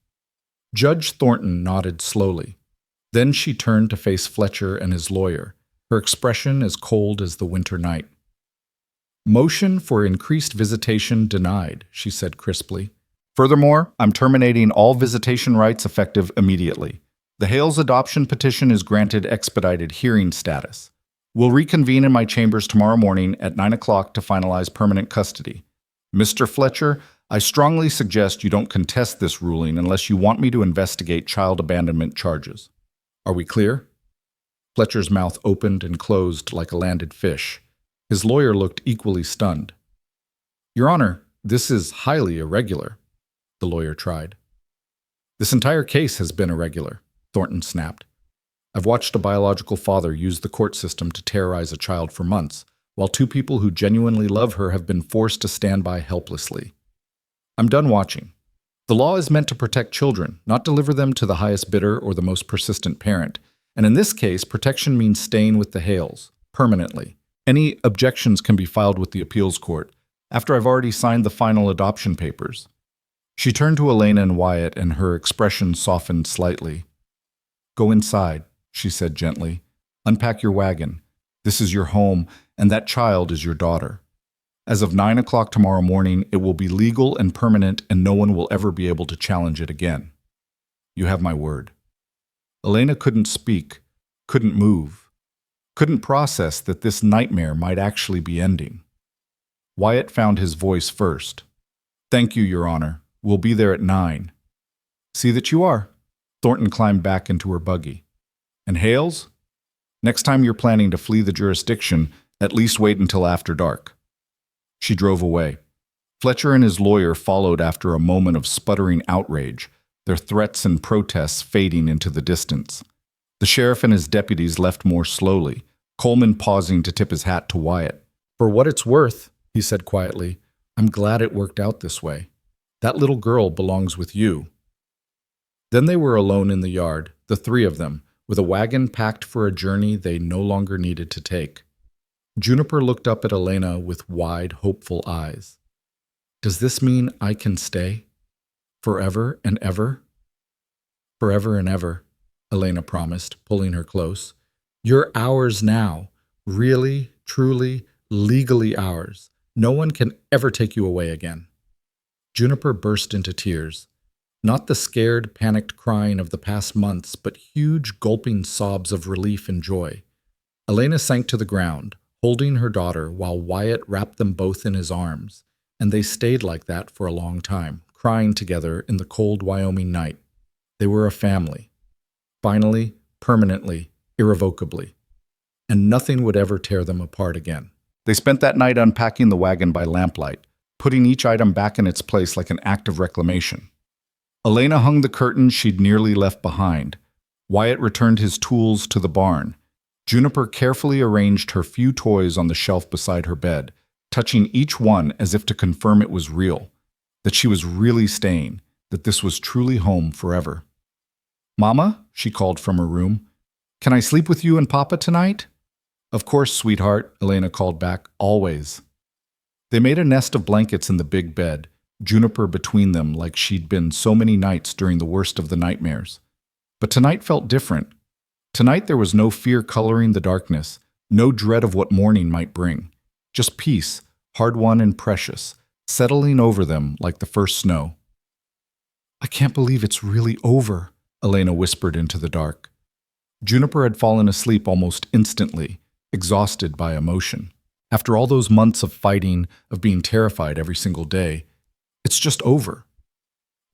Judge Thornton nodded slowly. Then she turned to face Fletcher and his lawyer, her expression as cold as the winter night. Motion for increased visitation denied, she said crisply. Furthermore, I'm terminating all visitation rights effective immediately. The Hales adoption petition is granted expedited hearing status. We'll reconvene in my chambers tomorrow morning at 9 o'clock to finalize permanent custody. Mr. Fletcher, I strongly suggest you don't contest this ruling unless you want me to investigate child abandonment charges. Are we clear? Fletcher's mouth opened and closed like a landed fish. His lawyer looked equally stunned. Your Honor, this is highly irregular. the lawyer tried. This entire case has been irregular, Thornton snapped. I've watched a biological father use the court system to terrorize a child for months, while two people who genuinely love her have been forced to stand by helplessly. I'm done watching. The law is meant to protect children, not deliver them to the highest bidder or the most persistent parent. And in this case, protection means staying with the Hales, permanently. Any objections can be filed with the appeals court, after I've already signed the final adoption papers. She turned to Elena and Wyatt, and her expression softened slightly. Go inside, she said gently. Unpack your wagon. This is your home, and that child is your daughter. As of 9 o'clock tomorrow morning, it will be legal and permanent, and no one will ever be able to challenge it again. You have my word. Elena couldn't speak, couldn't move, couldn't process that this nightmare might actually be ending. Wyatt found his voice first. Thank you, Your Honor. We'll be there at 9. See that you are. Thornton climbed back into her buggy. And Hales? Next time you're planning to flee the jurisdiction, at least wait until after dark. She drove away. Fletcher and his lawyer followed after a moment of sputtering outrage, their threats and protests fading into the distance. The sheriff and his deputies left more slowly, Coleman pausing to tip his hat to Wyatt. For what it's worth, he said quietly, I'm glad it worked out this way. That little girl belongs with you. Then they were alone in the yard, the three of them, with a wagon packed for a journey they no longer needed to take. Juniper looked up at Elena with wide, hopeful eyes. Does this mean I can stay? Forever and ever? Forever and ever, Elena promised, pulling her close. You're ours now. Really, truly, legally ours. No one can ever take you away again. Juniper burst into tears. Not the scared, panicked crying of the past months, but huge, gulping sobs of relief and joy. Elena sank to the ground, holding her daughter while Wyatt wrapped them both in his arms, and they stayed like that for a long time, crying together in the cold Wyoming night. They were a family. Finally, permanently, irrevocably. And nothing would ever tear them apart again. They spent that night unpacking the wagon by lamplight, putting each item back in its place like an act of reclamation. Elena hung the curtains she'd nearly left behind. Wyatt returned his tools to the barn. Juniper carefully arranged her few toys on the shelf beside her bed, touching each one as if to confirm it was real, that she was really staying, that this was truly home forever. Mama, she called from her room, can I sleep with you and Papa tonight? Of course, sweetheart, Elena called back, always. They made a nest of blankets in the big bed, Juniper between them like she'd been so many nights during the worst of the nightmares. But tonight felt different. Tonight there was no fear coloring the darkness, no dread of what morning might bring. Just peace, hard-won and precious, settling over them like the first snow. I can't believe it's really over, Elena whispered into the dark. Juniper had fallen asleep almost instantly, exhausted by emotion. After all those months of fighting, of being terrified every single day, it's just over.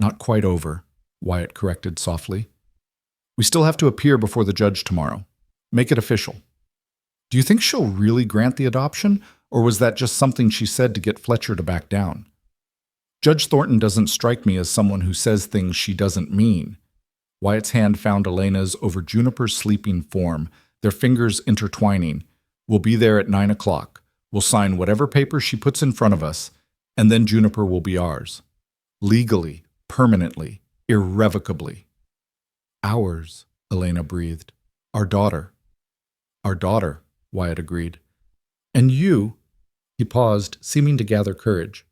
Not quite over, Wyatt corrected softly. We still have to appear before the judge tomorrow. Make it official. Do you think she'll really grant the adoption, or was that just something she said to get Fletcher to back down? Judge Thornton doesn't strike me as someone who says things she doesn't mean. Wyatt's hand found Elena's over Juniper's sleeping form, their fingers intertwining. We'll be there at 9 o'clock. We'll sign whatever paper she puts in front of us, and then Juniper will be ours. Legally, permanently, irrevocably. Ours, Elena breathed. Our daughter. Our daughter, Wyatt agreed. And you, he paused, seeming to gather courage.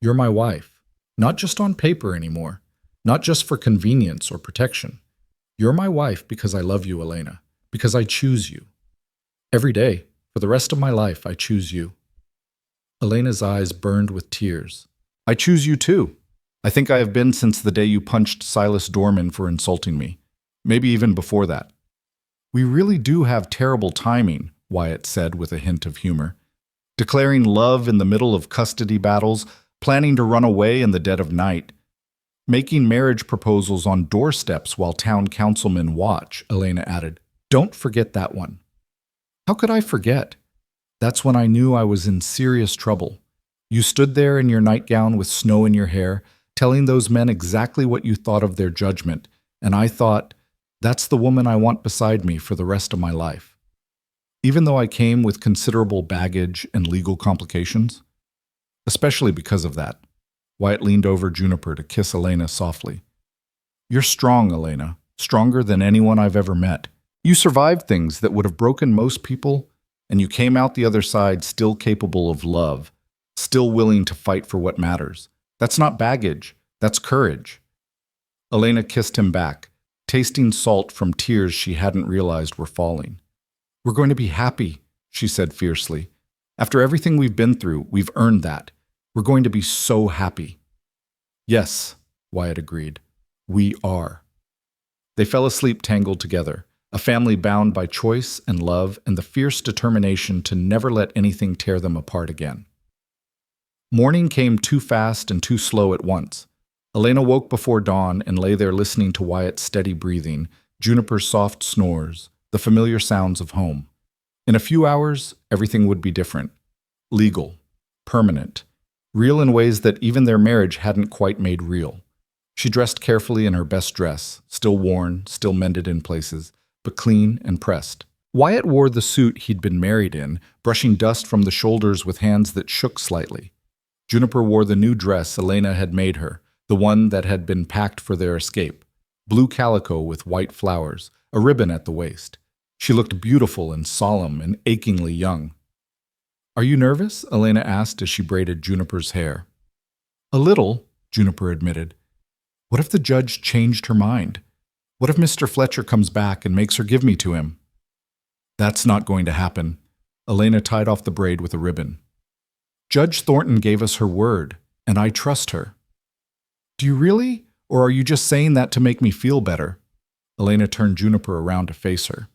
You're my wife, not just on paper anymore, not just for convenience or protection. You're my wife because I love you, Elena, because I choose you. Every day, for the rest of my life, I choose you. Elena's eyes burned with tears. I choose you too. I think I have been since the day you punched Silas Dorman for insulting me. Maybe even before that. We really do have terrible timing, Wyatt said with a hint of humor. Declaring love in the middle of custody battles, planning to run away in the dead of night, making marriage proposals on doorsteps while town councilmen watch, Elena added. Don't forget that one. How could I forget? That's when I knew I was in serious trouble. You stood there in your nightgown with snow in your hair, telling those men exactly what you thought of their judgment, and I thought, that's the woman I want beside me for the rest of my life. Even though I came with considerable baggage and legal complications, especially because of that, Wyatt leaned over Juniper to kiss Elena softly. You're strong, Elena, stronger than anyone I've ever met. You survived things that would have broken most people, and you came out the other side still capable of love, still willing to fight for what matters. That's not baggage, that's courage. Elena kissed him back, tasting salt from tears she hadn't realized were falling. We're going to be happy, she said fiercely. After everything we've been through, we've earned that. We're going to be so happy. Yes, Wyatt agreed. We are. They fell asleep tangled together, a family bound by choice and love and the fierce determination to never let anything tear them apart again. Morning came too fast and too slow at once. Elena woke before dawn and lay there listening to Wyatt's steady breathing, Juniper's soft snores, the familiar sounds of home. In a few hours, everything would be different. Legal, permanent, real in ways that even their marriage hadn't quite made real. She dressed carefully in her best dress, still worn, still mended in places, but clean and pressed. Wyatt wore the suit he'd been married in, brushing dust from the shoulders with hands that shook slightly. Juniper wore the new dress Elena had made her, the one that had been packed for their escape, blue calico with white flowers, a ribbon at the waist. She looked beautiful and solemn and achingly young. Are you nervous? Elena asked as she braided Juniper's hair. A little, Juniper admitted. What if the judge changed her mind? What if Mr. Fletcher comes back and makes her give me to him? That's not going to happen. Elena tied off the braid with a ribbon. Judge Thornton gave us her word, and I trust her. Do you really? Or are you just saying that to make me feel better? Elena turned Juniper around to face her.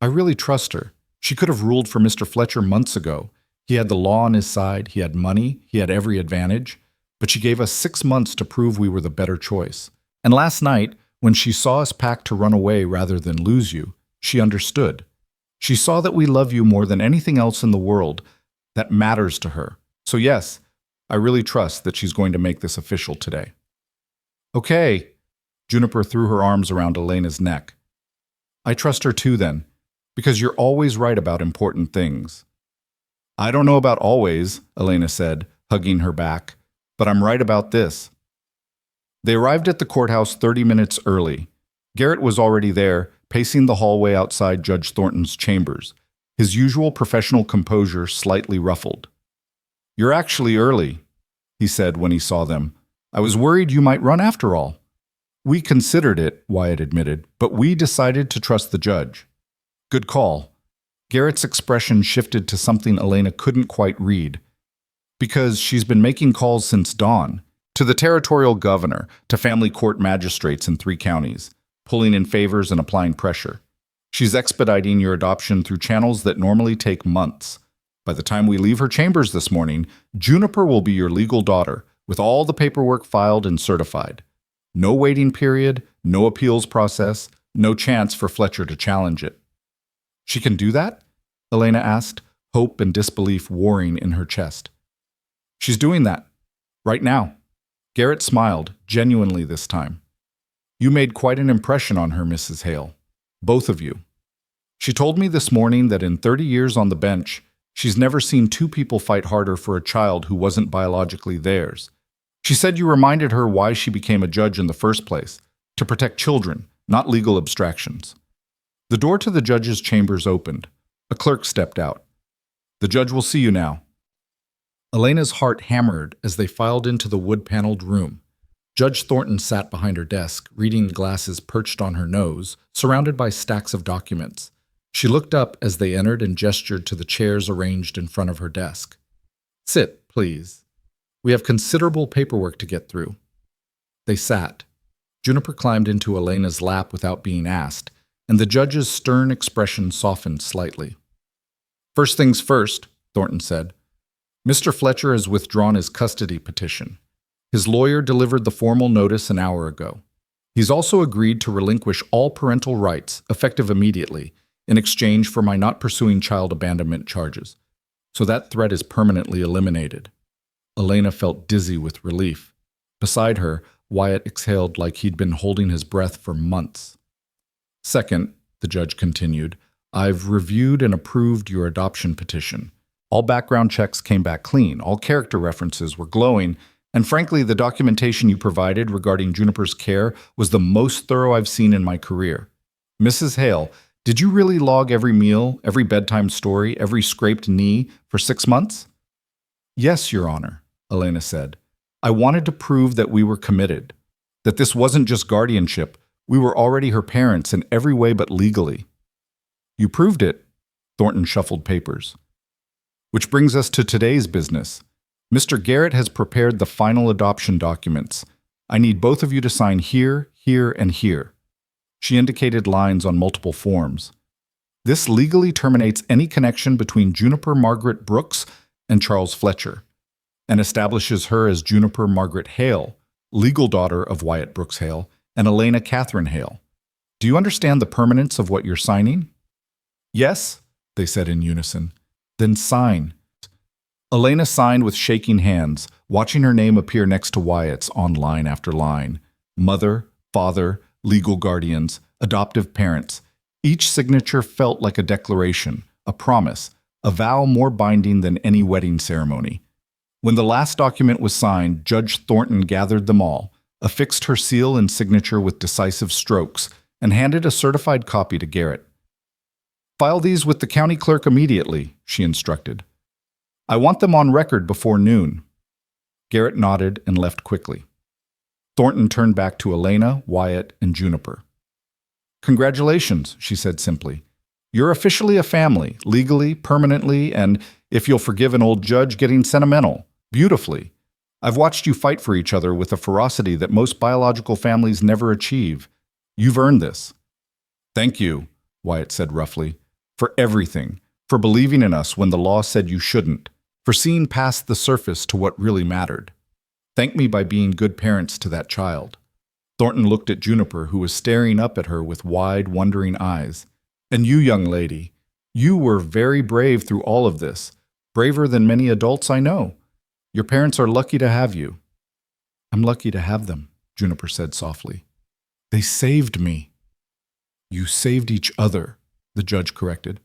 I really trust her. She could have ruled for Mr. Fletcher months ago. He had the law on his side, he had money, he had every advantage. But she gave us 6 months to prove we were the better choice. And last night, when she saw us packed to run away rather than lose you, she understood. She saw that we love you more than anything else in the world. That matters to her. So yes, I really trust that she's going to make this official today. Okay. Juniper threw her arms around Elena's neck. I trust her too then, because you're always right about important things. I don't know about always, Elena said, hugging her back, but I'm right about this. They arrived at the courthouse 30 minutes early. Garrett was already there, pacing the hallway outside Judge Thornton's chambers, his usual professional composure slightly ruffled. You're actually early, he said when he saw them. I was worried you might run after all. We considered it, Wyatt admitted, but we decided to trust the judge. Good call. Garrett's expression shifted to something Elena couldn't quite read. Because she's been making calls since dawn, to the territorial governor, to family court magistrates in 3 counties, pulling in favors and applying pressure. She's expediting your adoption through channels that normally take months. By the time we leave her chambers this morning, Juniper will be your legal daughter, with all the paperwork filed and certified. No waiting period, no appeals process, no chance for Fletcher to challenge it. She can do that? Elena asked, hope and disbelief warring in her chest. She's doing that. Right now. Garrett smiled, genuinely this time. You made quite an impression on her, Mrs. Hale. Both of you. She told me this morning that in 30 years on the bench, she's never seen 2 people fight harder for a child who wasn't biologically theirs. She said you reminded her why she became a judge in the first place, to protect children, not legal abstractions. The door to the judge's chambers opened. A clerk stepped out. The judge will see you now. Elena's heart hammered as they filed into the wood-paneled room. Judge Thornton sat behind her desk, reading glasses perched on her nose, surrounded by stacks of documents. She looked up as they entered and gestured to the chairs arranged in front of her desk. Sit, please. We have considerable paperwork to get through. They sat. Juniper climbed into Elena's lap without being asked, and the judge's stern expression softened slightly. First things first, Thornton said. Mr. Fletcher has withdrawn his custody petition. His lawyer delivered the formal notice an hour ago. He's also agreed to relinquish all parental rights, effective immediately, in exchange for my not pursuing child abandonment charges. So that threat is permanently eliminated. Elena felt dizzy with relief. Beside her, Wyatt exhaled like he'd been holding his breath for months. Second, the judge continued, I've reviewed and approved your adoption petition. All background checks came back clean, all character references were glowing, and frankly, the documentation you provided regarding Juniper's care was the most thorough I've seen in my career. Mrs. Hale, did you really log every meal, every bedtime story, every scraped knee for 6 months? Yes, Your Honor, Elena said. I wanted to prove that we were committed, that this wasn't just guardianship. We were already her parents in every way but legally. You proved it, Thornton shuffled papers. Which brings us to today's business. Mr. Garrett has prepared the final adoption documents. I need both of you to sign here, here, and here. She indicated lines on multiple forms. This legally terminates any connection between Juniper Margaret Brooks and Charles Fletcher, and establishes her as Juniper Margaret Hale, legal daughter of Wyatt Brooks Hale, and Elena Catherine Hale. Do you understand the permanence of what you're signing? Yes, they said in unison. Then sign. Elena signed with shaking hands, watching her name appear next to Wyatt's on line after line. Mother, father, legal guardians, adoptive parents. Each signature felt like a declaration, a promise, a vow more binding than any wedding ceremony. When the last document was signed, Judge Thornton gathered them all, affixed her seal and signature with decisive strokes, and handed a certified copy to Garrett. File these with the county clerk immediately, she instructed. I want them on record before noon. Garrett nodded and left quickly. Thornton turned back to Elena, Wyatt, and Juniper. Congratulations, she said simply. You're officially a family, legally, permanently, and, if you'll forgive an old judge, getting sentimental, beautifully. I've watched you fight for each other with a ferocity that most biological families never achieve. You've earned this. Thank you, Wyatt said roughly, for everything, for believing in us when the law said you shouldn't, for seeing past the surface to what really mattered. Thank me by being good parents to that child. Thornton looked at Juniper, who was staring up at her with wide, wondering eyes. And you, young lady, you were very brave through all of this, braver than many adults I know. Your parents are lucky to have you. I'm lucky to have them, Juniper said softly. They saved me. You saved each other, the judge corrected.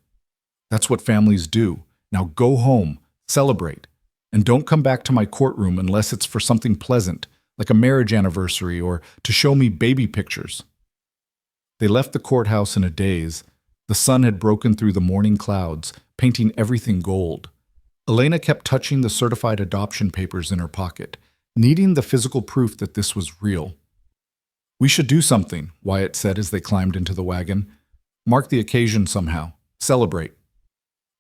That's what families do. Now go home, celebrate, and don't come back to my courtroom unless it's for something pleasant, like a marriage anniversary or to show me baby pictures. They left the courthouse in a daze. The sun had broken through the morning clouds, painting everything gold. Elena kept touching the certified adoption papers in her pocket, needing the physical proof that this was real. We should do something, Wyatt said as they climbed into the wagon. Mark the occasion somehow. Celebrate.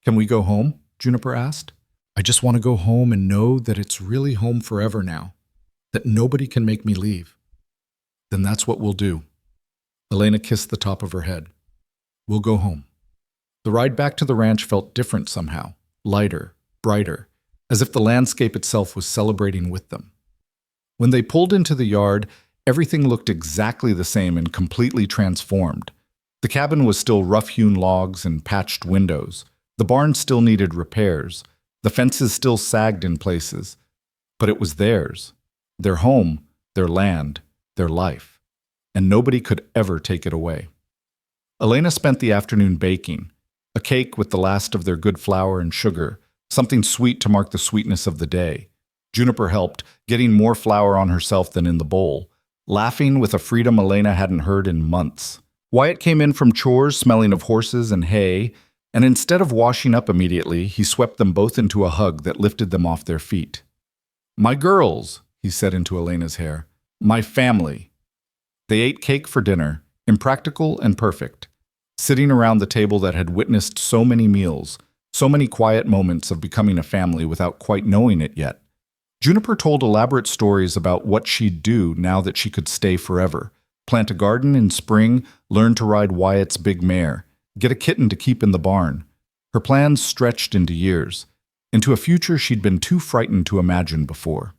Can we go home? Juniper asked. I just want to go home and know that it's really home forever now, that nobody can make me leave. Then that's what we'll do. Elena kissed the top of her head. We'll go home. The ride back to the ranch felt different somehow, lighter, brighter, as if the landscape itself was celebrating with them. When they pulled into the yard, everything looked exactly the same and completely transformed. The cabin was still rough-hewn logs and patched windows. The barn still needed repairs. The fences still sagged in places. But it was theirs. Their home, their land, their life. And nobody could ever take it away. Elena spent the afternoon baking, a cake with the last of their good flour and sugar, something sweet to mark the sweetness of the day. Juniper helped, getting more flour on herself than in the bowl, laughing with a freedom Elena hadn't heard in months. Wyatt came in from chores smelling of horses and hay, and instead of washing up immediately, he swept them both into a hug that lifted them off their feet. My girls, he said into Elena's hair. My family. They ate cake for dinner, impractical and perfect, sitting around the table that had witnessed so many meals, so many quiet moments of becoming a family without quite knowing it yet. Juniper told elaborate stories about what she'd do now that she could stay forever. Plant a garden in spring, learn to ride Wyatt's big mare, get a kitten to keep in the barn. Her plans stretched into years, into a future she'd been too frightened to imagine before.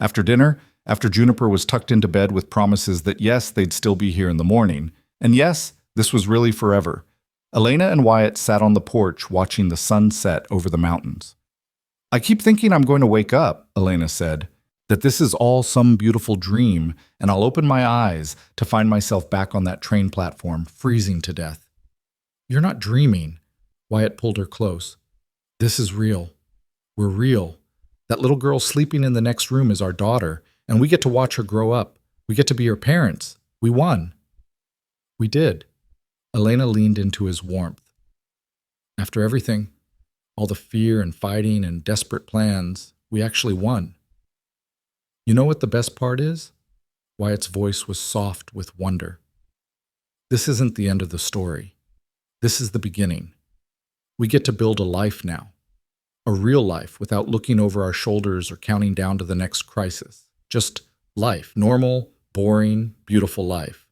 After dinner, after Juniper was tucked into bed with promises that yes, they'd still be here in the morning, and yes, this was really forever, Elena and Wyatt sat on the porch watching the sun set over the mountains. I keep thinking I'm going to wake up, Elena said. that this is all some beautiful dream, and I'll open my eyes to find myself back on that train platform, freezing to death. You're not dreaming. Wyatt pulled her close. This is real. We're real. That little girl sleeping in the next room is our daughter, and we get to watch her grow up. We get to be her parents. We won. We did. Elena leaned into his warmth. After everything, all the fear and fighting and desperate plans, we actually won. You know what the best part is? Wyatt's voice was soft with wonder. This isn't the end of the story. This is the beginning. We get to build a life now. A real life without looking over our shoulders or counting down to the next crisis. Just life. Normal, boring, beautiful life.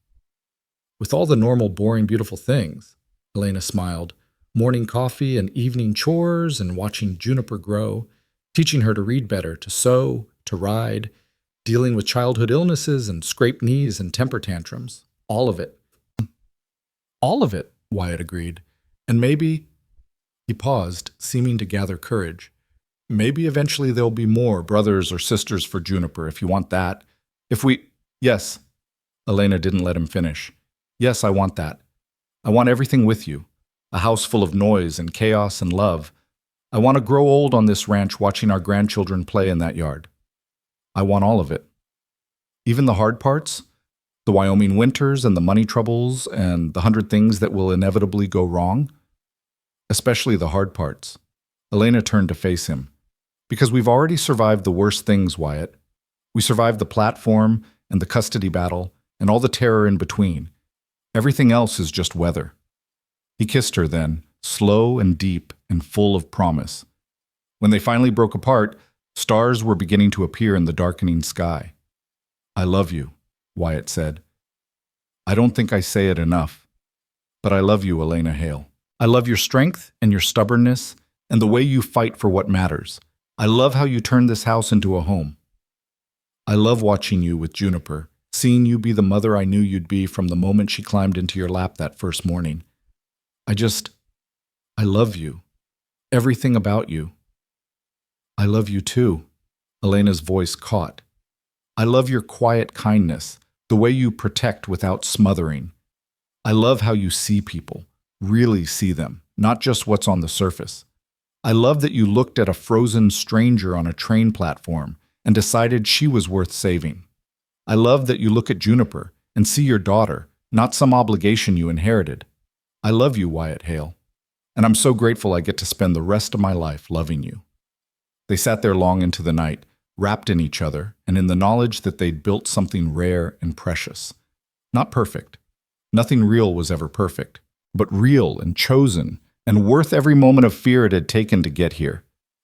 With all the normal, boring, beautiful things, Elena smiled. Morning coffee and evening chores and watching Juniper grow, teaching her to read better, to sew, to ride, dealing with childhood illnesses and scraped knees and temper tantrums. All of it. All of it, Wyatt agreed. And maybe, he paused, seeming to gather courage, maybe eventually there'll be more brothers or sisters for Juniper, if you want that. Yes. Elena didn't let him finish. Yes, I want that. I want everything with you. A house full of noise and chaos and love. I want to grow old on this ranch watching our grandchildren play in that yard. I want all of it. Even the hard parts, the Wyoming winters and the money troubles and the 100 things that will inevitably go wrong. Especially the hard parts. Elena turned to face him. Because we've already survived the worst things, Wyatt. We survived the platform and the custody battle and all the terror in between. Everything else is just weather. He kissed her then, slow and deep and full of promise. When they finally broke apart, stars were beginning to appear in the darkening sky. I love you, Wyatt said. I don't think I say it enough, but I love you, Elena Hale. I love your strength and your stubbornness and the way you fight for what matters. I love how you turned this house into a home. I love watching you with Juniper, seeing you be the mother I knew you'd be from the moment she climbed into your lap that first morning. I love you. Everything about you. I love you too. Elena's voice caught. I love your quiet kindness, the way you protect without smothering. I love how you see people, really see them, not just what's on the surface. I love that you looked at a frozen stranger on a train platform and decided she was worth saving. I love that you look at Juniper and see your daughter, not some obligation you inherited. I love you, Wyatt Hale, and I'm so grateful I get to spend the rest of my life loving you. They sat there long into the night, wrapped in each other and in the knowledge that they'd built something rare and precious. Not perfect. Nothing real was ever perfect, but real and chosen and worth every moment of fear it had taken to get here.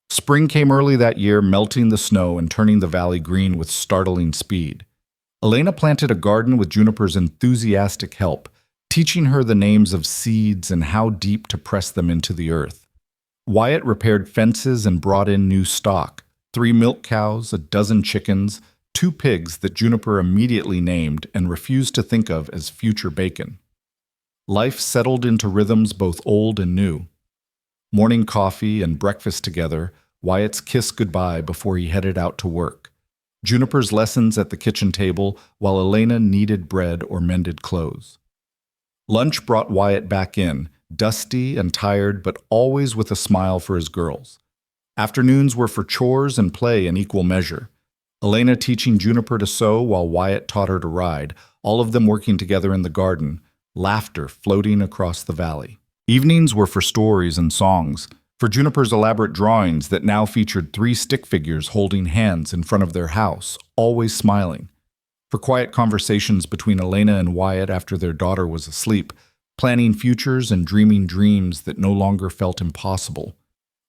Spring came early that year, melting the snow and turning the valley green with startling speed. Elena planted a garden with Juniper's enthusiastic help, teaching her the names of seeds and how deep to press them into the earth. Wyatt repaired fences and brought in new stock, 3 milk cows, a dozen chickens, 2 pigs that Juniper immediately named and refused to think of as future bacon. Life settled into rhythms both old and new. Morning coffee and breakfast together, Wyatt's kiss goodbye before he headed out to work. Juniper's lessons at the kitchen table while Elena kneaded bread or mended clothes. Lunch brought Wyatt back in, dusty and tired, but always with a smile for his girls. Afternoons were for chores and play in equal measure. Elena teaching Juniper to sew while Wyatt taught her to ride, all of them working together in the garden, laughter floating across the valley. Evenings were for stories and songs, for Juniper's elaborate drawings that now featured 3 stick figures holding hands in front of their house, always smiling. For quiet conversations between Elena and Wyatt after their daughter was asleep, planning futures and dreaming dreams that no longer felt impossible.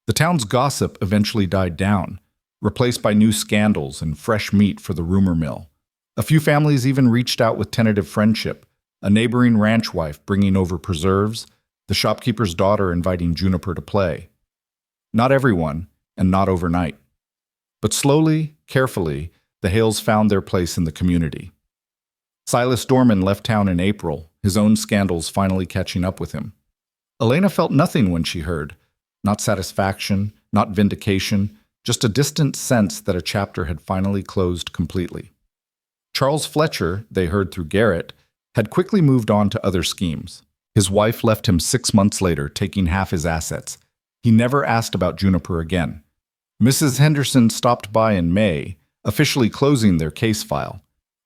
The town's gossip eventually died down, replaced by new scandals and fresh meat for the rumor mill. A few families even reached out with tentative friendship, a neighboring ranch wife bringing over preserves, the shopkeeper's daughter inviting Juniper to play. Not everyone, and not overnight. But slowly, carefully, the Hales found their place in the community. Silas Dorman left town in April, his own scandals finally catching up with him. Elena felt nothing when she heard. Not satisfaction, not vindication, just a distant sense that a chapter had finally closed completely. Charles Fletcher, they heard through Garrett, had quickly moved on to other schemes. His wife left him 6 months later, taking half his assets. He never asked about Juniper again. Mrs. Henderson stopped by in May, officially closing their case file.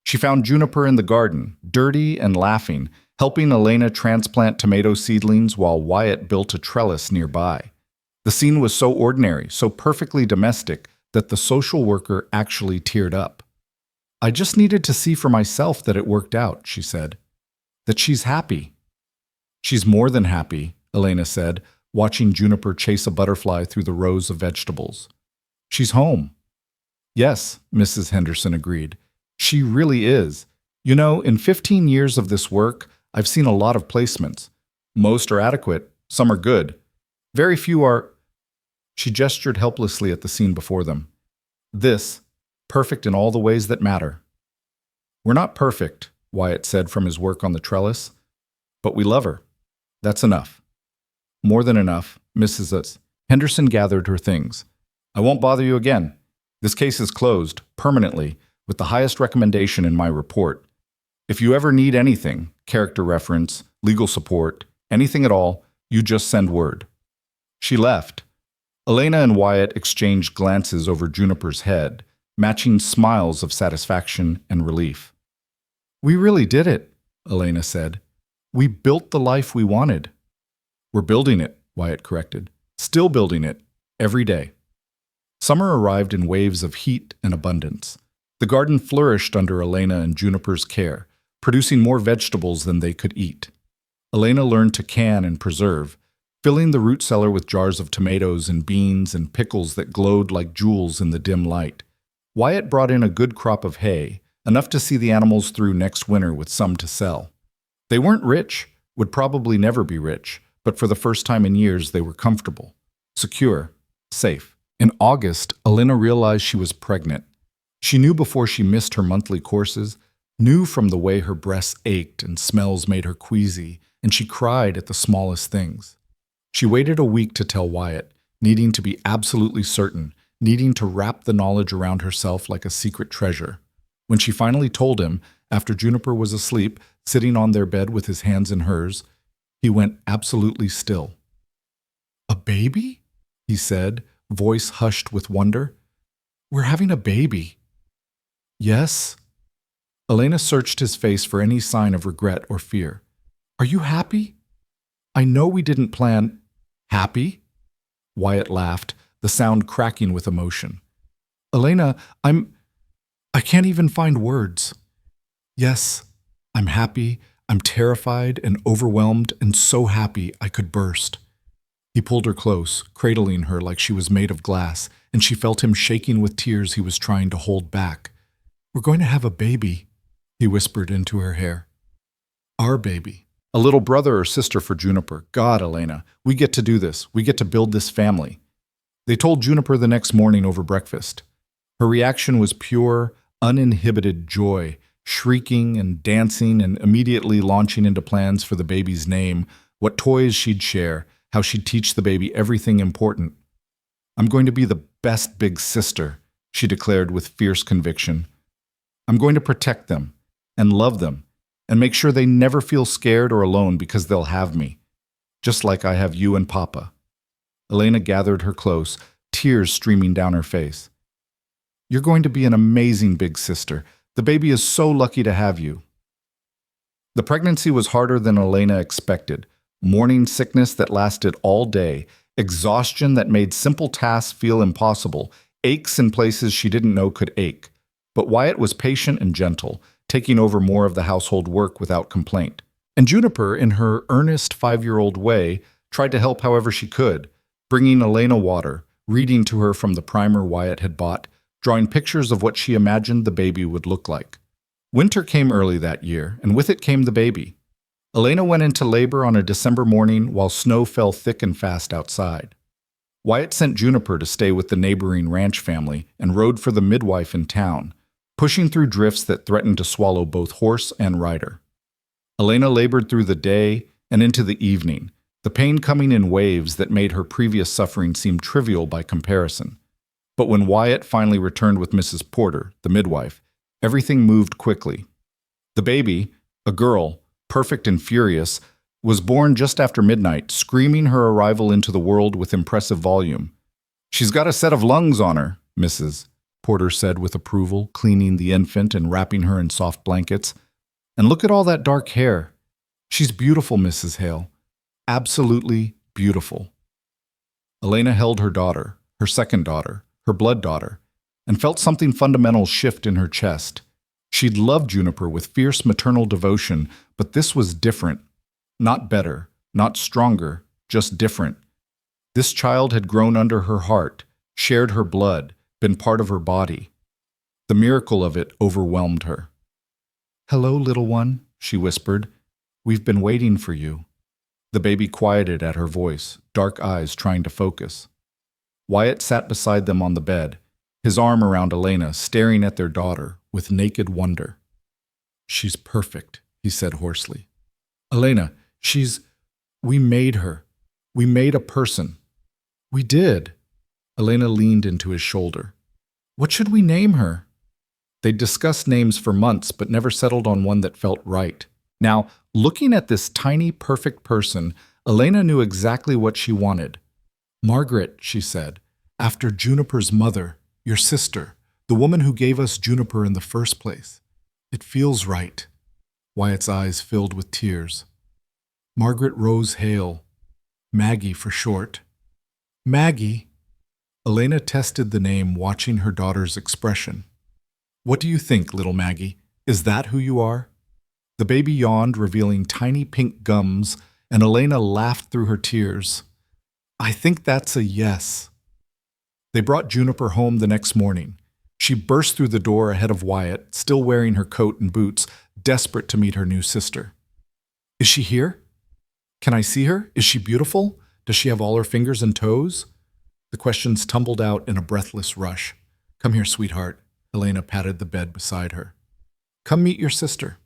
She found Juniper in the garden, dirty and laughing, helping Elena transplant tomato seedlings while Wyatt built a trellis nearby. The scene was so ordinary, so perfectly domestic, that the social worker actually teared up. "I just needed to see for myself that it worked out," she said. "That she's happy." "She's more than happy," Elena said, watching Juniper chase a butterfly through the rows of vegetables. "She's home." "Yes," Mrs. Henderson agreed. "She really is. You know, in 15 years of this work, I've seen a lot of placements. Most are adequate, some are good. Very few are—" She gestured helplessly at the scene before them. "This, perfect in all the ways that matter." "We're not perfect," Wyatt said from his work on the trellis, "but we love her. That's enough." "More than enough," Mrs. Henderson gathered her things. "I won't bother you again. This case is closed, permanently, with the highest recommendation in my report. If you ever need anything, character reference, legal support, anything at all, you just send word." She left. Elena and Wyatt exchanged glances over Juniper's head, matching smiles of satisfaction and relief. "We really did it," Elena said. "We built the life we wanted." "We're building it," Wyatt corrected. "Still building it, every day." Summer arrived in waves of heat and abundance. The garden flourished under Elena and Juniper's care, producing more vegetables than they could eat. Elena learned to can and preserve, filling the root cellar with jars of tomatoes and beans and pickles that glowed like jewels in the dim light. Wyatt brought in a good crop of hay, enough to see the animals through next winter with some to sell. They weren't rich, would probably never be rich, but for the first time in years they were comfortable, secure, safe. In August, Elena realized she was pregnant. She knew before she missed her monthly courses, knew from the way her breasts ached and smells made her queasy, and she cried at the smallest things. She waited a week to tell Wyatt, needing to be absolutely certain, needing to wrap the knowledge around herself like a secret treasure. When she finally told him, after Juniper was asleep, sitting on their bed with his hands in hers, he went absolutely still. "A baby?" he said, voice hushed with wonder. "We're having a baby." "Yes?" Elena searched his face for any sign of regret or fear. "Are you happy? I know we didn't plan—" "Happy?" Wyatt laughed, the sound cracking with emotion. "Elena, I can't even find words. Yes, I'm happy, I'm terrified and overwhelmed and so happy I could burst." He pulled her close, cradling her like she was made of glass, and she felt him shaking with tears he was trying to hold back. "We're going to have a baby," he whispered into her hair. "Our baby. A little brother or sister for Juniper. God, Elena, we get to do this. We get to build this family." They told Juniper the next morning over breakfast. Her reaction was pure, uninhibited joy, shrieking and dancing and immediately launching into plans for the baby's name, what toys she'd share, how she'd teach the baby everything important. "I'm going to be the best big sister," she declared with fierce conviction. "I'm going to protect them and love them and make sure they never feel scared or alone because they'll have me, just like I have you and Papa." Elena gathered her close, tears streaming down her face. "You're going to be an amazing big sister. The baby is so lucky to have you." The pregnancy was harder than Elena expected. Morning sickness that lasted all day, exhaustion that made simple tasks feel impossible, aches in places she didn't know could ache. But Wyatt was patient and gentle, taking over more of the household work without complaint. And Juniper, in her earnest 5-year-old way, tried to help however she could, bringing Elena water, reading to her from the primer Wyatt had bought, drawing pictures of what she imagined the baby would look like. Winter came early that year, and with it came the baby. Elena went into labor on a December morning while snow fell thick and fast outside. Wyatt sent Juniper to stay with the neighboring ranch family and rode for the midwife in town, pushing through drifts that threatened to swallow both horse and rider. Elena labored through the day and into the evening, the pain coming in waves that made her previous suffering seem trivial by comparison. But when Wyatt finally returned with Mrs. Porter, the midwife, everything moved quickly. The baby, a girl, perfect and furious, was born just after midnight, screaming her arrival into the world with impressive volume. "She's got a set of lungs on her," Mrs. Porter said with approval, cleaning the infant and wrapping her in soft blankets. "And look at all that dark hair. She's beautiful, Mrs. Hale. Absolutely beautiful." Elena held her daughter, her second daughter, her blood daughter, and felt something fundamental shift in her chest. She'd loved Juniper with fierce maternal devotion, but this was different. Not better, not stronger, just different. This child had grown under her heart, shared her blood, been part of her body. The miracle of it overwhelmed her. "Hello, little one," she whispered. "We've been waiting for you." The baby quieted at her voice, dark eyes trying to focus. Wyatt sat beside them on the bed, his arm around Elena, staring at their daughter with naked wonder. "She's perfect," he said hoarsely. "Elena, we made her. We made a person." "We did." Elena leaned into his shoulder. "What should we name her?" They'd discussed names for months, but never settled on one that felt right. Now, looking at this tiny, perfect person, Elena knew exactly what she wanted. "Margaret," she said, "after Juniper's mother, your sister, the woman who gave us Juniper in the first place. It feels right." Wyatt's eyes filled with tears. "Margaret Rose Hale. Maggie for short." "Maggie?" Elena tested the name, watching her daughter's expression. "What do you think, little Maggie? Is that who you are?" The baby yawned, revealing tiny pink gums, and Elena laughed through her tears. "I think that's a yes." They brought Juniper home the next morning. She burst through the door ahead of Wyatt, still wearing her coat and boots, desperate to meet her new sister. "Is she here? Can I see her? Is she beautiful? Does she have all her fingers and toes?" The questions tumbled out in a breathless rush. "Come here, sweetheart." Elena patted the bed beside her. "Come meet your sister."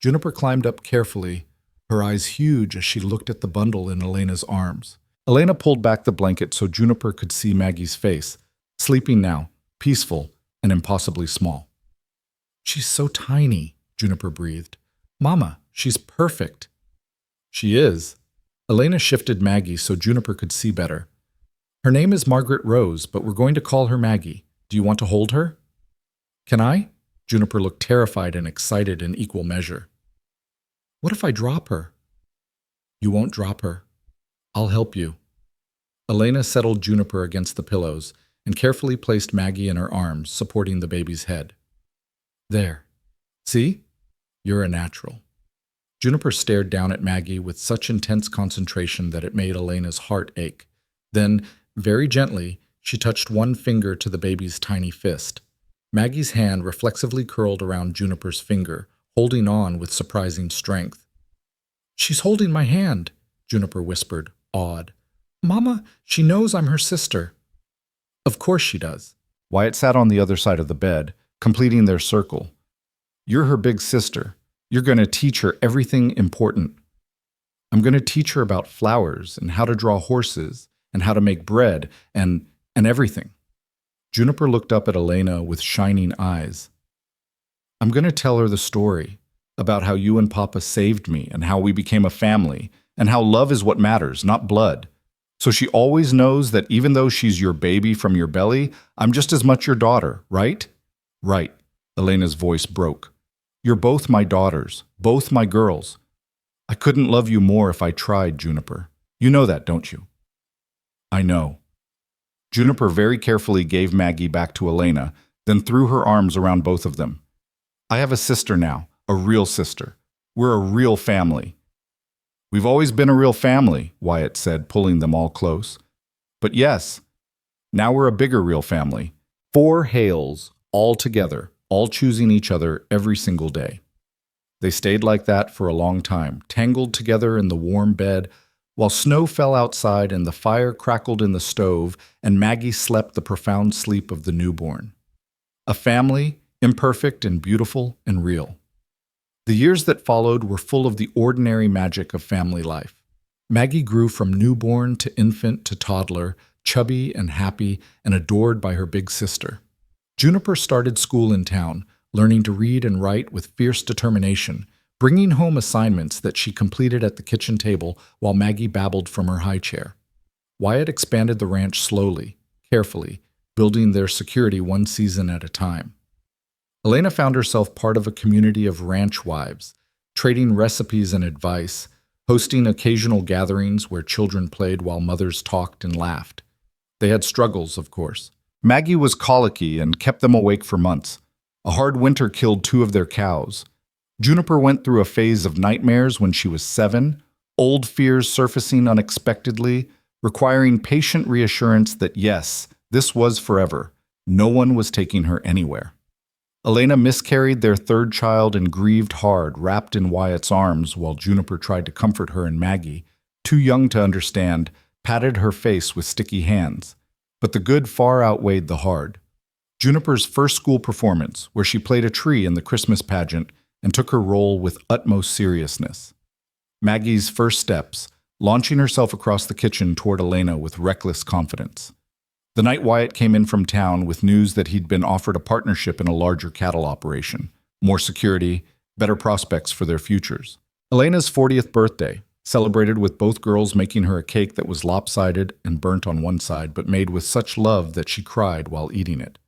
Juniper climbed up carefully, her eyes huge as she looked at the bundle in Elena's arms. Elena pulled back the blanket so Juniper could see Maggie's face, sleeping now, peaceful and impossibly small. "She's so tiny," Juniper breathed. "Mama, she's perfect." "She is." Elena shifted Maggie so Juniper could see better. "Her name is Margaret Rose, but we're going to call her Maggie. Do you want to hold her?" "Can I?" Juniper looked terrified and excited in equal measure. "What if I drop her?" "You won't drop her. I'll help you." Elena settled Juniper against the pillows and carefully placed Maggie in her arms, supporting the baby's head. "There. See? You're a natural." Juniper stared down at Maggie with such intense concentration that it made Elena's heart ache. Then, very gently, she touched one finger to the baby's tiny fist. Maggie's hand reflexively curled around Juniper's finger, holding on with surprising strength. "She's holding my hand," Juniper whispered, awed. "Mama, she knows I'm her sister." "Of course she does." Wyatt sat on the other side of the bed, completing their circle. "You're her big sister. You're going to teach her everything important. I'm going to teach her about flowers and how to draw horses and how to make bread and everything." Juniper looked up at Elena with shining eyes. "I'm going to tell her the story about how you and Papa saved me and how we became a family and how love is what matters, not blood. So she always knows that even though she's your baby from your belly, I'm just as much your daughter, right?" "Right." Elena's voice broke. "You're both my daughters, both my girls. I couldn't love you more if I tried, Juniper. You know that, don't you?" "I know." Juniper very carefully gave Maggie back to Elena, then threw her arms around both of them. "I have a sister now, a real sister. We're a real family." "We've always been a real family," Wyatt said, pulling them all close. "But yes, now we're a bigger real family. 4 Hales, all together, all choosing each other every single day." They stayed like that for a long time, tangled together in the warm bed, while snow fell outside and the fire crackled in the stove and Maggie slept the profound sleep of the newborn. A family, imperfect and beautiful and real. The years that followed were full of the ordinary magic of family life. Maggie grew from newborn to infant to toddler chubby and happy and adored by her big sister. Juniper started school in town, learning to read and write with fierce determination, bringing home assignments that she completed at the kitchen table while Maggie babbled from her high chair. Wyatt expanded the ranch slowly, carefully, building their security one season at a time. Elena found herself part of a community of ranch wives, trading recipes and advice, hosting occasional gatherings where children played while mothers talked and laughed. They had struggles, of course. Maggie was colicky and kept them awake for months. A hard winter killed 2 of their cows. Juniper went through a phase of nightmares when she was 7, old fears surfacing unexpectedly, requiring patient reassurance that yes, this was forever. No one was taking her anywhere. Elena miscarried their 3rd child and grieved hard, wrapped in Wyatt's arms, while Juniper tried to comfort her, and Maggie, too young to understand, patted her face with sticky hands. But the good far outweighed the hard. Juniper's first school performance, where she played a tree in the Christmas pageant and took her role with utmost seriousness. Maggie's first steps, launching herself across the kitchen toward Elena with reckless confidence. The night Wyatt came in from town with news that he'd been offered a partnership in a larger cattle operation, more security, better prospects for their futures. Elena's 40th birthday, celebrated with both girls making her a cake that was lopsided and burnt on one side, but made with such love that she cried while eating it.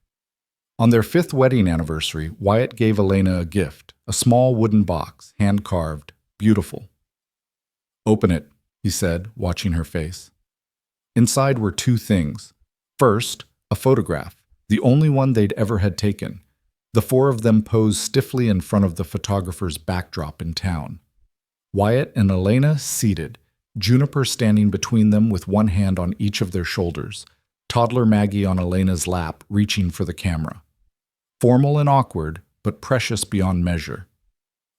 On their 5th wedding anniversary, Wyatt gave Elena a gift, a small wooden box, hand-carved, beautiful. "Open it," he said, watching her face. Inside were 2 things. First, a photograph, the only one they'd ever had taken. The 4 of them posed stiffly in front of the photographer's backdrop in town. Wyatt and Elena seated, Juniper standing between them with one hand on each of their shoulders, toddler Maggie on Elena's lap, reaching for the camera. Formal and awkward, but precious beyond measure.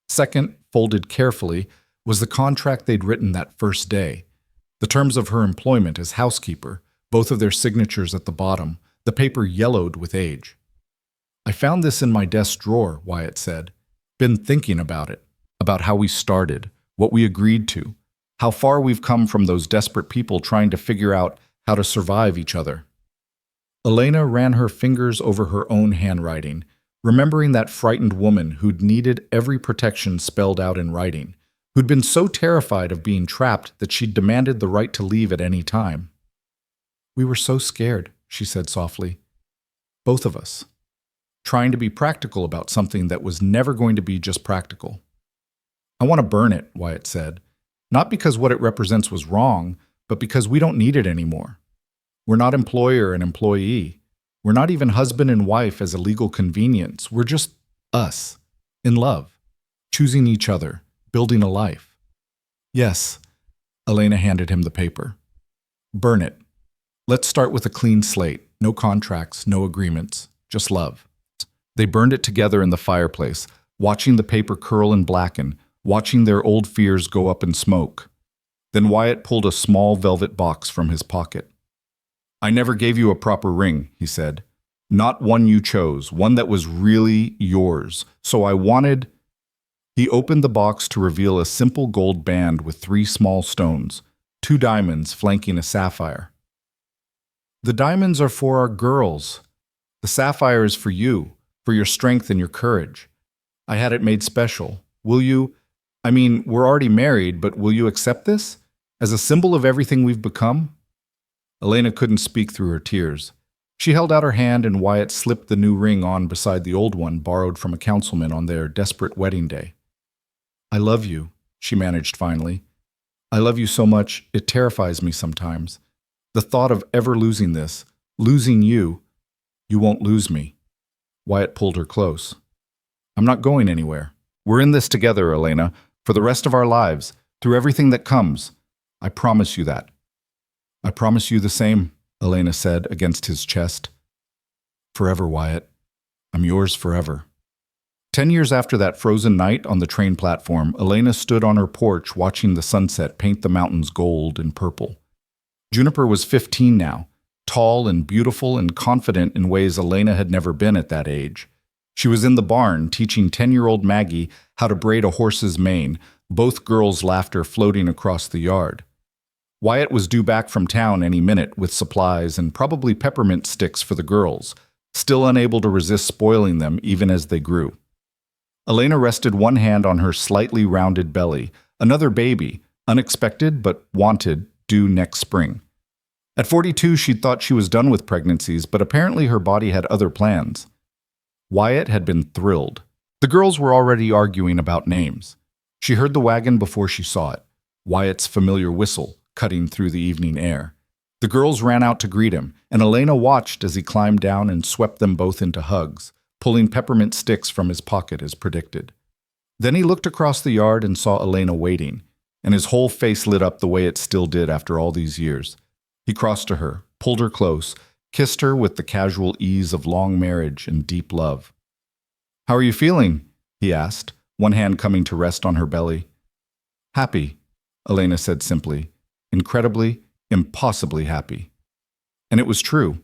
Second, folded carefully, was the contract they'd written that first day. The terms of her employment as housekeeper, both of their signatures at the bottom, the paper yellowed with age. "I found this in my desk drawer," Wyatt said. "Been thinking about it, about how we started, what we agreed to, how far we've come from those desperate people trying to figure out how to survive each other." Elena ran her fingers over her own handwriting, remembering that frightened woman who'd needed every protection spelled out in writing, who'd been so terrified of being trapped that she'd demanded the right to leave at any time. "We were so scared," she said softly. "Both of us. Trying to be practical about something that was never going to be just practical." "I want to burn it," Wyatt said. "Not because what it represents was wrong, but because we don't need it anymore. We're not employer and employee. We're not even husband and wife as a legal convenience. We're just us, in love, choosing each other, building a life." "Yes." Elena handed him the paper. "Burn it. Let's start with a clean slate, no contracts, no agreements, just love." They burned it together in the fireplace, watching the paper curl and blacken, watching their old fears go up in smoke. Then Wyatt pulled a small velvet box from his pocket. "I never gave you a proper ring," he said. "Not one you chose, one that was really yours. So I wanted—" He opened the box to reveal a simple gold band with 3 small stones, 2 diamonds flanking a sapphire. "The diamonds are for our girls. The sapphire is for you, for your strength and your courage. I had it made special. Will you— we're already married, but will you accept this? As a symbol of everything we've become?" Elena couldn't speak through her tears. She held out her hand and Wyatt slipped the new ring on beside the old one borrowed from a councilman on their desperate wedding day. "I love you," she managed finally. "I love you so much, it terrifies me sometimes. The thought of ever losing this, losing you. You won't lose me." Wyatt pulled her close. "I'm not going anywhere. We're in this together, Elena, for the rest of our lives, through everything that comes. I promise you that." "I promise you the same," Elena said against his chest. "Forever, Wyatt. I'm yours forever." 10 years after that frozen night on the train platform, Elena stood on her porch watching the sunset paint the mountains gold and purple. Juniper was 15 now, tall and beautiful and confident in ways Elena had never been at that age. She was in the barn teaching 10-year-old Maggie how to braid a horse's mane, both girls' laughter floating across the yard. Wyatt was due back from town any minute with supplies and probably peppermint sticks for the girls, still unable to resist spoiling them even as they grew. Elena rested one hand on her slightly rounded belly, another baby, unexpected but wanted, due next spring. At 42, she'd thought she was done with pregnancies, but apparently her body had other plans. Wyatt had been thrilled. The girls were already arguing about names. She heard the wagon before she saw it, Wyatt's familiar whistle cutting through the evening air. The girls ran out to greet him, and Elena watched as he climbed down and swept them both into hugs, pulling peppermint sticks from his pocket as predicted. Then he looked across the yard and saw Elena waiting, and his whole face lit up the way it still did after all these years. He crossed to her, pulled her close, kissed her with the casual ease of long marriage and deep love. "How are you feeling?" he asked, one hand coming to rest on her belly. "Happy," Elena said simply, incredibly, impossibly happy. And it was true.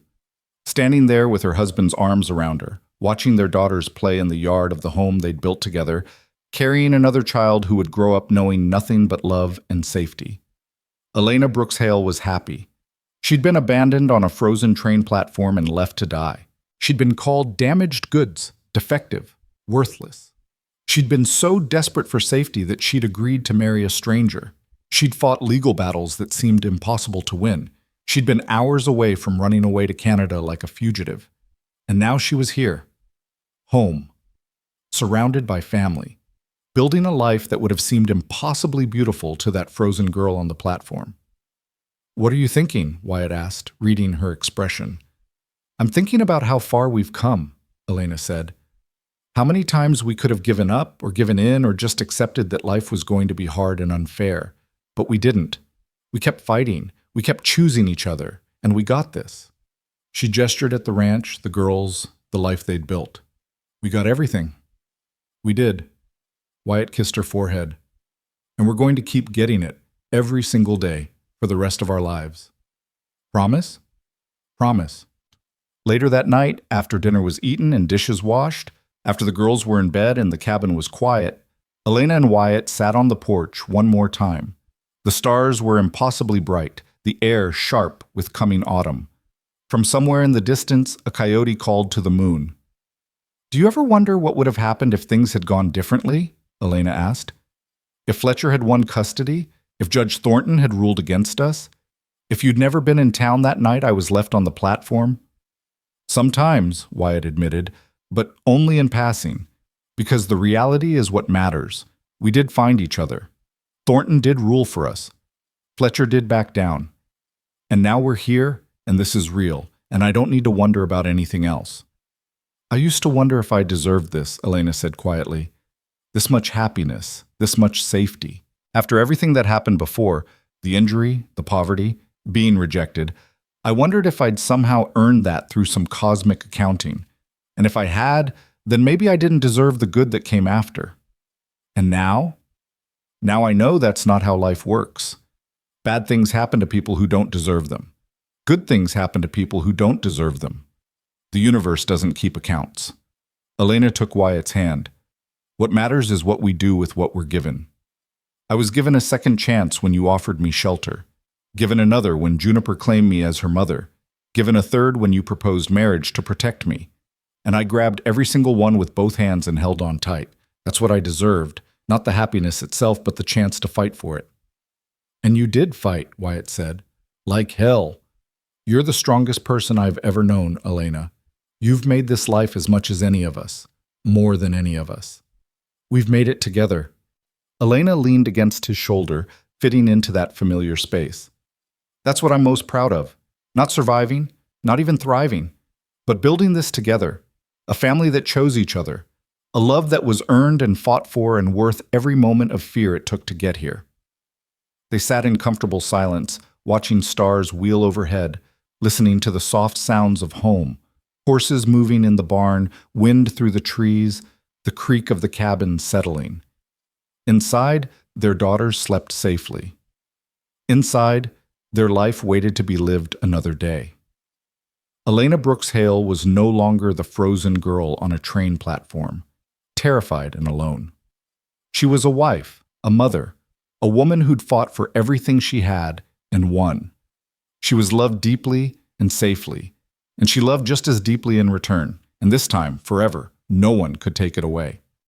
Standing there with her husband's arms around her, watching their daughters play in the yard of the home they'd built together, carrying another child who would grow up knowing nothing but love and safety. Elena Brooks Hale was happy. She'd been abandoned on a frozen train platform and left to die. She'd been called damaged goods, defective, worthless. She'd been so desperate for safety that she'd agreed to marry a stranger. She'd fought legal battles that seemed impossible to win. She'd been hours away from running away to Canada like a fugitive. And now she was here, home, surrounded by family, building a life that would have seemed impossibly beautiful to that frozen girl on the platform. "What are you thinking?" Wyatt asked, reading her expression. "I'm thinking about how far we've come," Elena said. "How many times we could have given up or given in or just accepted that life was going to be hard and unfair. But we didn't. We kept fighting. We kept choosing each other. And we got this." She gestured at the ranch, the girls, the life they'd built. "We got everything." "We did." Wyatt kissed her forehead. "And we're going to keep getting it every single day for the rest of our lives. Promise?" "Promise." Later that night, after dinner was eaten and dishes washed, after the girls were in bed and the cabin was quiet, Elena and Wyatt sat on the porch one more time. The stars were impossibly bright, the air sharp with coming autumn. From somewhere in the distance, a coyote called to the moon. "Do you ever wonder what would have happened if things had gone differently?" Elena asked. "If Fletcher had won custody? If Judge Thornton had ruled against us? If you'd never been in town that night I was left on the platform?" "Sometimes," Wyatt admitted, "but only in passing. Because the reality is what matters. We did find each other. Thornton did rule for us. Fletcher did back down. And now we're here, and this is real, and I don't need to wonder about anything else." "I used to wonder if I deserved this," Elena said quietly. "This much happiness, this much safety. After everything that happened before, the injury, the poverty, being rejected, I wondered if I'd somehow earned that through some cosmic accounting. And if I had, then maybe I didn't deserve the good that came after. And now? Now I know that's not how life works. Bad things happen to people who don't deserve them. Good things happen to people who don't deserve them. The universe doesn't keep accounts." Elena took Wyatt's hand. "What matters is what we do with what we're given. I was given a second chance when you offered me shelter, given another when Juniper claimed me as her mother, given a third when you proposed marriage to protect me. And I grabbed every single one with both hands and held on tight. That's what I deserved, not the happiness itself, but the chance to fight for it." "And you did fight," Wyatt said. "Like hell. You're the strongest person I've ever known, Elena. You've made this life as much as any of us, more than any of us. We've made it together." Elena leaned against his shoulder, fitting into that familiar space. "That's what I'm most proud of. Not surviving, not even thriving, but building this together. A family that chose each other. A love that was earned and fought for and worth every moment of fear it took to get here." They sat in comfortable silence, watching stars wheel overhead, listening to the soft sounds of home, horses moving in the barn, wind through the trees, the creak of the cabin settling. Inside, their daughters slept safely. Inside, their life waited to be lived another day. Elena Brooks Hale was no longer the frozen girl on a train platform, terrified and alone. She was a wife, a mother, a woman who'd fought for everything she had and won. She was loved deeply and safely, and she loved just as deeply in return, and this time, forever, no one could take it away.